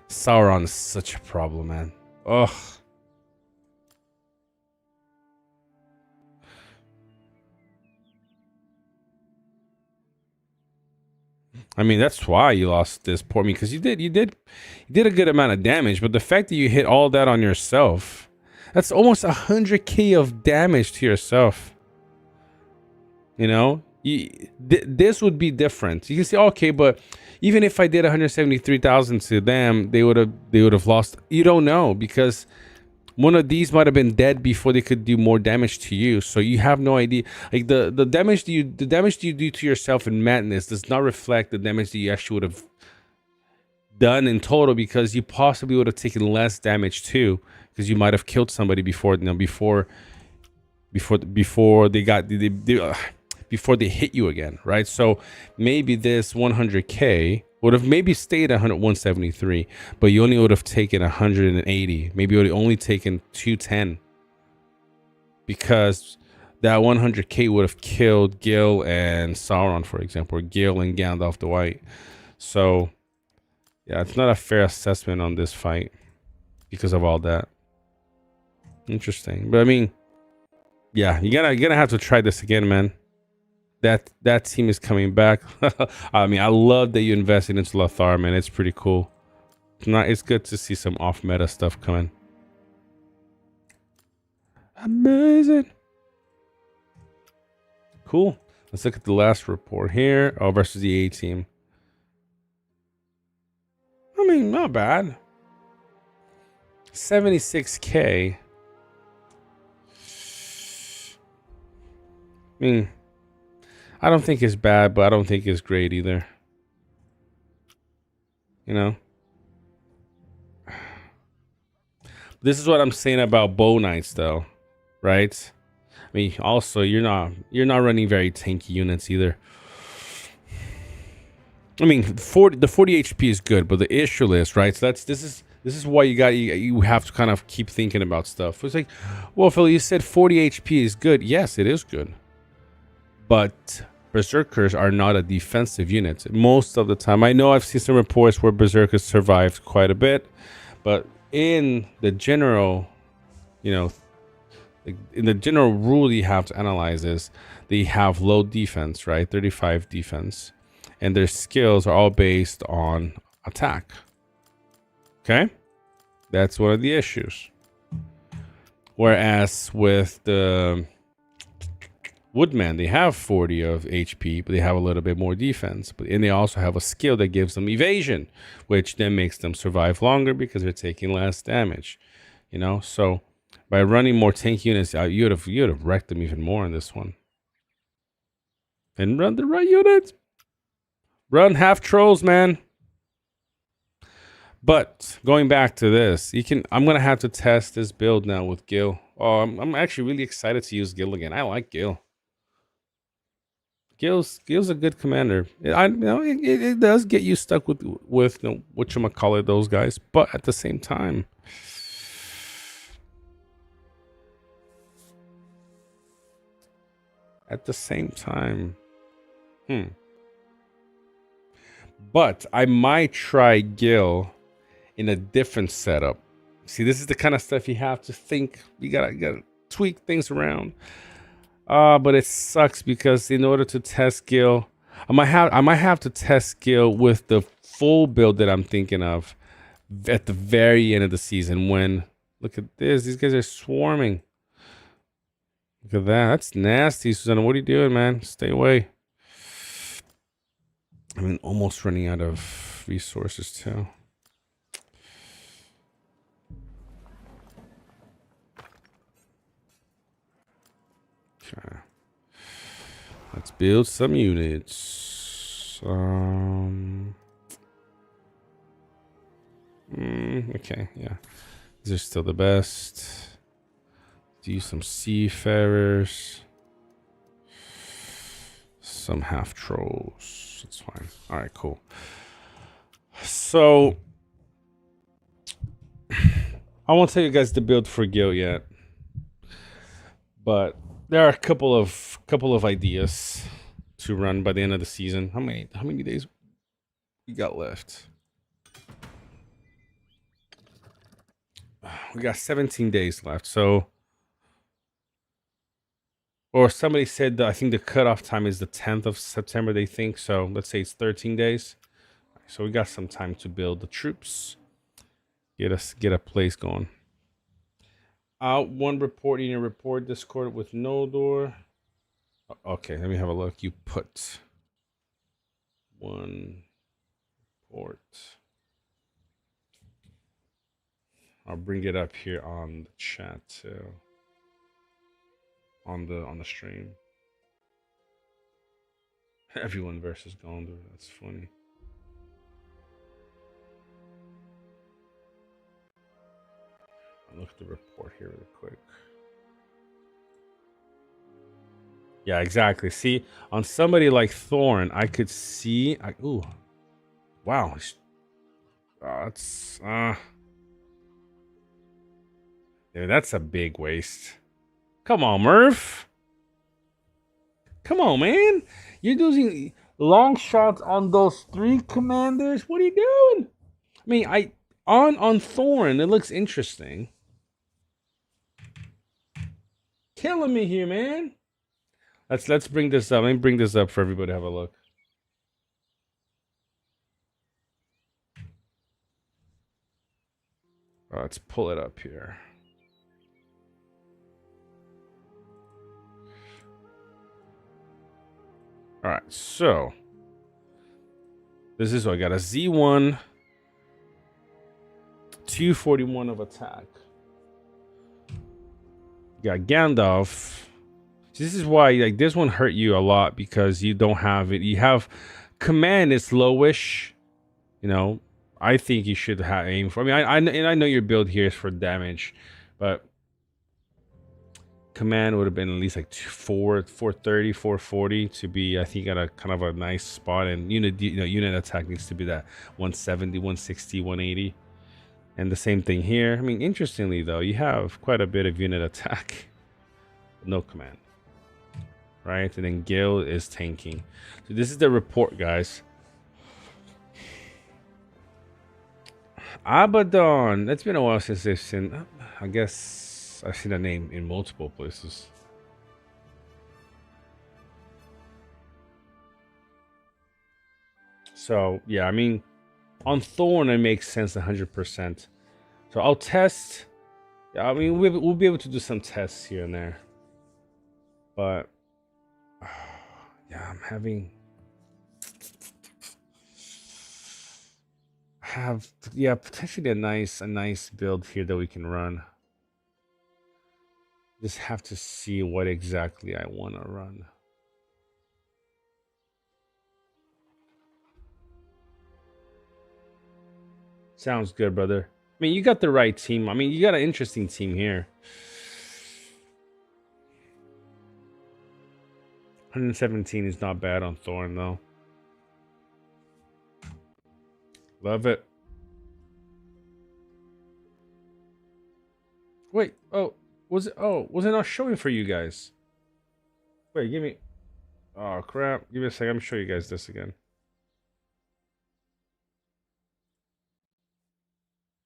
Sauron is such a problem, man. Ugh. I mean, that's why you lost this poor me, because you did a good amount of damage, but the fact that you hit all that on yourself, that's almost 100k of damage to yourself. This would be different. You can say, okay, but even if I did 173,000 to them, they would have lost. You don't know, because one of these might have been dead before they could do more damage to you. So you have no idea. Like the damage that you do to yourself in Madness does not reflect the damage that you actually would have done in total, because you possibly would have taken less damage too, because you might have killed somebody before before they hit you again, right? So maybe this 100k would have maybe stayed at 173, but you only would have taken 180. Maybe you would have only taken 210, because that 100k would have killed Gil and Sauron, for example, or Gil and Gandalf the White. So yeah, it's not a fair assessment on this fight because of all that. Interesting. But I mean, yeah, you're gonna have to try this again, man. that team is coming back. I mean, I love that you invested into Lotr, man. It's pretty cool. It's good to see some off meta stuff coming. Amazing. Cool. Let's look at the last report here. Oh, versus the A team. I mean, not bad. 76K. I mean, I don't think it's bad, but I don't think it's great either. You know? This is what I'm saying about bow knights, though, right? I mean, also you're not running very tanky units either. I mean, the 40 HP is good, but the issue is, right? So this is why you have to kind of keep thinking about stuff. It's like, well, Phil, you said 40 HP is good. Yes, it is good, but berserkers are not a defensive unit most of the time. I know I've seen some reports where berserkers survived quite a bit, but in the general, in the general rule you have to analyze is they have low defense, right? 35 defense, and their skills are all based on attack. Okay, that's one of the issues. Whereas with the Woodman, they have 40 of HP, but they have a little bit more defense. And they also have a skill that gives them evasion, which then makes them survive longer because they're taking less damage. So by running more tank units, you would have wrecked them even more in this one. And run the right units. Run half trolls, man. But going back to this, I'm gonna have to test this build now with Gil. Oh, I'm actually really excited to use Gil again. I like Gil. Gil's a good commander. It does get you stuck with whatchamacallit, those guys, but at the same time, but I might try Gil in a different setup. See, this is the kind of stuff you have to think. You gotta tweak things around. But it sucks because in order to test Gil, I might have to test Gil with the full build that I'm thinking of at the very end of the season. When look at this, these guys are swarming. Look at that. That's nasty, Susanna. What are you doing, man? Stay away. I mean, almost running out of resources too. Okay. Let's build some units. Okay, yeah. These are still the best. Do some seafarers. Some half trolls. That's fine. All right, cool. So I won't tell you guys the build for Gil yet, but there are a couple of ideas to run by the end of the season. How many days we got left? We got 17 days left. So, or somebody said that I think the cutoff time is the 10th of September, they think. So let's say it's 13 days. So we got some time to build the troops. Get a place going. One report in your report Discord with no door. Okay, let me have a look. You put one report. I'll bring it up here on the chat too. On the stream. Everyone versus Gondor. That's funny. I'll look at the report here really quick. Yeah, exactly. See, on somebody like Thorn, I could see. Ooh, wow. Yeah, that's a big waste. Come on, Murph. Come on, man. You're using long shots on those 3 commanders. What are you doing? I mean, on Thorn, it looks interesting. Killing me here, man. Let's bring this up. Let me bring this up for everybody to have a look. Let's pull it up here. All right, so this is what I got: a Z1, 241 of attack. You got Gandalf. This is why like this one hurt you a lot because you don't have it. You have command is lowish. You know, I think you should have aim for. I mean, I know your build here is for damage, but command would have been at least like 430, 440 to be, I think, at a kind of a nice spot. And unit attack needs to be that 170, 160, 180. And the same thing here. I mean, interestingly though, you have quite a bit of unit attack, no command, right? And then Gil is tanking. So this is the report, guys. Abaddon. It's been a while since I've seen. I guess I've seen that name in multiple places. So yeah, I mean, on Thorn it makes sense 100%. So I'll test. Yeah, I mean we'll be able to do some tests here and there, but yeah, I'm having. Yeah, potentially a nice build here that we can run. Just have to see what exactly I want to run. Sounds good, brother. I mean, you got the right team. I mean, you got an interesting team here. 117 is not bad on Thorn, though. Love it. Wait, was it not showing for you guys? Wait, give me. Oh crap! Give me a second. I'm gonna show you guys this again.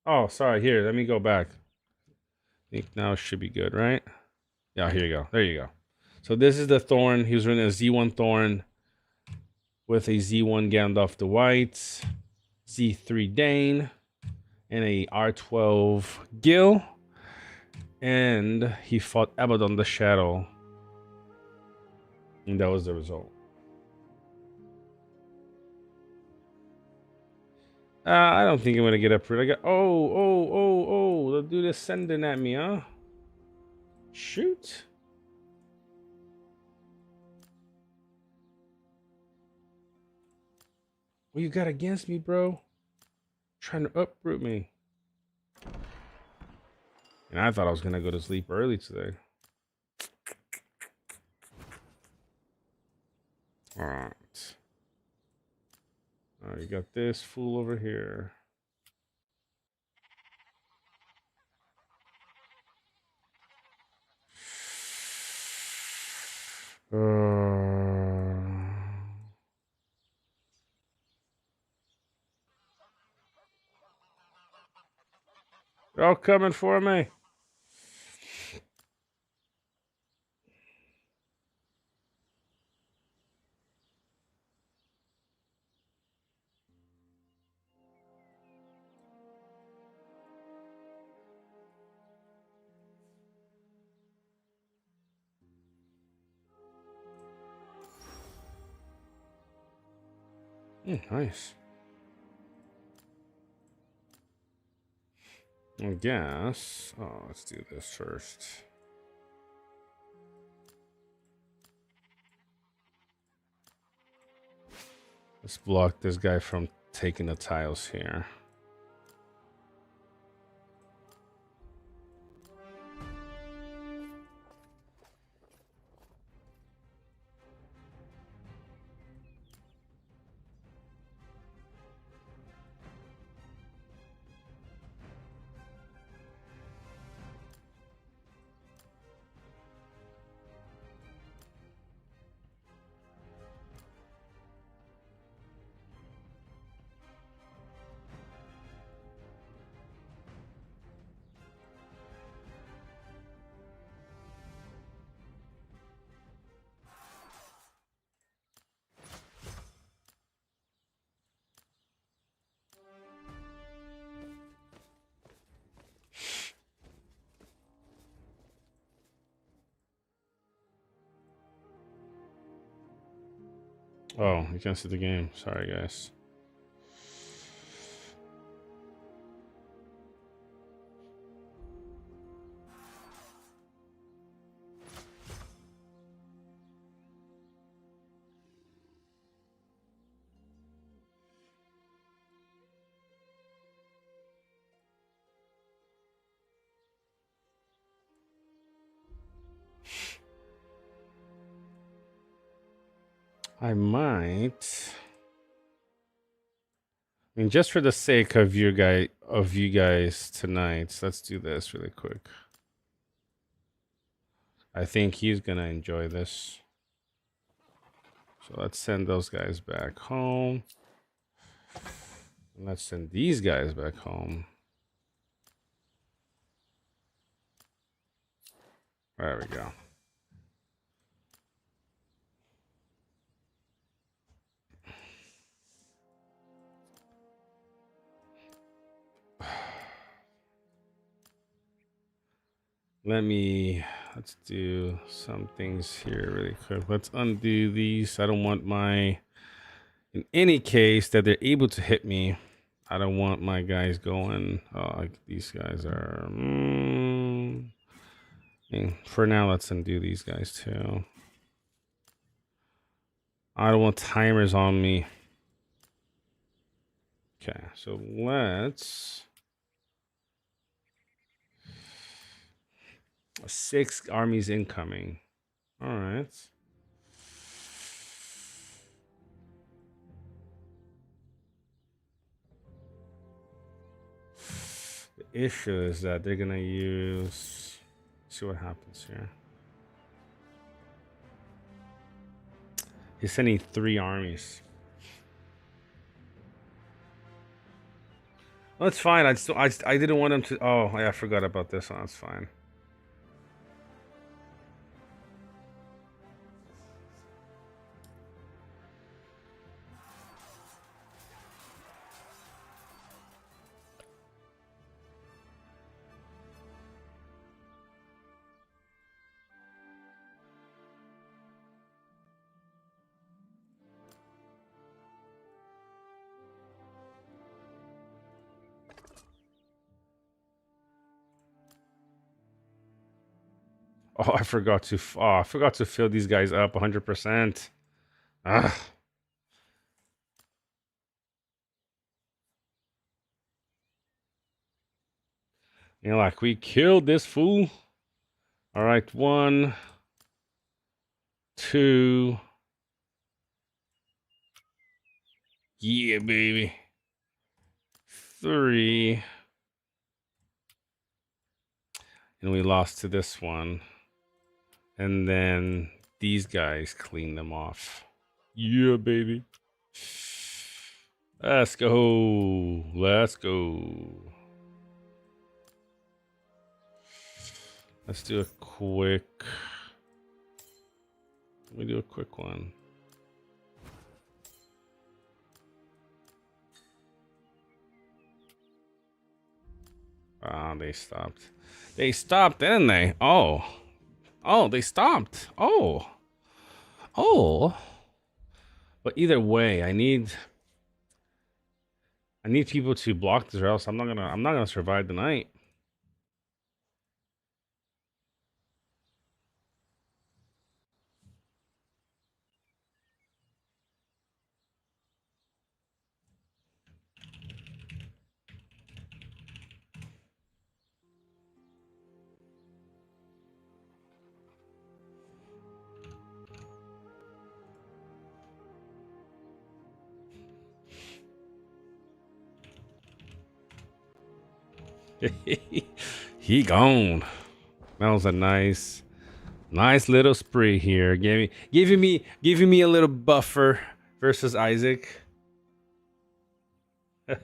Oh, sorry. Here, let me go back. I think now it should be good, right? Yeah, here you go. There you go. So this is the Thorn. He was running a Z1 Thorn with a Z1 Gandalf the White, Z3 Dane, and a R12 Gil. And he fought Abaddon the Shadow. And that was the result. I don't think I'm gonna get up here. I got the dude is sending at me, huh? Shoot. What you got against me, bro? Trying to uproot me. And I thought I was gonna go to sleep early today. Alright. You got this fool over here. They're all coming for me. Nice. I guess. Oh, let's do this first. Let's block this guy from taking the tiles here. Oh, you can't see the game. Sorry, guys. I might. I mean, just for the sake of you guys tonight, let's do this really quick. I think he's gonna enjoy this. So let's send those guys back home. And let's send these guys back home. There we go. Let's do some things here really quick. Let's undo these. I don't want in any case that they're able to hit me, I don't want my guys going. Oh, these guys are. For now, let's undo these guys too. I don't want timers on me. Okay, so let's. 6 armies incoming. All right. The issue is that they're gonna use. See what happens here. He's sending 3 armies. Well, that's fine. I didn't want him to. Oh, yeah, I forgot about this one. That's fine. Oh, I forgot to. Oh, I forgot to fill these guys up 100%. Ah. You know, like we killed this fool. All right, 1, 2. Yeah, baby. 3. And we lost to this one. And then these guys clean them off. Yeah, baby. Let's go. Let's go. Let's do a quick. Let me do a quick one. Ah, they stopped. They stopped, didn't they? Oh. Oh, they stopped. Oh. Oh. But either way, I need people to block this, or else I'm not gonna survive the night. He gone. That was a nice little spree here. Giving me a little buffer versus Isaac. uh,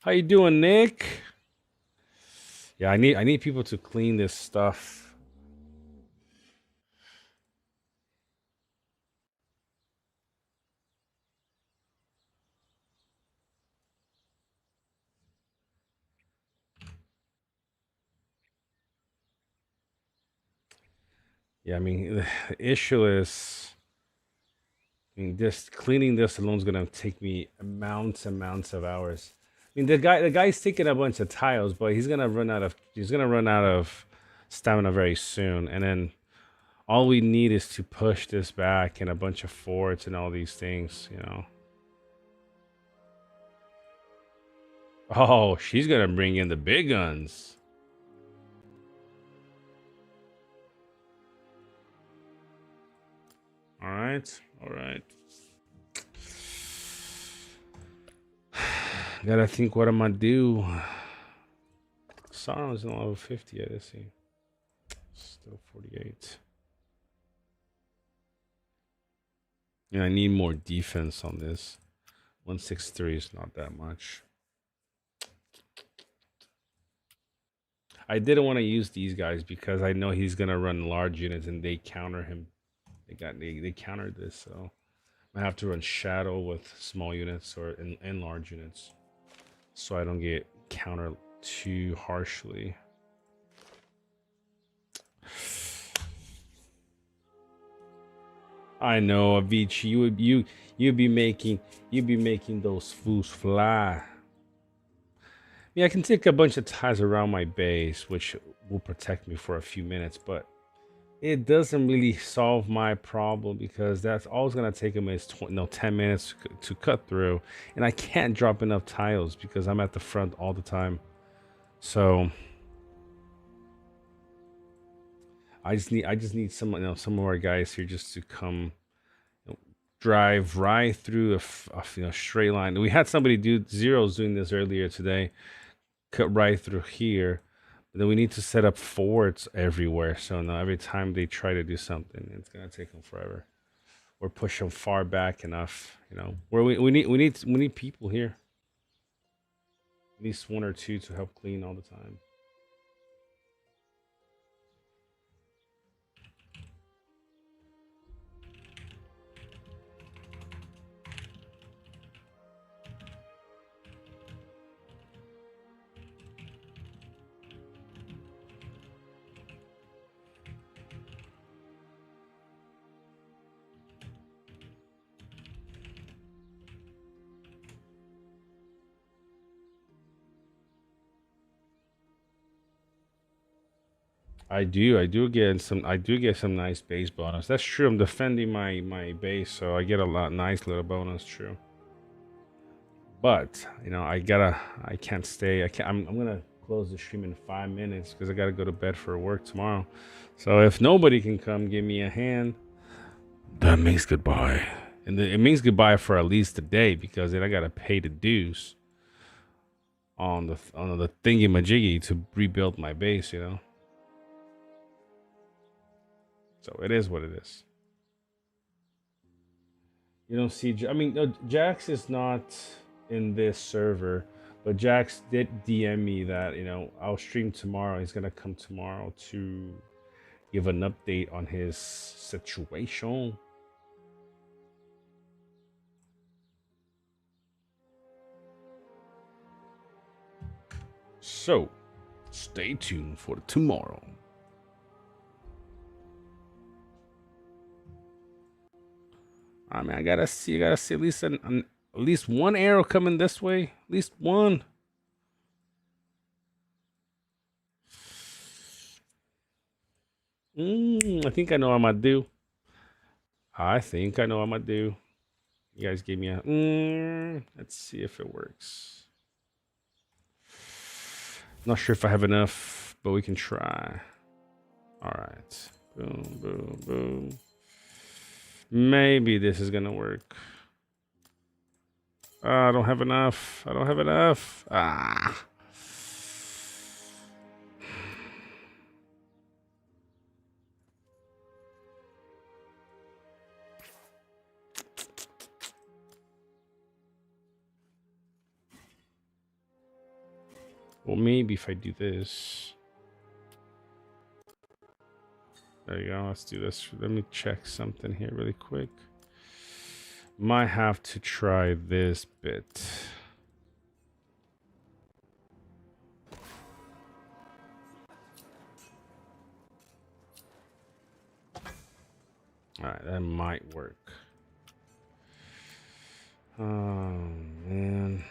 how you doing, Nick? Yeah, I need people to clean this stuff. Yeah, I mean, the issue is, I mean, just cleaning this alone is gonna take me amounts and amounts of hours. I mean, the guy's taking a bunch of tiles, but he's gonna run out of stamina very soon. And then all we need is to push this back and a bunch of forts and all these things, you know. Oh, she's gonna bring in the big guns. All right, all right. Gotta think, what am I do? Sauron's in level 50, I see. Still 48. Yeah, I need more defense on this. 163 is not that much. I didn't want to use these guys because I know he's gonna run large units and they counter him. They countered this, so I have to run shadow with small units or in large units, so I don't get countered too harshly. I know, Avicii, you'd be making those fools fly. Yeah, I can take a bunch of ties around my base, which will protect me for a few minutes, but it doesn't really solve my problem because that's all it's gonna take him is 10 minutes to cut through, and I can't drop enough tiles because I'm at the front all the time. So I just need some, some of our guys here just to come, drive right through a straight line. We had somebody do zeros doing this earlier today, cut right through here. But then we need to set up forts everywhere. So now every time they try to do something, it's gonna take them forever. Or push them far back enough, where we need people here. At least one or two to help clean all the time. I do get some nice base bonus. That's true. I'm defending my base, so I get a nice little bonus. True. But I can't stay. I'm gonna close the stream in 5 minutes because I gotta go to bed for work tomorrow. So if nobody can come give me a hand, that means goodbye. And it means goodbye for at least a day because then I gotta pay the dues on the thingy majiggy to rebuild my base. So it is what it is. You don't see. I mean, no, Jax is not in this server, but Jax did DM me that I'll stream tomorrow. He's gonna come tomorrow to give an update on his situation. So, stay tuned for tomorrow. I mean, I gotta see at least at least one arrow coming this way. At least one. I think I know what I'm gonna do. I think I know what I'm gonna do. You guys gave me a. Let's see if it works. Not sure if I have enough, but we can try. All right. Boom, boom, boom. Maybe this is gonna work. I don't have enough. I don't have enough. Ah. Well, maybe if I do this. There you go. Let's do this. Let me check something here really quick. Might have to try this bit. All right, that might work. Oh man.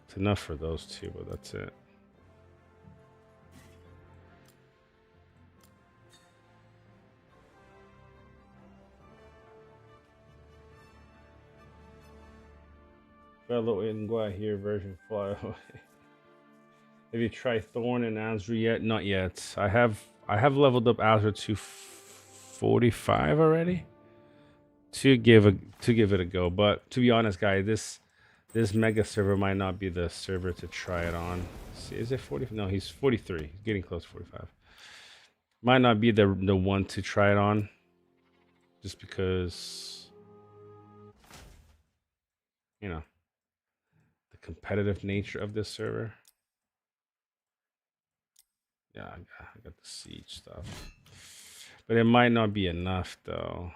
It's enough for those two, but that's it. Fellow Ingwa here, version 5. Have you tried Thorn and Azure yet? Not yet. I have leveled up Azure to 45 already. To give it a go. But to be honest, guys, this mega server might not be the server to try it on. See, is it 40? No, he's 43. He's getting close to 45. Might not be the one to try it on. Just because, you know, the competitive nature of this server. Yeah, I got the siege stuff. But it might not be enough though.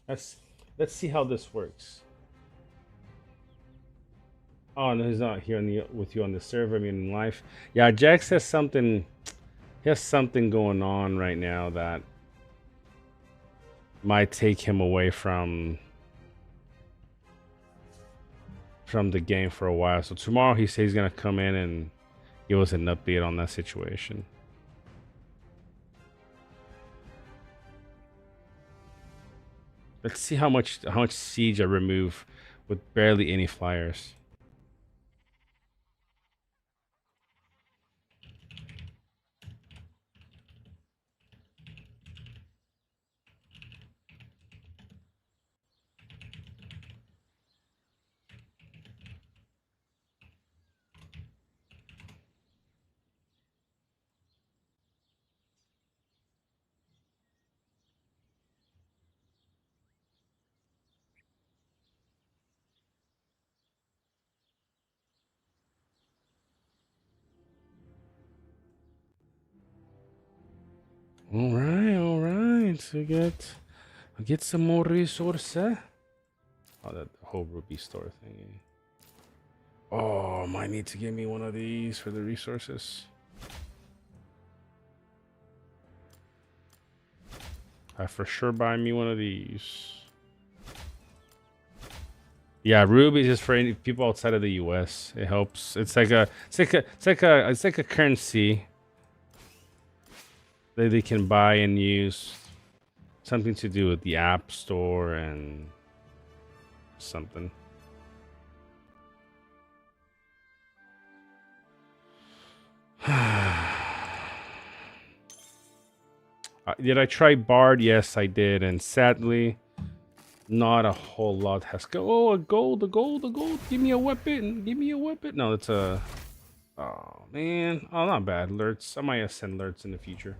Let's see how this works. Oh no, he's not here with you on the server. I mean, in life. Yeah, Jax has something. He has something going on right now that might take him away from the game for a while. So tomorrow he says he's gonna come in and give us an update on that situation. Let's see how much siege I remove with barely any flyers. All right. So I get some more resources. Oh, that whole rupee store thing. Oh, might need to give me one of these for the resources. I for sure buy me one of these. Yeah, rubies is for any people outside of the U.S. It helps. It's like a currency that they can buy and use. Something to do with the App Store and something. Did I try Bard? Yes, I did, and sadly, not a whole lot has go. Oh, a gold. Give me a weapon. No, it's a. Oh man. Oh, not bad. Alerts. I might send alerts in the future.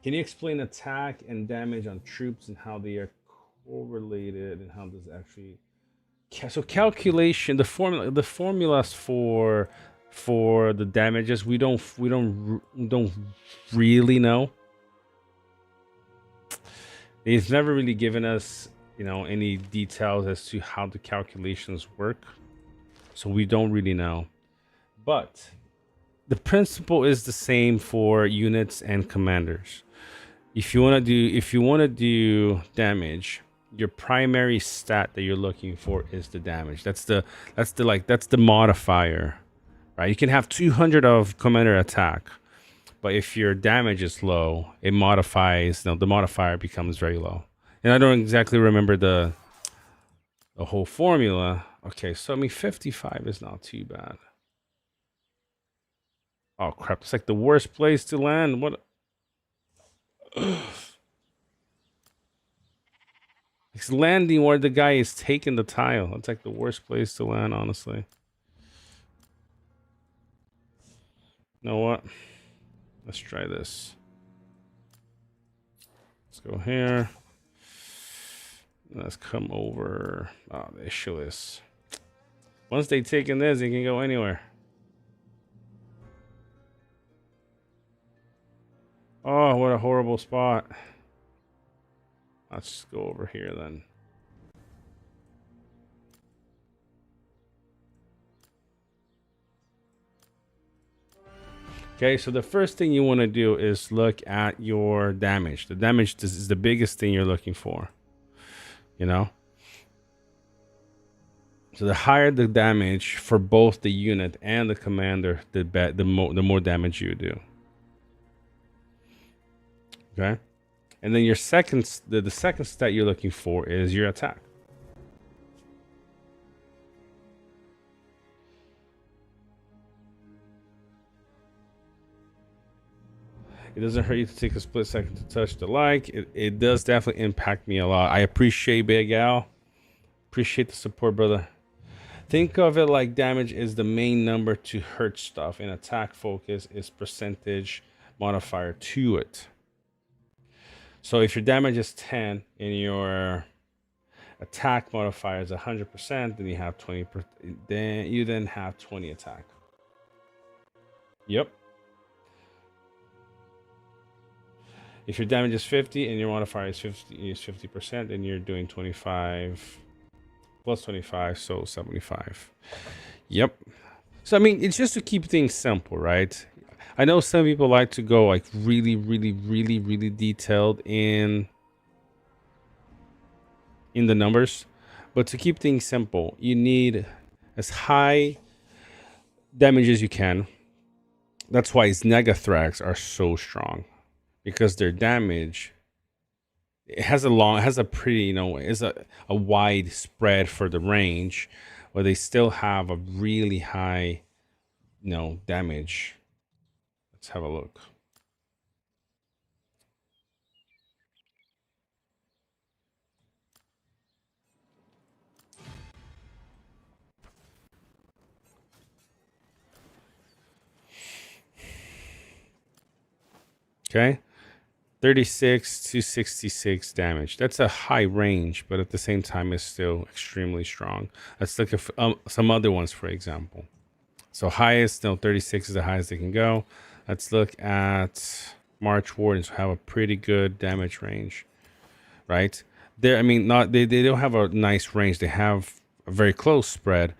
Can you explain attack and damage on troops and how they are correlated and how this actually? So calculation, the formulas for the damages we don't really know. They've never really given us, any details as to how the calculations work, so we don't really know. But the principle is the same for units and commanders. If you want to do damage, your primary stat that you're looking for is the damage. That's the modifier, right? You can have 200 of commander attack, but if your damage is low, it modifies. The modifier becomes very low. And I don't exactly remember the whole formula. Okay, so I mean 55 is not too bad. Oh crap! It's like the worst place to land. What? It's landing where the guy is taking the tile. That's like the worst place to land, honestly. You know what? Let's try this. Let's go here. Let's come over. Oh, the issue is once they take in this, they can go anywhere. Oh, what a horrible spot. Let's just go over here then. Okay, so the first thing you want to do is look at your damage. The damage is the biggest thing you're looking for. You know? So the higher the damage for both the unit and the commander, the more damage you do. Okay? And then your second the second stat you're looking for is your attack. It doesn't hurt you to take a split second to touch the like. It does definitely impact me a lot. I appreciate Big Al. Appreciate the support, brother. Think of it like damage is the main number to hurt stuff, and attack focus is percentage modifier to it. So if your damage is 10 and your attack modifier is 100%, then you have 20%. Then have 20 attack. Yep. If your damage is 50 and your modifier is 50%, then you're doing 25 plus 25, so 75. Yep. So I mean, it's just to keep things simple, right? I know some people like to go like really detailed in the numbers, but to keep things simple, you need as high damage as you can. That's why Negathrax are so strong, because their damage, it has a pretty, is a wide spread for the range, but they still have a really high, damage. Let's have a look. Okay. 36 to 66 damage. That's a high range, but at the same time, it's still extremely strong. Let's look at some other ones, for example. So highest, 36 is the highest they can go. Let's look at March Wardens, who have a pretty good damage range, right? They don't have a nice range. They have a very close spread,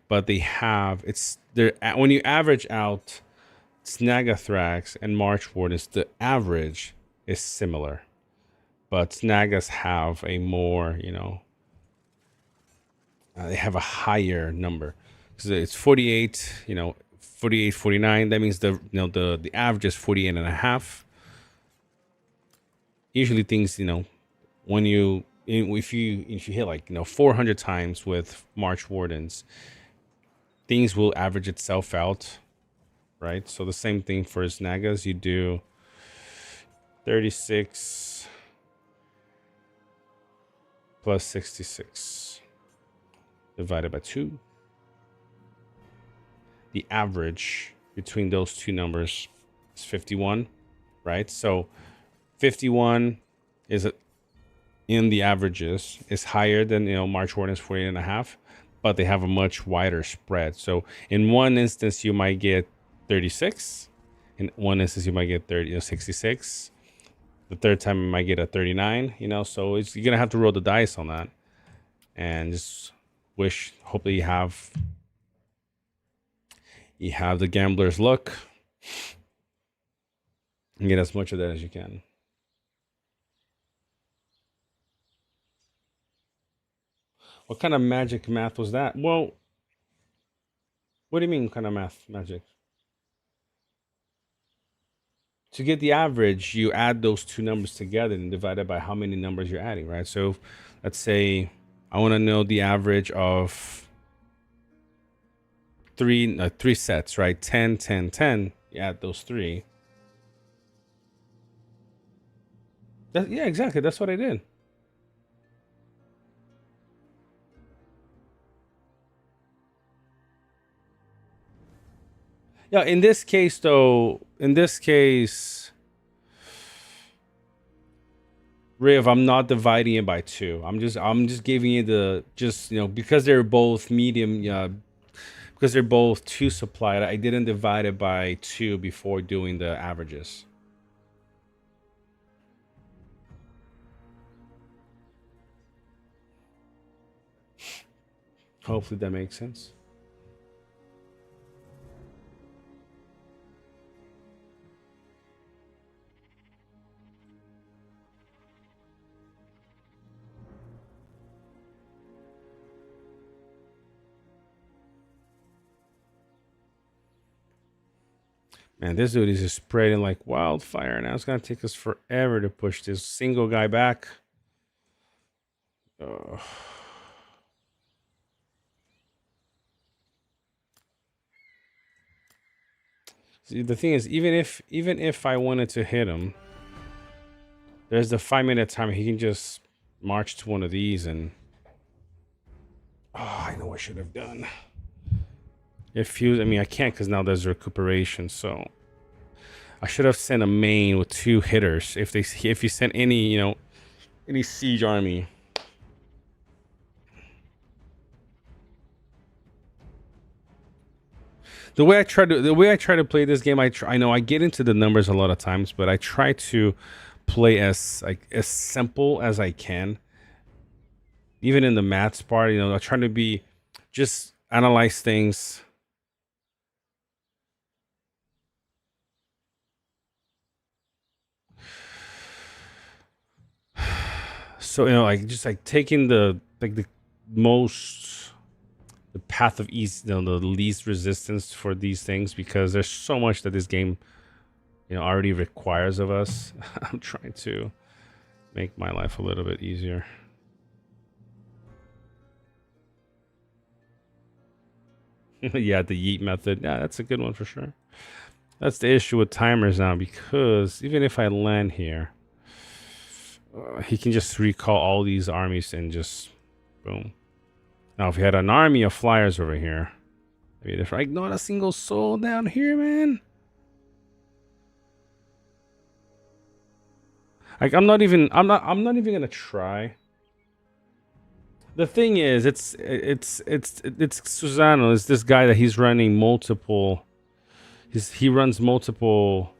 but when you average out Snagathrax and March Wardens, the average is similar, but Snagas have a more, they have a higher number. So it's 48, 48, 49. That means the average is 48 and a half. Usually things, when if you hit like 400 times with March Wardens, things will average itself out, right? So the same thing for Snagas. You do 36 plus 66 divided by 2. The average between those two numbers is 51, right? So 51 is in the averages is higher than March Warden's 48 and a half, but they have a much wider spread. So in one instance you might get 36, in one instance you might get 66. The third time you might get a 39, so you're gonna have to roll the dice on that, and just hopefully you have the gambler's luck and get as much of that as you can. What kind of math was that? Well, what do you mean kind of magic? To get the average, you add those two numbers together and divide it by how many numbers you're adding, right? So let's say I want to know the average of three sets, right? 10, 10, 10. You add those three. Yeah, exactly. That's what I did. Yeah, in this case, though, Riv, I'm not dividing it by 2. I'm just giving you the because they're both medium. Because they're both 2 supplied. I didn't divide it by 2 before doing the averages. Hopefully that makes sense. Man, this dude is just spreading like wildfire. Now it's gonna take us forever to push this single guy back. See, the thing is, even if I wanted to hit him, there's the 5-minute timer. He can just march to one of these and I know what I should have done. If you, I mean, I can't because now there's recuperation. So I should have sent a main with 2 hitters. If you sent any, any siege army. The way I try to play this game, I know I get into the numbers a lot of times, but I try to play as simple as I can. Even in the maths part, I try to be just analyze things. So like just like taking the path of ease, the least resistance for these things, because there's so much that this game already requires of us. I'm trying to make my life a little bit easier. Yeah, the yeet method. Yeah, that's a good one for sure. That's the issue with timers now, because even if I land here, he can just recall all these armies and just boom. Now, if you had an army of flyers over here, maybe there's like not a single soul down here, man. Like I'm not even gonna try. The thing is, it's Susano is this guy that he's running multiple. He runs multiple,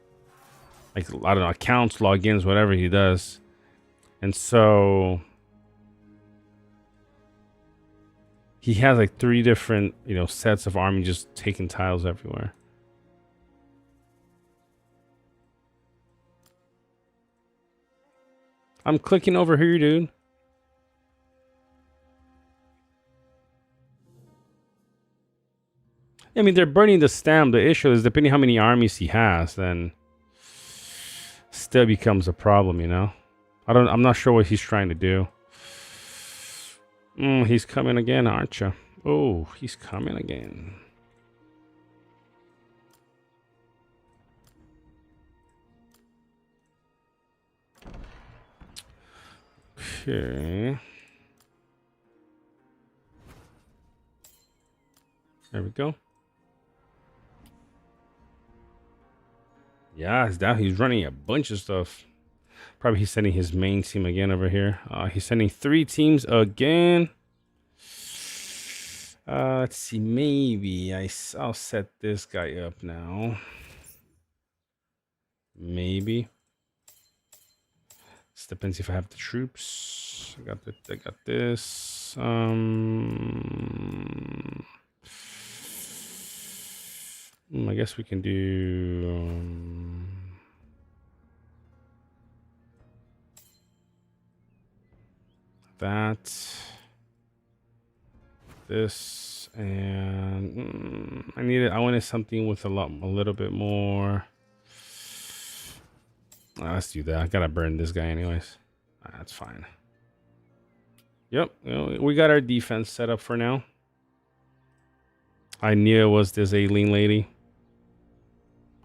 like I don't know, accounts, logins, whatever he does, and so he has like 3 different sets of army just taking tiles everywhere. I'm clicking over here, dude. I mean, they're burning the stem. The issue is, depending how many armies he has, then still becomes a problem, I'm not sure what he's trying to do. He's coming again, aren't you? Oh, he's coming again. Okay. There we go. Yeah, he's running a bunch of stuff. Probably he's sending his main team again over here. He's sending 3 teams again. Let's see. Maybe I'll set this guy up now. Maybe. It depends if I have the troops. I got this. I guess we can do that, this, and I wanted something with a little bit more. Let's do that. I gotta burn this guy anyways. That's fine. Yep, we got our defense set up for now. I knew it was this alien lady.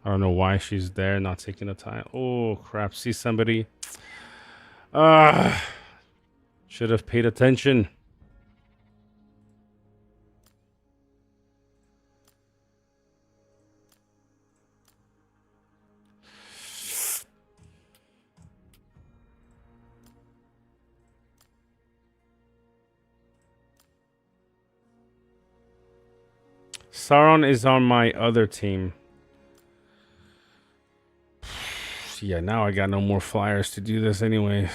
I don't know why she's there, not taking the time. Oh crap! See somebody. Should have paid attention. Sauron is on my other team. Yeah, now I got no more flyers to do this anyway.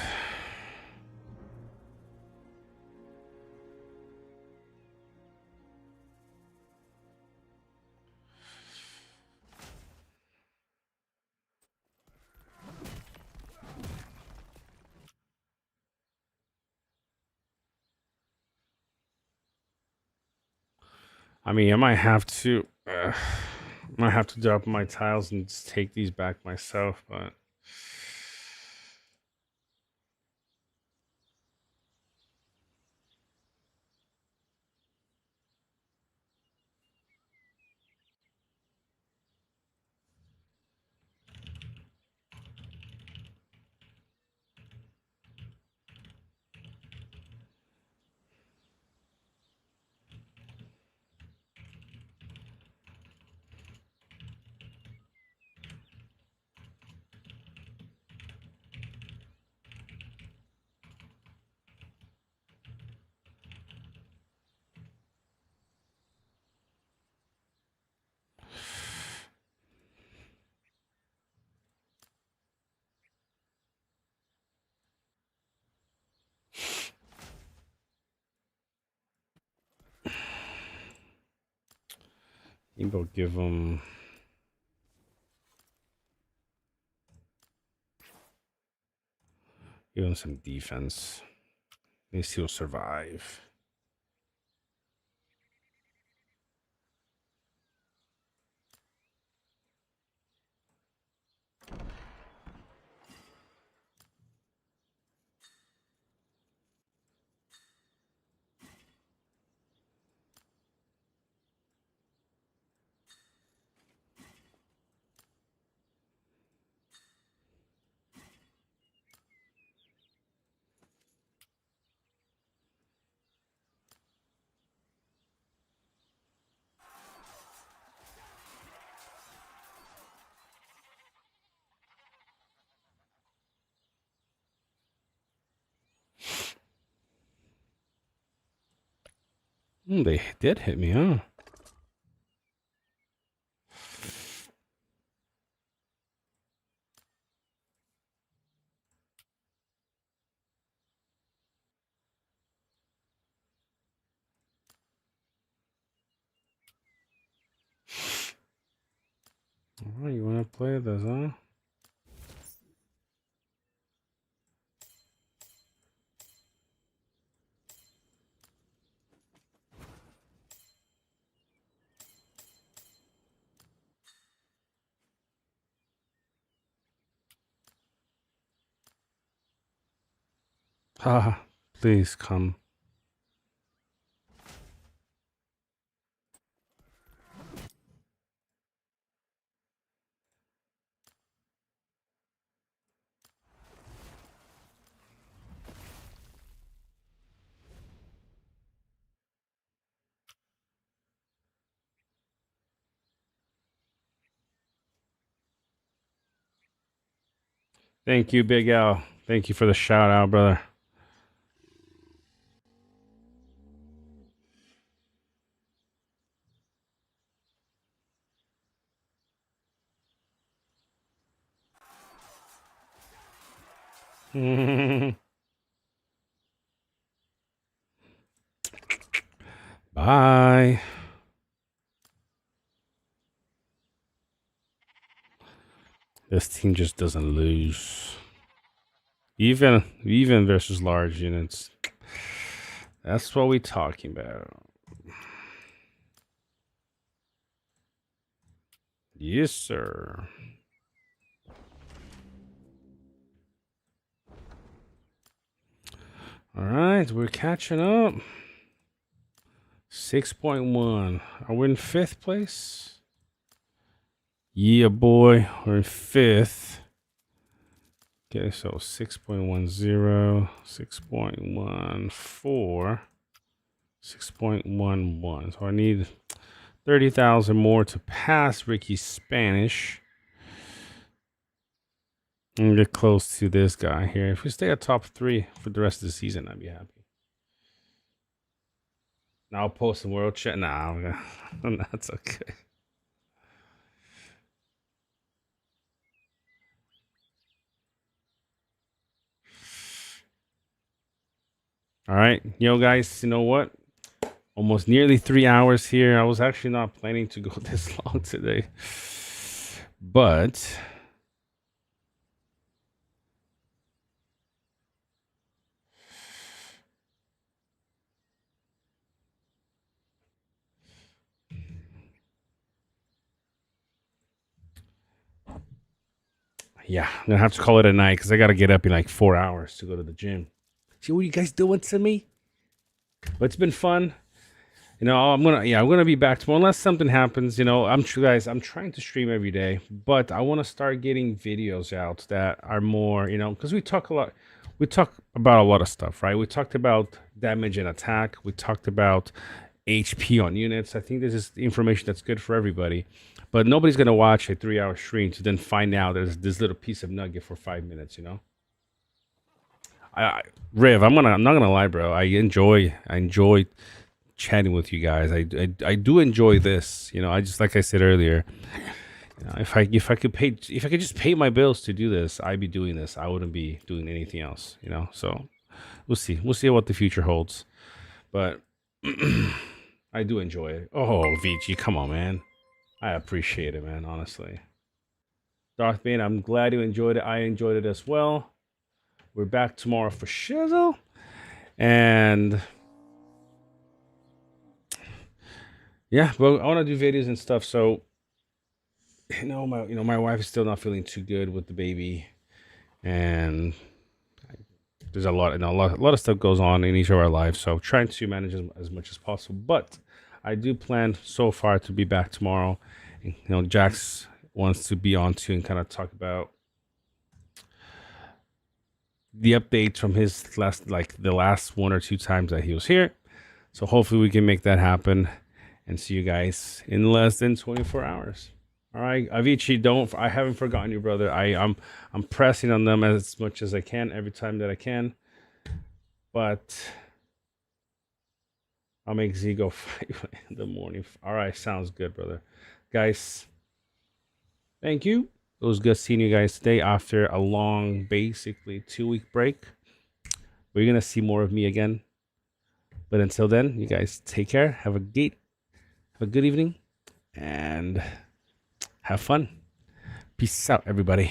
I mean, I might have to drop my tiles and just take these back myself, but maybe I'll give him. Give him some defense. At least he'll survive. They did hit me, huh? Oh, you want to play this, huh? Ah, please come. Thank you, Big Al. Thank you for the shout out, brother. Bye. This team just doesn't lose. Even versus large units. That's what we're talking about. Yes, sir. All right, we're catching up. 6.1. Are we in 5th place? Yeah, boy. We're in 5th. Okay, so 6.10, 6.14, 6.11. So I need 30,000 more to pass Ricky Spanish and get close to this guy here. If we stay at top 3 for the rest of the season, I'd be happy. Now I'll post some world chat. Nah, that's okay. All right, yo guys, you know what? Almost nearly 3 hours here. I was actually not planning to go this long today, but yeah, I'm gonna have to call it a night because I gotta get up in like 4 hours to go to the gym. See what you guys doing to me? But it's been fun. You know, I'm gonna be back tomorrow unless something happens. You know, I'm trying to stream every day, but I want to start getting videos out that are more, you know, because we talk about a lot of stuff, right? We talked about damage and attack. We talked about HP on units. I think this is information that's good for everybody, but nobody's gonna watch a 3 hour stream to then find out there's this little piece of nugget for 5 minutes, you know. Riv, I'm not gonna lie, bro. I enjoy chatting with you guys. I do enjoy this. You know, I just like I said earlier. You know, if I could just pay my bills to do this, I'd be doing this. I wouldn't be doing anything else. You know, so we'll see. We'll see what the future holds. But I do enjoy it. Oh, VG, come on, man. I appreciate it, man. Honestly, Darth Bane, I'm glad you enjoyed it. I enjoyed it as well. We're back tomorrow for shizzle, and yeah, well, I want to do videos and stuff. So, my wife is still not feeling too good with the baby, and there's a lot, a lot of stuff goes on in each of our lives. So, trying to manage as much as possible. But I do plan so far to be back tomorrow. And, Jax wants to be on too and kind of talk about the updates from his the last 1 or 2 times that he was here. So hopefully we can make that happen and see you guys in less than 24 hours. All right, Avicii, I haven't forgotten you, brother. I'm pressing on them as much as I can every time that I can. But I'll make Z go fight in the morning. All right, sounds good, brother. Guys, thank you. It was good seeing you guys today after a long, basically 2-week break. We're going to see more of me again. But until then, you guys take care. Have a good evening and have fun. Peace out, everybody.